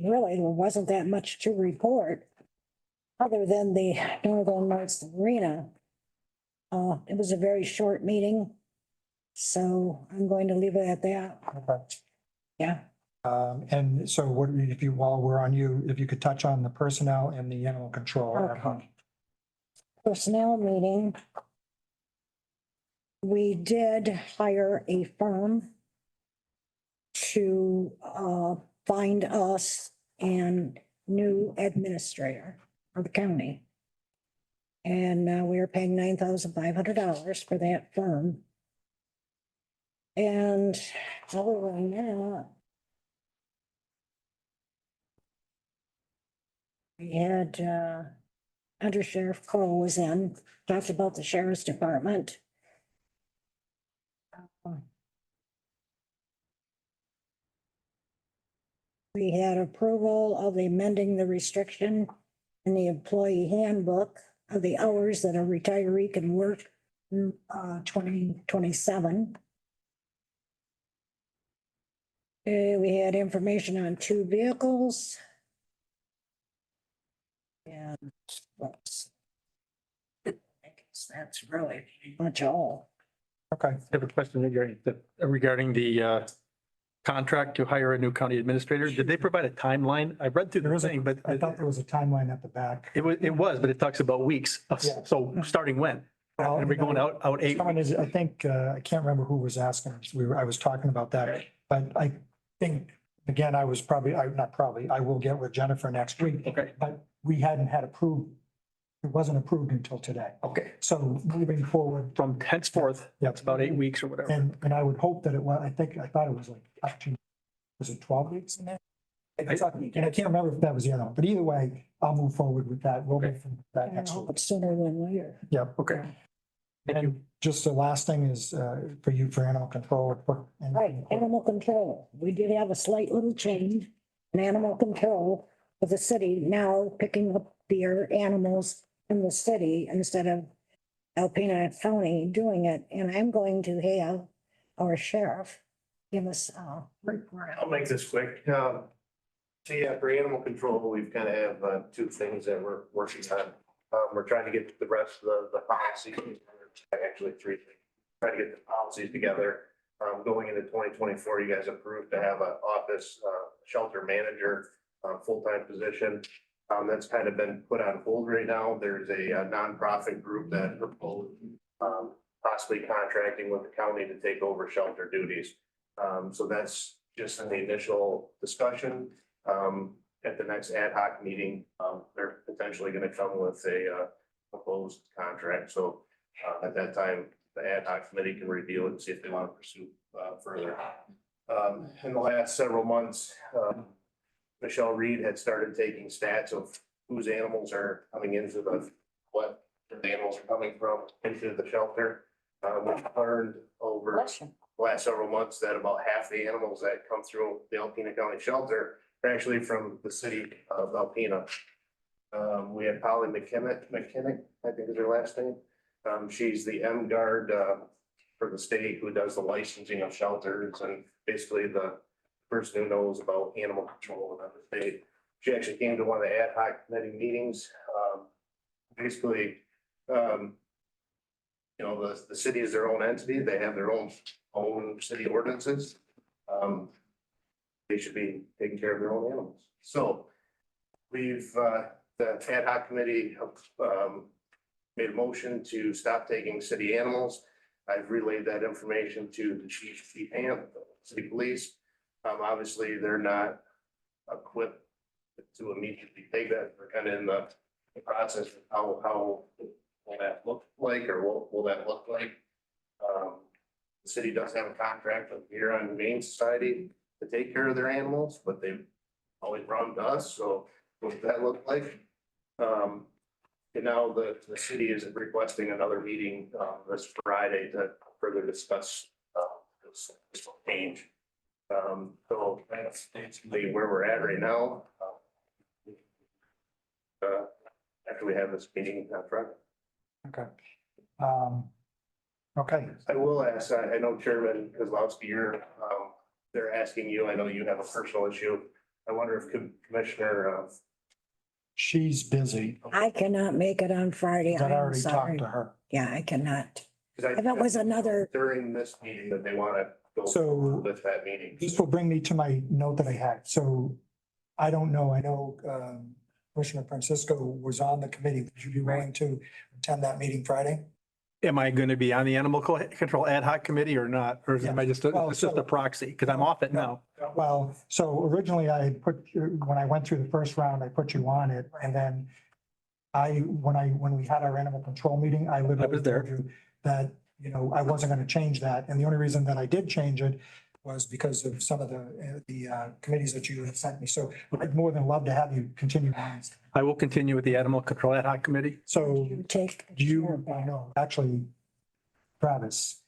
Really, there wasn't that much to report, other than the Northern Lights Arena. It was a very short meeting, so I'm going to leave it at that. Okay. Yeah. And so what, while we're on you, if you could touch on the personnel and the animal control. Okay. Personnel meeting. We did hire a firm to find us and new administrator for the county. And we are paying $9,500 for that firm. And other than that, we had Under Sheriff Cole was in, talked about the sheriff's department. We had approval of amending the restriction in the employee handbook of the hours that a retiree can work through 2027. We had information on 2 vehicles. And that's really much all. Okay. I have a question regarding the contract to hire a new county administrator. Did they provide a timeline? I read through the thing, but I thought there was a timeline at the back. it was, but it talks about weeks. Yeah. So starting when? Well, Are we going out 8? Someone is, I think, I can't remember who was asking. I was talking about that, but I think, again, I will get with Jennifer next week. Okay. But we hadn't had approved. It wasn't approved until today. Okay. So moving forward. From henceforth, Yeah. it's about 8 weeks or whatever. And I would hope that it was, I thought it was like up to, was it 12 weeks in there? And I can't remember if that was the other one, but either way, I'll move forward with that. We'll move from that I next hope week. it's sooner than later. Yep. Okay. Thank you. And just the last thing is for you for animal control. Right, animal control. We did have a slight little change in animal control with the city now picking up their animals in the city instead of Alpena County doing it. And I'm going to have our sheriff give us a report. I'll make this quick. So yeah, for animal control, we've kind of have 2 things that we're working on. We're trying to get the rest of the policies, actually 3 things. Try to get the policies together. Going into 2024, you guys approved to have an office shelter manager, full-time position. That's kind of been put on hold right now. There's a nonprofit group that proposed possibly contracting with the county to take over shelter duties. So that's just in the initial discussion. At the next ad hoc meeting, they're potentially going to come with a proposed contract. So at that time, the ad hoc committee can review it and see if they want to pursue further. In the last several months, Michelle Reed had started taking stats of whose animals are coming into what the animals are coming from into the shelter. We've learned over Bless you. the last several months that about half the animals that come through the Alpena County shelter are actually from the city of Alpena. We had Polly McKinnick, I think is her last name. She's the M guard, for the state who does the licensing of shelters and basically the person who knows about animal control in the state. She actually came to one of the ad hoc committee meetings. Basically, you know, the city is their own entity. They have their own city ordinances. They should be taking care of their own animals. So we've, the ad hoc committee, made a motion to stop taking city animals. I've relayed that information to the chief, Chief Hamp, city police. Obviously, they're not equipped to immediately take that. We're kind of in the process of how will that look like, or what will that look like? The city does have a contract with the Huron Humane Society to take care of their animals, but they've always brought them to us, so what does that look like? And now the city is requesting another meeting this Friday to further discuss this change. So that's basically where we're at right now. After we have this meeting on Friday. Okay. Okay, I will ask, I know Chairman Kozlowski, they're asking you, I know you have a personal issue. I wonder if Commissioner, she's busy. I cannot make it on Friday. I I'm already sorry. talked to her. Yeah, I cannot. because If it was another, during this meeting that they want to go So- with that meeting. This will bring me to my note that I had. So I don't know. I know Commissioner Francisco was on the committee. Would you be willing to attend that meeting Friday? Am I going to be on the animal control ad hoc committee or not? Or am I just, Well, it's just so- a proxy? Because I'm off it now. Well, so originally I had put, when I went through the first round, I put you on it. And then when we had our animal control meeting, I literally was there. told you that, you know, I wasn't going to change that. And the only reason that I did change it was because of some of the committees that you had sent me. So I'd more than love to have you continue on. I will continue with the animal control ad hoc committee. So you take. do you, no, actually, Travis,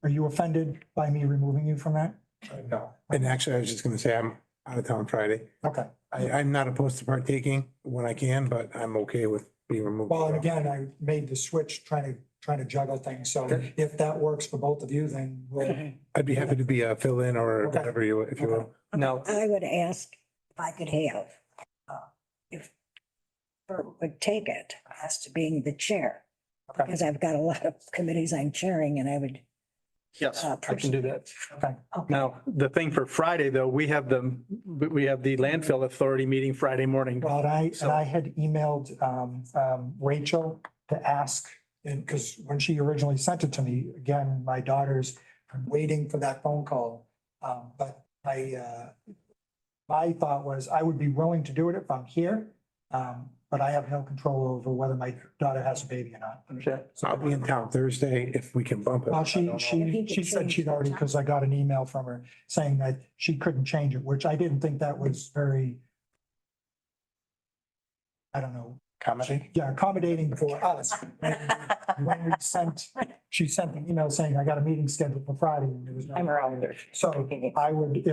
are you offended by me removing you from that? No, and actually, I was just gonna say, I'm out of town Friday. Okay. I'm not opposed to partaking when I can, but I'm okay with being removed. Well, and again, I made the switch trying to juggle things. So if that works for both of you, then we'll. I'd be happy to be a fill-in or Okay. whatever you, if you will. No, I would ask if I could have, if Bert would take it as to being the chair. Okay. Because I've got a lot of committees I'm chairing and I would. yes, I can do that. Okay. Now, the thing for Friday, though, we have the landfill authority meeting Friday morning. Well, and I had emailed Rachel to ask, and because when she originally sent it to me, again, my daughter's waiting for that phone call. But my thought was I would be willing to do it if I'm here. But I have no control over whether my daughter has a baby or not. So I'll be in town Thursday if we can bump it. Well, If he she could said change she'd the already, time. because I got an email from her saying that she couldn't change it, which I didn't think that was very, I don't know. Accommodating for us. When she sent an email saying, I got a meeting scheduled for Friday and there was no. I'm around. So I would,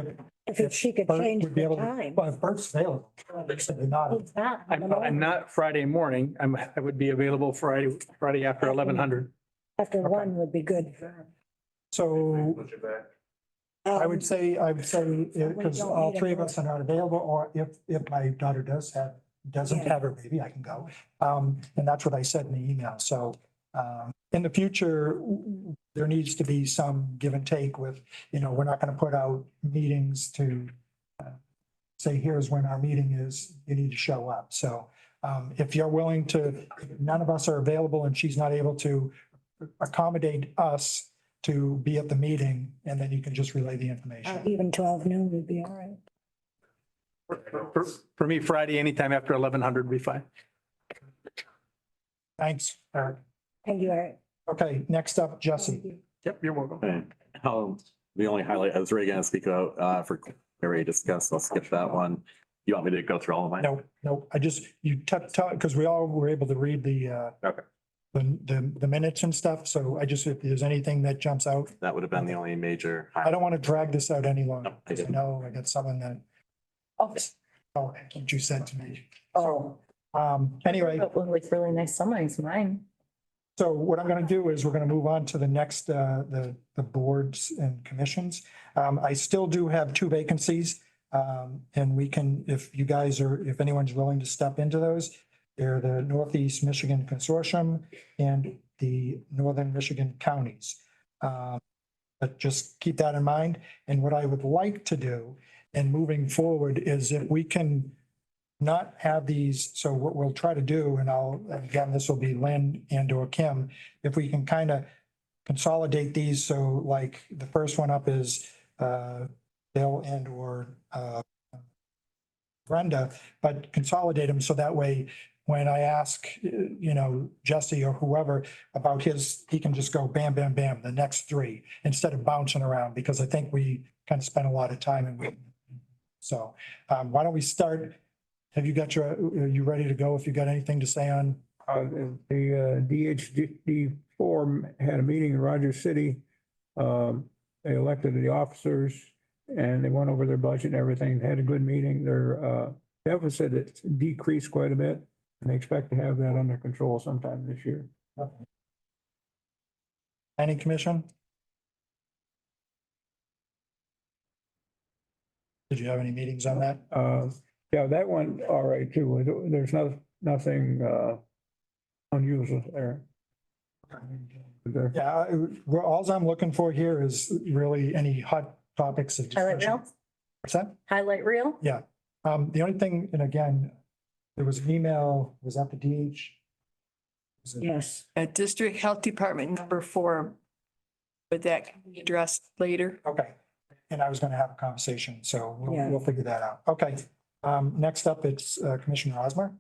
If she could Bert change would be the able to, time. well, if Bert's available, certainly not. It's not. I'm not Friday morning. I would be available Friday after 1100. After one would be good. So Put you back. I would say, because don't all need a three of us are not available, or if my daughter doesn't Yeah. have her baby, I can go. And that's what I said in the email. So in the future, there needs to be some give and take with, we're not going to put out meetings to say, here's when our meeting is, you need to show up. So if you're willing to, if none of us are available and she's not able to accommodate us to be at the meeting, and then you can just relay the information. Even 12 noon would be all right. For me, Friday, anytime after 1100 would be fine. Thanks, Eric. Thank you, Eric. Okay, next up, Jesse. Yep, you're welcome. The only highlight I was really gonna speak about for we already discussed, I'll skip that one. You want me to go through all of mine? No, I just, you because we all were able to read the Okay. the minutes and stuff. So I just, if there's anything that jumps out, That would have been the only major. I don't want to drag this out any longer. No, I Because I didn't. know I got someone that, Oh, what you said to me. oh, Anyway. that looked like really nice summaries, mine. So what I'm gonna do is we're gonna move on to the next, the boards and commissions. I still do have two vacancies. And we can, if you guys are, if anyone's willing to step into those, they're the Northeast Michigan Consortium and the Northern Michigan Counties. But just keep that in mind. And what I would like to do in moving forward is if we can not have these, so what we'll try to do, and again, this will be Lynn and or Kim, if we can kind of consolidate these, so like the first one up is Bill and or Brenda, but consolidate them so that way when I ask, Jesse or whoever about his, he can just go bam, bam, bam, the next three, instead of bouncing around, because I think we kind of spent a lot of time and so why don't we start? Have you got are you ready to go? If you got anything to say on? The DHD forum had a meeting in Rogers City. They elected the officers and they went over their budget and everything. They had a good meeting. Their deficit it's decreased quite a bit. And they expect to have that under control sometime this year. Planning Commission? Did you have any meetings on that? Yeah, that one, all right, too. There's nothing unusual there. Yeah, all I'm looking for here is really any hot topics of Highlight discussion. reel? What's that? Highlight reel? Yeah. The only thing, and again, there was an email, was that the DH? Was it- Yes. At District Health Department number 4, but that can be addressed later. Okay. And I was going to have a conversation, so Yeah. we'll figure that out. Okay. Next up, it's Commissioner Osmer.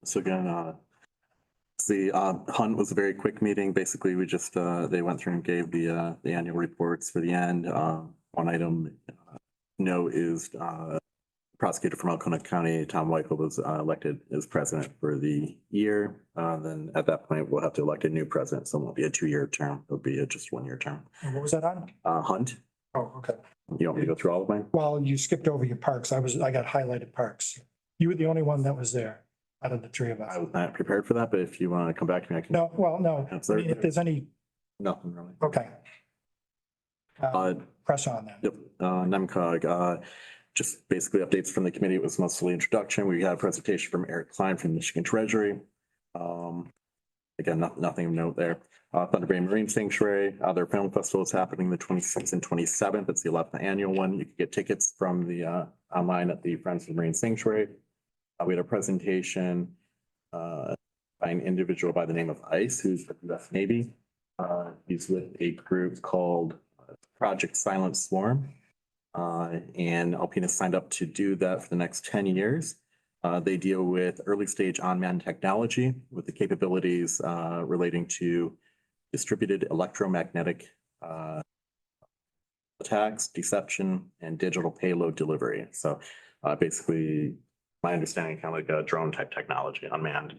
So again, the hunt was a very quick meeting. Basically, we just, they went through and gave the annual reports for the end. One item note is prosecutor from Alpena County, Tom Weichel, was elected as president for the year. Then at that point, we'll have to elect a new president, so it won't be a 2-year term. It'll be a just 1-year term. And what was that on? Hunt, Oh, okay. you want me to go through all of mine? Well, you skipped over your parks. I got highlighted parks. You were the only one that was there out of the three of us. I was not prepared for that, but if you want to come back to me, I can. No, well, no. Yes, I sir. mean, if there's any, Nothing really. okay. Press on then. Yep, NEMCOG, just basically updates from the committee. It was mostly introduction. We had a presentation from Eric Klein from Michigan Treasury. Again, nothing of note there. Thunder Bay Marine Sanctuary, their film festival is happening the 26th and 27th. It's the 11th annual one. You can get tickets from the online at the Friends of the Marine Sanctuary. We had a presentation by an individual by the name of Ice, who's with the US Navy. He's with a group called Project Silent Swarm. And Alpena signed up to do that for the next 10 years. They deal with early stage unmanned technology with the capabilities relating to distributed electromagnetic attacks, deception, and digital payload delivery. So basically, my understanding, kind of like a drone type technology, unmanned.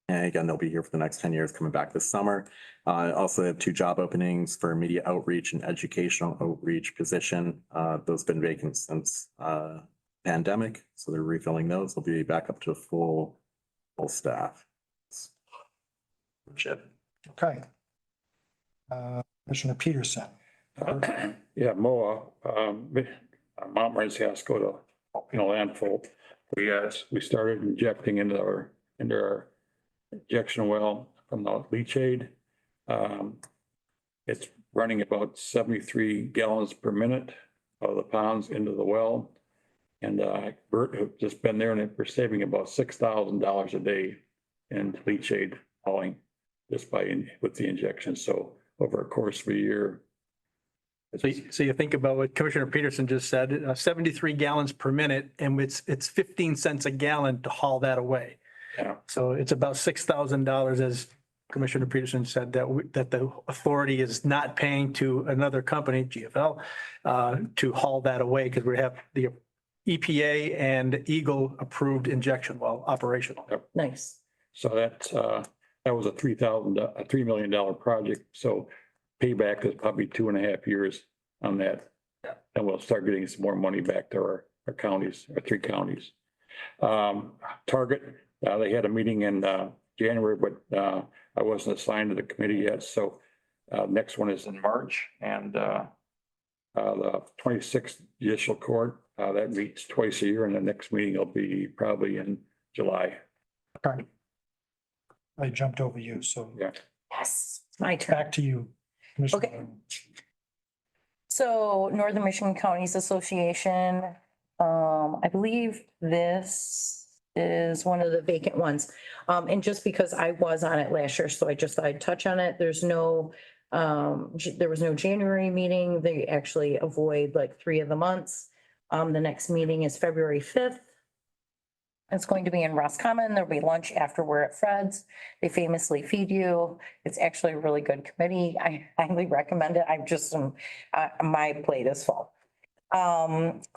And again, they'll be here for the next 10 years, coming back this summer. Also have 2 job openings for media outreach and educational outreach position. Those have been vacant since pandemic, so they're refilling those. They'll be back up to a full staff. Shit. Okay. Commissioner Peterson. Yeah, MOA, Mount Morency has to go to, landfill. We started injecting into our injection well from the leach aid. It's running about 73 gallons per minute of the ponds into the well. And Bert have just been there and we're saving about $6,000 a day in leach aid hauling just with the injection. So over a course of a year. So you think about what Commissioner Peterson just said, 73 gallons per minute, and it's 15 cents a gallon to haul that away. Yeah. So it's about $6,000, as Commissioner Peterson said, that the authority is not paying to another company, GFL, to haul that away, because we have the EPA and Eagle approved injection well operational. Nice. So that was a $3 million project. So payback is probably 2.5 years on that. And we'll start getting some more money back to our counties, our 3 counties. Target, they had a meeting in January, but I wasn't assigned to the committee yet. So next one is in March, and the 26th Judicial Court, that meets twice a year, and the next meeting will be probably in July. Okay. I jumped over you, so Yeah. Yes, my turn. back to you. Commissioner. Okay. So Northern Michigan Counties Association, I believe this is one of the vacant ones. And just because I was on it last year, so I just thought I'd touch on it. There's no, there was no January meeting. They actually avoid like 3 of the months. The next meeting is February 5th. It's going to be in Roscommon. There'll be lunch after we're at Fred's. They famously feed you. It's actually a really good committee. I highly recommend it. I'm just, my plate is full.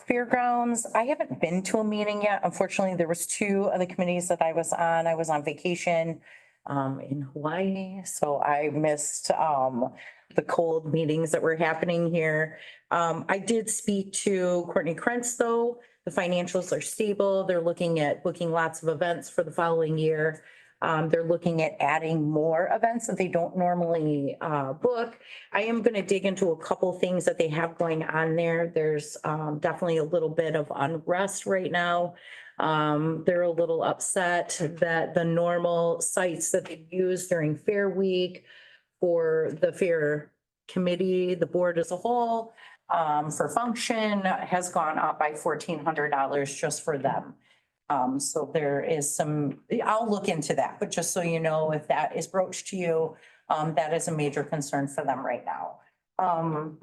Fairgrounds, I haven't been to a meeting yet. Unfortunately, there was 2 of the committees that I was on. I was on vacation in Hawaii, so I missed the cold meetings that were happening here. I did speak to Courtney Krentz, though. The financials are stable. They're looking at booking lots of events for the following year. They're looking at adding more events that they don't normally book. I am going to dig into a couple things that they have going on there. There's definitely a little bit of unrest right now. They're a little upset that the normal sites that they use during Fair Week for the Fair Committee, the board as a whole, for function has gone up by $1,400 just for them. So there is some, I'll look into that, but just so you know, if that is broached to you, that is a major concern for them right now. I'll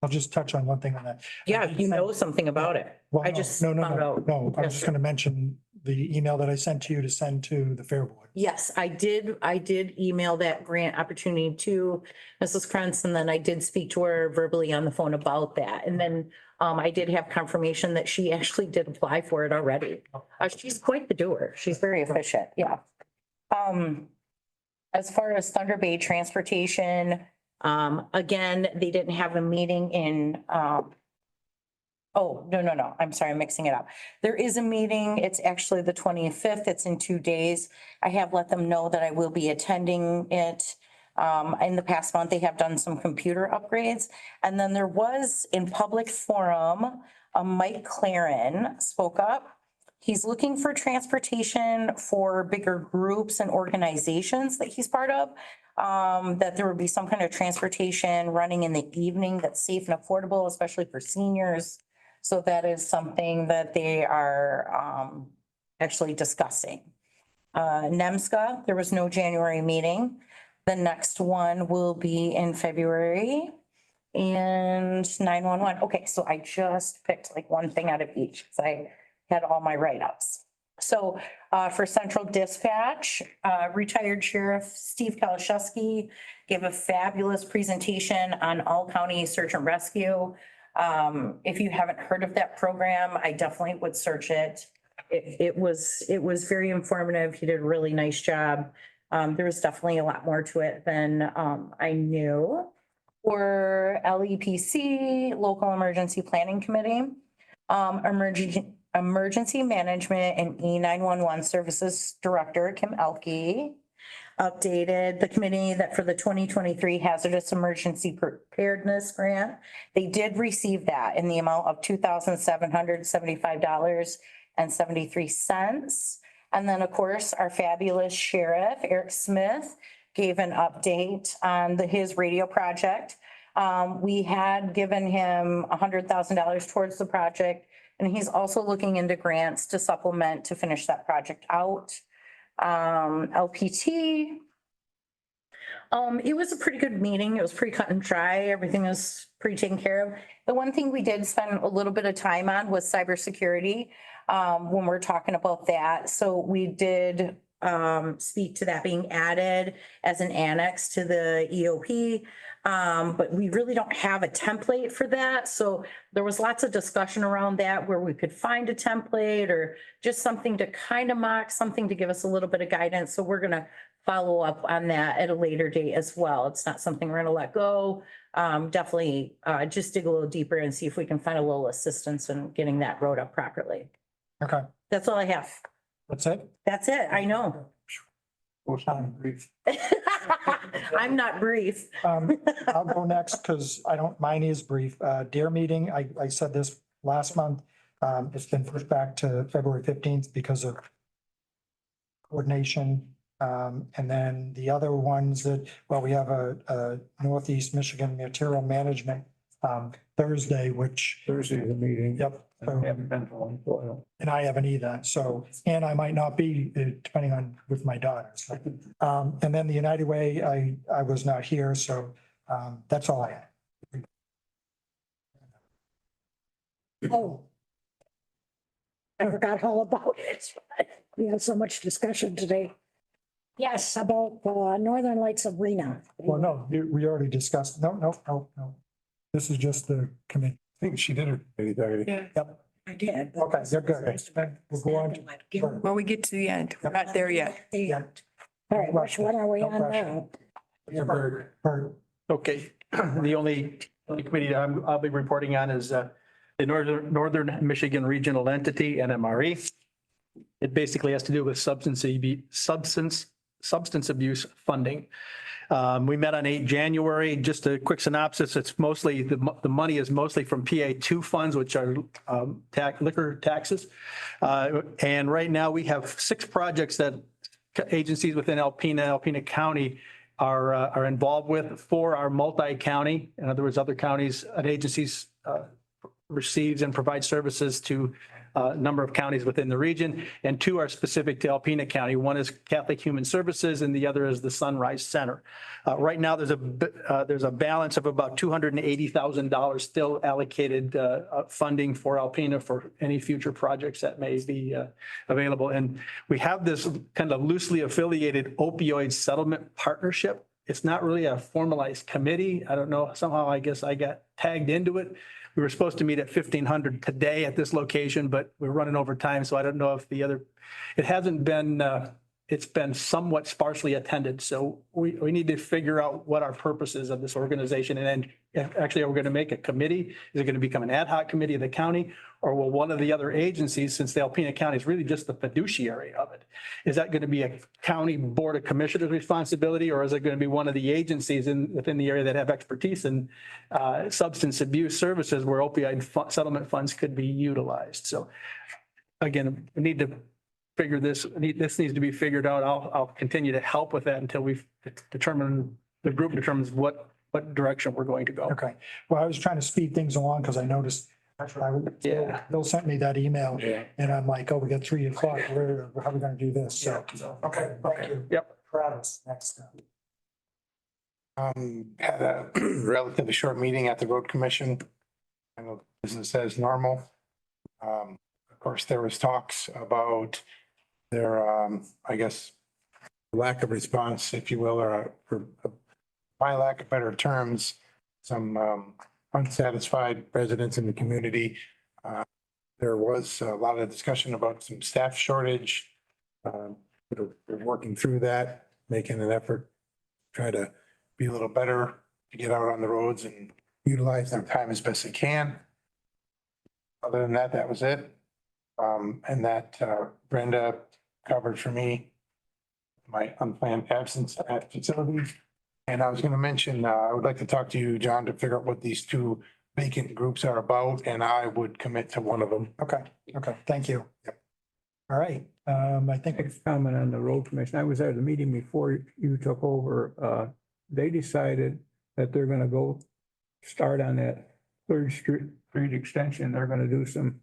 just touch on one thing on that. Yeah, you know something about it. Well, I just no, found out. I was just going to mention the email that I sent to you to send to the Fair Board. Yes, I did email that grant opportunity to Mrs. Krentz, and then I did speak to her verbally on the phone about that. And then I did have confirmation that she actually did apply for it already. She's quite the doer. She's very efficient. Yeah. As far as Thunder Bay Transportation, again, they didn't have a meeting in, oh, no. I'm sorry, I'm mixing it up. There is a meeting. It's actually the 25th. It's in 2 days. I have let them know that I will be attending it. In the past month, they have done some computer upgrades. And then there was in public forum, Mike Claren spoke up. He's looking for transportation for bigger groups and organizations that he's part of. That there would be some kind of transportation running in the evening that's safe and affordable, especially for seniors. So that is something that they are actually discussing. NEMSCA, there was no January meeting. The next one will be in February. And 911. Okay, so I just picked like one thing out of each because I had all my write-ups. So for Central Dispatch, retired Sheriff Steve Kalashewski gave a fabulous presentation on all county search and rescue. If you haven't heard of that program, I definitely would search it. It was very informative. He did a really nice job. There was definitely a lot more to it than I knew. For LEPC, Local Emergency Planning Committee, Emergency Management and E911 Services Director Kim Elke updated the committee that for the 2023 Hazardous Emergency Preparedness Grant, they did receive that in the amount of $2,775.73. And then, of course, our fabulous Sheriff Eric Smith gave an update on his radio project. We had given him $100,000 towards the project, and he's also looking into grants to supplement to finish that project out. LPT, it was a pretty good meeting. It was pretty cut and dry. Everything was pretty taken care of. The one thing we did spend a little bit of time on was cybersecurity when we're talking about that. So we did speak to that being added as an annex to the EOP. But we really don't have a template for that. So there was lots of discussion around that where we could find a template or just something to kind of mock, something to give us a little bit of guidance. So we're gonna follow up on that at a later date as well. It's not something we're gonna let go. Definitely just dig a little deeper and see if we can find a little assistance in getting that wrote up properly. Okay, That's all I have. that's it. That's it. I know. I'm not brief. I'll go next because mine is brief. Deer meeting, I said this last month. It's been pushed back to February 15th because of coordination. And then the other ones that, well, we have a Northeast Michigan Material Management Thursday, which. Thursday is a meeting. Yep. I haven't been to one, so I don't. And I haven't either. So, and I might not be, depending on with my daughters. And then the United Way, I was not here, so that's all I had. Oh. I forgot all about it. We had so much discussion today. Yes, about Northern Lights Arena. Well, no, we already discussed. No. This is just the committee. I think she did her. Yeah, Yep. I did. but- Okay, you're good. We'll go on to. when we get to the end, we're not there yet. Yeah. All right, which one are we No on pressure. now? Bert. Okay, the only committee that I'll be reporting on is the Northern Michigan Regional Entity, NMRE. It basically has to do with substance abuse funding. We met on 8 January. Just a quick synopsis. It's mostly, the money is mostly from PA2 funds, which are liquor taxes. And right now we have 6 projects that agencies within Alpena County are involved with. 4 are multi-county. In other words, other counties and agencies receives and provides services to a number of counties within the region, and 2 are specific to Alpena County. One is Catholic Human Services and the other is the Sunrise Center. Right now, there's a balance of about $280,000 still allocated funding for Alpena for any future projects that may be available. And we have this kind of loosely affiliated opioid settlement partnership. It's not really a formalized committee. I don't know, somehow I guess I got tagged into it. We were supposed to meet at 1500 today at this location, but we're running over time. So I don't know if it hasn't been, it's been somewhat sparsely attended. So we need to figure out what our purpose is of this organization. And then actually, are we going to make a committee? Is it going to become an ad hoc committee of the county? Or will one of the other agencies, since the Alpena County is really just the fiduciary of it, is that going to be a county board of commissioners responsibility? Or is it going to be one of the agencies within the area that have expertise in substance abuse services where opioid settlement funds could be utilized? So again, we need to figure this needs to be figured out. I'll continue to help with that until the group determines what direction we're going to go. Okay. Well, I was trying to speed things along because I noticed. Yeah. Bill sent me that email. Yeah. And I'm like, oh, we got 3 o'clock. How are we going to do this? So, okay, thank you. Yep. Travis, next. Had a relatively short meeting at the road commission. I know business as normal. Of course, there was talks about their, I guess, lack of response, if you will, or for my lack of better terms, some unsatisfied residents in the community. There was a lot of discussion about some staff shortage. We're working through that, making an effort, try to be a little better to get out on the roads and utilize their time as best they can. Other than that, that was it. And that Brenda covered for me my unplanned absence at facilities. And I was going to mention, I would like to talk to you, John, to figure out what these 2 vacant groups are about, and I would commit to one of them. Okay, thank you. Yep. All right, I think Quick comment on the road commission. I was at the meeting before you took over. They decided that they're gonna go start on that 3rd Street extension. They're gonna do some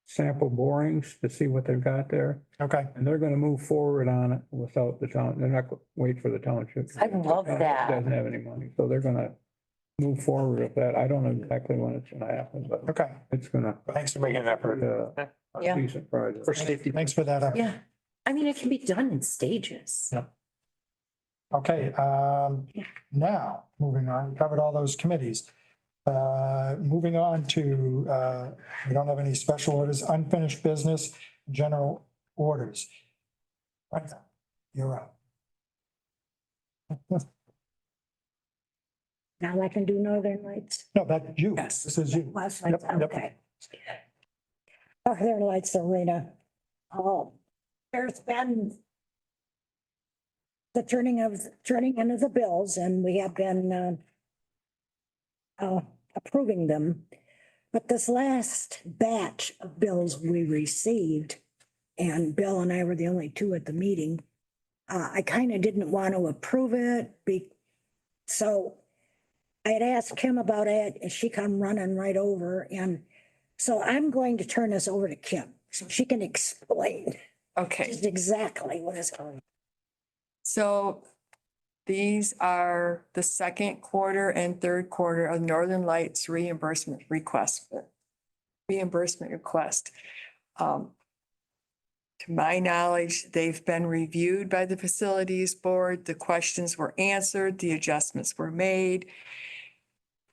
sample borings to see what they've got there. Okay. And they're gonna move forward on it without the town. They're not gonna wait for the township. I love that. Doesn't have any money, so they're gonna move forward with that. I don't know exactly when it's gonna happen, but Okay. it's gonna. Thanks for making an effort. A Yeah. decent project. For safety. Thanks for that. Yeah. I mean, it can be done in stages. Yep. Okay, now, moving on, we covered all those committees. Moving on to, we don't have any special orders, unfinished business, general orders. Right, you're up. Now I can do Northern Lights. No, that's you. Yes. This is you. Last Yep, night, yep. okay. Northern Lights Arena. Oh, there's been the turning into the bills, and we have been approving them. But this last batch of bills we received, and Bill and I were the only two at the meeting, I kind of didn't want to approve it, so I had asked Kim about it, and she come running right over, and so I'm going to turn this over to Kim, so she can explain Okay. just exactly what is going on. So these are the second quarter and third quarter of Northern Lights reimbursement request. To my knowledge, they've been reviewed by the facilities board. The questions were answered, the adjustments were made.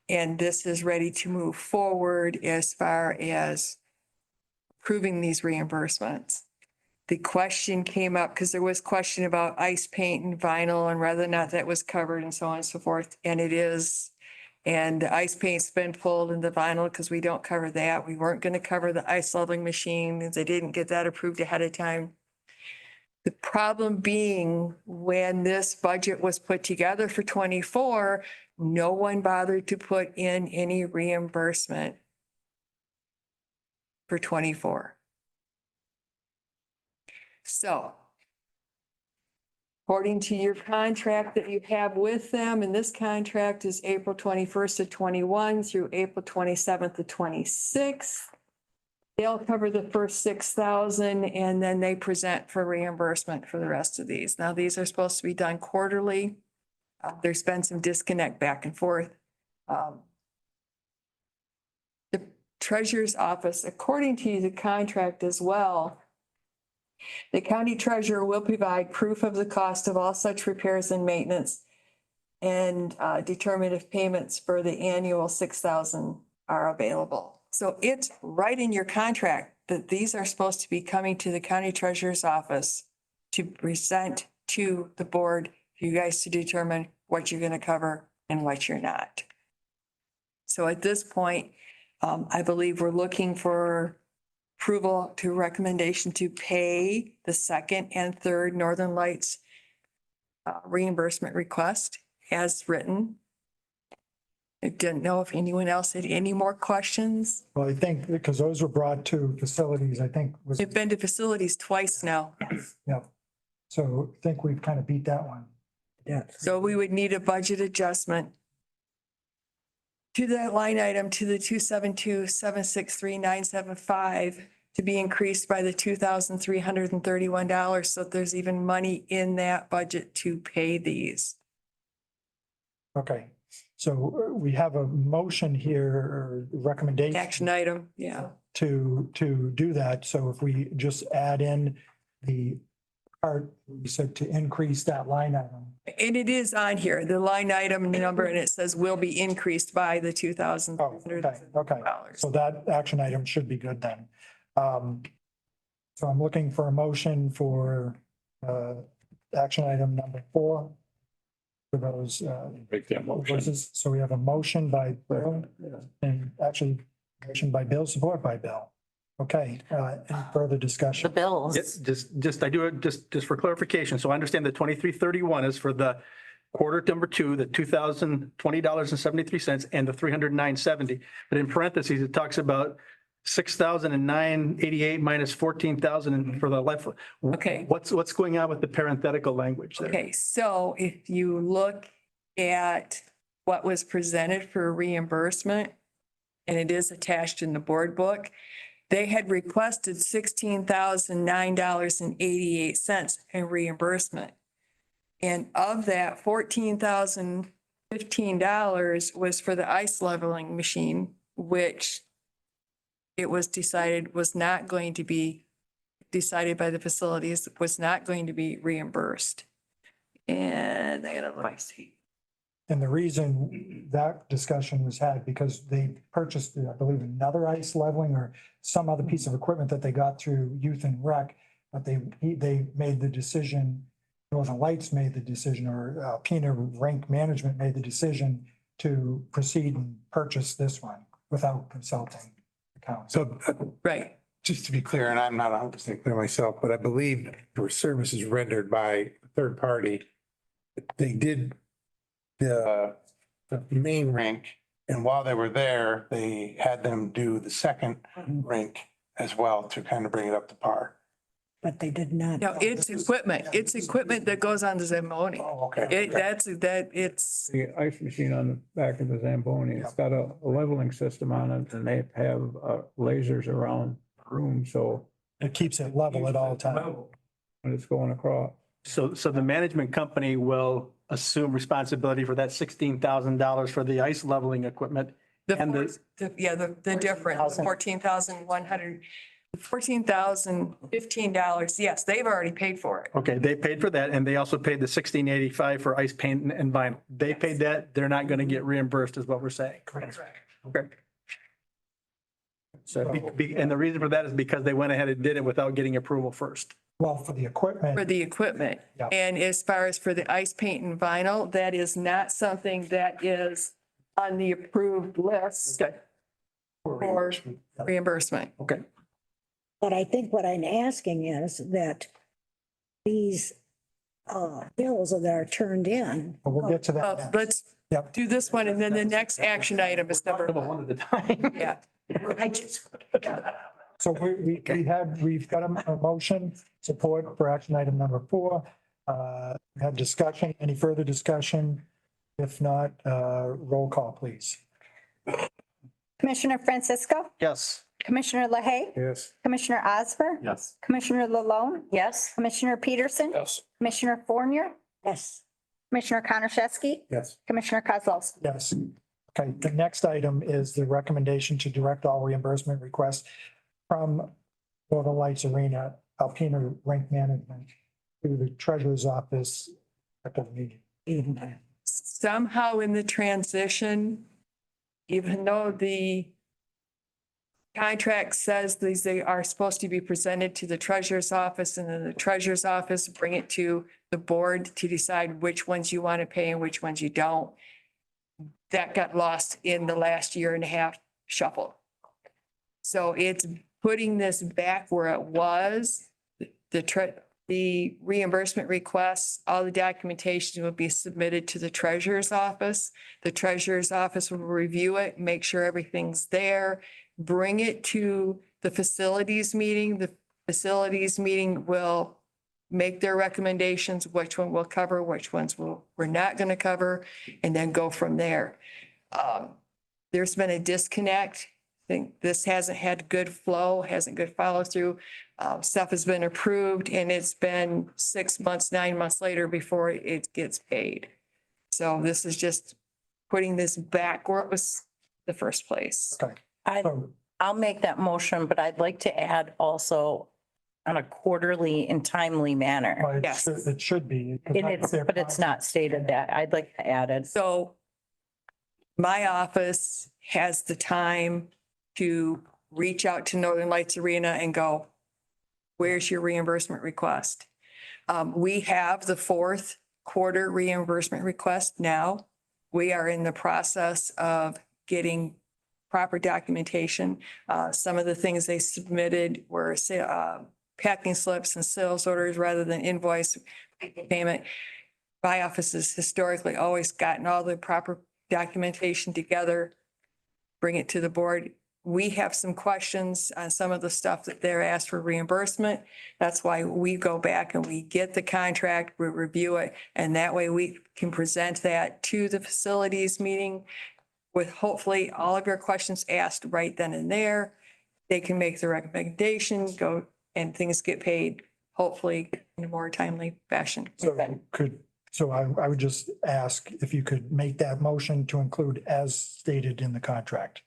And this is ready to move forward as far as approving these reimbursements. The question came up because there was question about ice paint and vinyl and whether or not that was covered and so on and so forth. And it is. And the ice paint's been pulled in the vinyl because we don't cover that. We weren't going to cover the ice leveling machine. They didn't get that approved ahead of time. The problem being when this budget was put together for 24, no one bothered to put in any reimbursement for 24. So according to your contract that you have with them, and this contract is April 21st of 21 through April 27th of 26. They'll cover the first 6,000 and then they present for reimbursement for the rest of these. Now, these are supposed to be done quarterly. There's been some disconnect back and forth. The treasurer's office, according to the contract as well, the county treasurer will provide proof of the cost of all such repairs and maintenance and determine if payments for the annual 6,000 are available. So it's right in your contract that these are supposed to be coming to the county treasurer's office to present to the board for you guys to determine what you're going to cover and what you're not. So at this point, I believe we're looking for approval to recommendation to pay the second and third Northern Lights reimbursement request as written. I didn't know if anyone else had any more questions. Well, I think because those were brought to facilities, I think was, They've been to facilities twice now. yeah. So I think we've kind of beat that one. Yeah. So we would need a budget adjustment to that line item to the 272-763-975 to be increased by the $2,331 so that there's even money in that budget to pay these. Okay, so we have a motion here, or recommendation. Action item, yeah. To do that. So if we just add in the part, we said to increase that line item. And it is on here, the line item number, and it says will be increased by the $2,300. Okay, so that action item should be good then. So I'm looking for a motion for action item number 4. For those Make that motion. verses. So we have a motion by Bill and actually motion by Bill, support by Bill. Okay, any further The discussion? bills. Just, I do it just for clarification. So I understand that 2331 is for the quarter number 2, the $2,020.73 and the $309.70. But in parentheses, it talks about 6,988 minus 14,000 for the life. Okay. What's going on with the parenthetical language there? Okay, so if you look at what was presented for reimbursement, and it is attached in the board book, they had requested $16,009.88 in reimbursement. And of that, $14,015 was for the ice leveling machine, which it was decided was not going to be decided by the facilities was not going to be reimbursed. And I gotta look. And the reason that discussion was had, because they purchased, I believe, another ice leveling or some other piece of equipment that they got through Youth and Rec, but they made the decision, Northern Lights made the decision, or Alpena Rink Management made the decision to proceed and purchase this one without consulting accounts. So Right. just to be clear, and I'm not 100% clear myself, but I believe for services rendered by a third party, they did the main rink, and while they were there, they had them do the second rink as well to kind of bring it up to par. But they did not. No, it's equipment. It's equipment that goes on the Zamboni. Oh, okay. It's, The ice machine on the back of the Zamboni, it's got a leveling system on it and they have lasers around the room, so It keeps it level at all times. when it's going across. So the management company will assume responsibility for that $16,000 for the ice leveling equipment. And the difference, $14,15, yes, they've already paid for it. Okay, they paid for that and they also paid the $16.85 for ice paint and vinyl. They paid that. They're not going to get reimbursed is what we're saying. Correct. Okay. So, and the reason for that is because they went ahead and did it without getting approval first. Well, for the equipment. For the equipment. Yeah. And as far as for the ice paint and vinyl, that is not something that is on the approved list for reimbursement. Okay. But I think what I'm asking is that these bills that are turned in. But we'll get to that. next. Let's Yep. do this one and then the next action item is number, One at a time. yeah. So we've got a motion, support for action item number 4. We had discussion, any further discussion? If not, roll call, please. Commissioner Francisco, Yes. Commissioner LaHaye, Yes. Commissioner Osmer, Yes. Commissioner LaLonde, Yes. Commissioner Peterson, Yes. Commissioner Fournier, Yes. Commissioner Konashevsky, Yes. Commissioner Kozlowski. Yes. Okay, the next item is the recommendation to direct all reimbursement requests from Northern Lights Arena, Alpena Rink Management to the treasurer's office at the meeting. Somehow in the transition, even though the contract says they are supposed to be presented to the treasurer's office and then the treasurer's office bring it to the board to decide which ones you want to pay and which ones you don't. That got lost in the last year and a half shuffle. So it's putting this back where it was. The reimbursement requests, all the documentation will be submitted to the treasurer's office. The treasurer's office will review it, make sure everything's there, bring it to the facilities meeting. The facilities meeting will make their recommendations, which one we'll cover, which ones we're not going to cover, and then go from there. There's been a disconnect. I think this hasn't had good flow, hasn't good follow through. Stuff has been approved and it's been 6 months, 9 months later before it gets paid. So this is just putting this back where it was the first place. Okay. I'll make that motion, but I'd like to add also on a quarterly and timely manner. Well, Yes. It should be. And but it's not stated that. I'd like to add it. So my office has the time to reach out to Northern Lights Arena and go, where's your reimbursement request? We have the 4th quarter reimbursement request now. We are in the process of getting proper documentation. Some of the things they submitted were packing slips and sales orders rather than invoice payment. My office has historically always gotten all the proper documentation together, bring it to the board. We have some questions on some of the stuff that they're asked for reimbursement. That's why we go back and we get the contract, we review it, and that way we can present that to the facilities meeting with hopefully all of your questions asked right then and there. They can make the recommendation, go, and things get paid, hopefully in a more timely fashion. So I would just ask if you could make that motion to include as stated in the contract.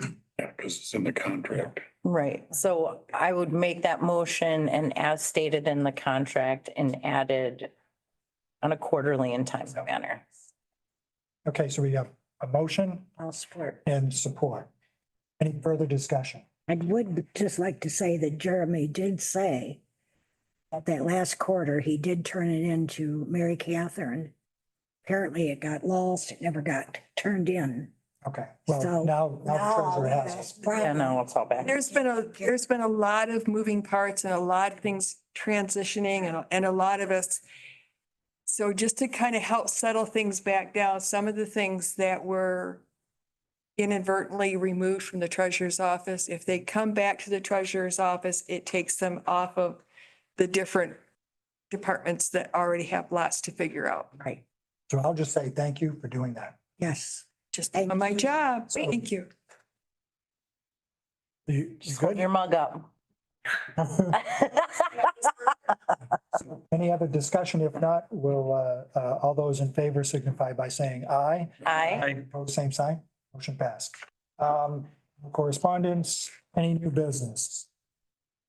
Yeah, because it's in the contract. Right, so I would make that motion and as stated in the contract and added on a quarterly and timely manner. Okay, so we have a motion I'll support. and support. Any further discussion? I would just like to say that Jeremy did say at that last quarter, he did turn it into Mary Catherine. Apparently it got lost, it never got turned in. Okay, well, So now the treasurer has that's it. Yeah, no, it's all back. There's been a lot of moving parts and a lot of things transitioning and a lot of us. So just to kind of help settle things back down, some of the things that were inadvertently removed from the treasurer's office, if they come back to the treasurer's office, it takes them off of the different departments that already have lots to figure out. right. So I'll just say thank you for doing that. Yes. Just Thank my you. job. Thank you. You Just hold good? your mug up. Any other discussion? If not, we'll, all those in favor signify by saying aye. Aye. Opposed, same sign. Motion passed. Correspondence, any new business?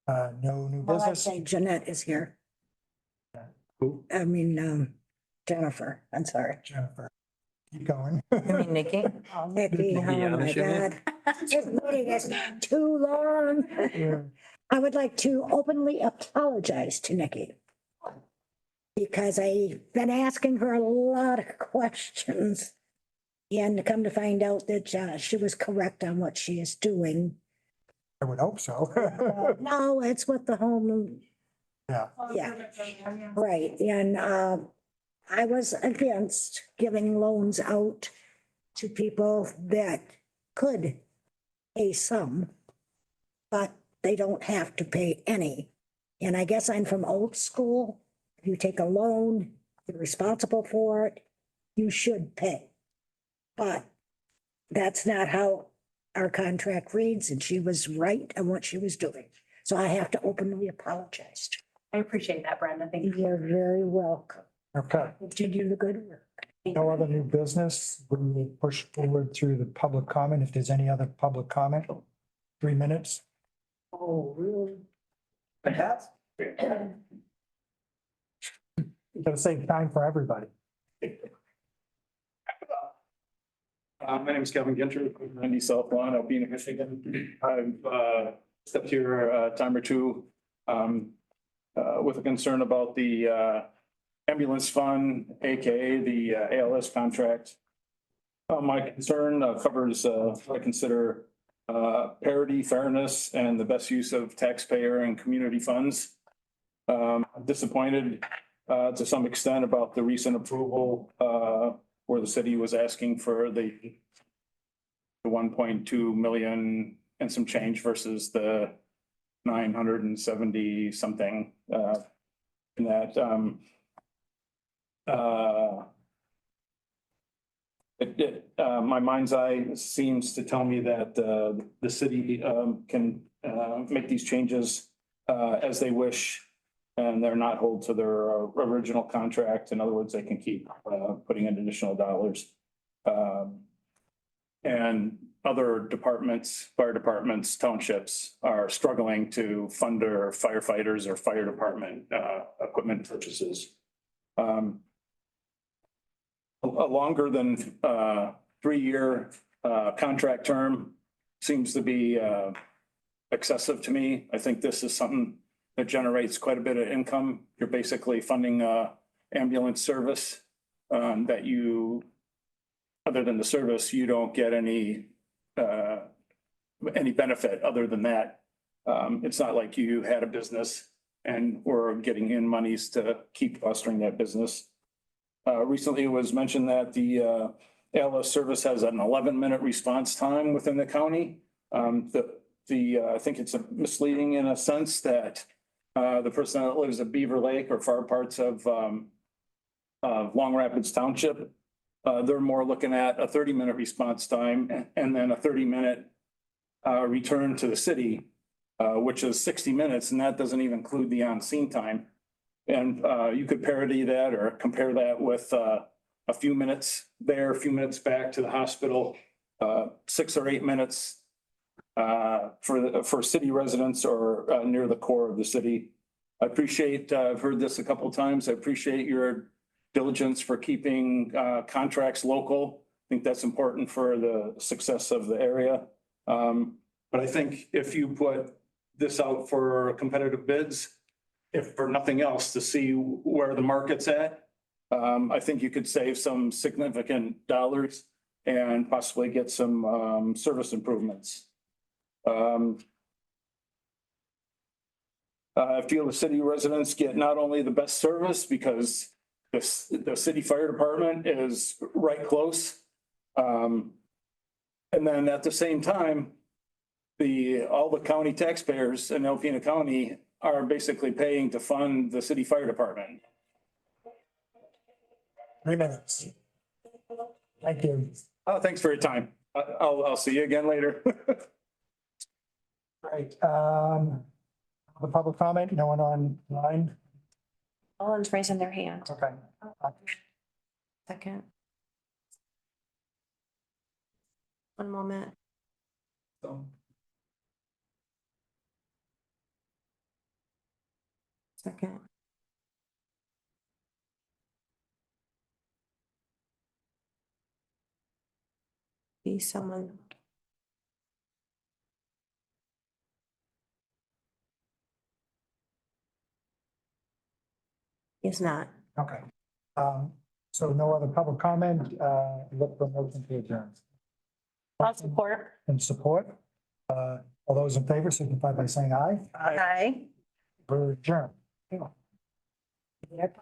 No new Well, I'd business? say Jeanette is here. Who? I mean, Jennifer, I'm sorry. Jennifer. Keep going. You mean Nikki? Nikki, oh my God. This meeting is too long. Yeah. I would like to openly apologize to Nikki. Because I've been asking her a lot of questions. And to come to find out that she was correct on what she is doing. I would hope so. No, it's what the home, Yeah. yeah, right. And I was against giving loans out to people that could pay some, but they don't have to pay any. And I guess I'm from old school. If you take a loan, you're responsible for it, you should pay. But that's not how our contract reads, and she was right on what she was doing. So I have to openly apologize. I appreciate that, Brenda. Thank you. You're very welcome. Okay. You do the good work. No other new business. We will push forward through the public comment. If there's any other public comment, 3 minutes. Oh, really? Gotta save time for everybody. My name is Kevin Ginter, 90 South Lawn, Alpena, Michigan. I've stepped here a time or two with a concern about the ambulance fund, AKA the ALS contract. My concern covers what I consider parity, fairness, and the best use of taxpayer and community funds. Disappointed to some extent about the recent approval where the city was asking for the 1.2 million and some change versus the 970 something in that my mind's eye seems to tell me that the city can make these changes as they wish, and they're not hold to their original contract. In other words, they can keep putting in additional dollars. And other departments, fire departments, townships are struggling to fund their firefighters or fire department equipment purchases. A longer than 3-year contract term seems to be excessive to me. I think this is something that generates quite a bit of income. You're basically funding ambulance service that you, other than the service, you don't get any benefit other than that. It's not like you had a business and were getting in monies to keep fostering that business. Recently, it was mentioned that the ALS service has an 11-minute response time within the county. I think it's misleading in a sense that the person that lives at Beaver Lake or far parts of Long Rapids Township, they're more looking at a 30-minute response time and then a 30-minute return to the city, which is 60 minutes, and that doesn't even include the on-scene time. And you could parody that or compare that with a few minutes there, a few minutes back to the hospital, 6 or 8 minutes for city residents or near the core of the city. I appreciate, I've heard this a couple of times. I appreciate your diligence for keeping contracts local. I think that's important for the success of the area. But I think if you put this out for competitive bids, if for nothing else, to see where the market's at, I think you could save some significant dollars and possibly get some service improvements. I feel the city residents get not only the best service because the city fire department is right close. And then at the same time, all the county taxpayers in Alpena County are basically paying to fund the city fire department. 3 minutes. Thank you. Oh, thanks for your time. I'll see you again later. Right. The public comment, no one online? No one's raising their hand. Okay. Second. One moment. Second. Be someone. Is not. Okay. So no other public comment, look for motion to adjourn. I'll support. And support. All those in favor signify by saying aye. Aye. We're adjourned. Yep.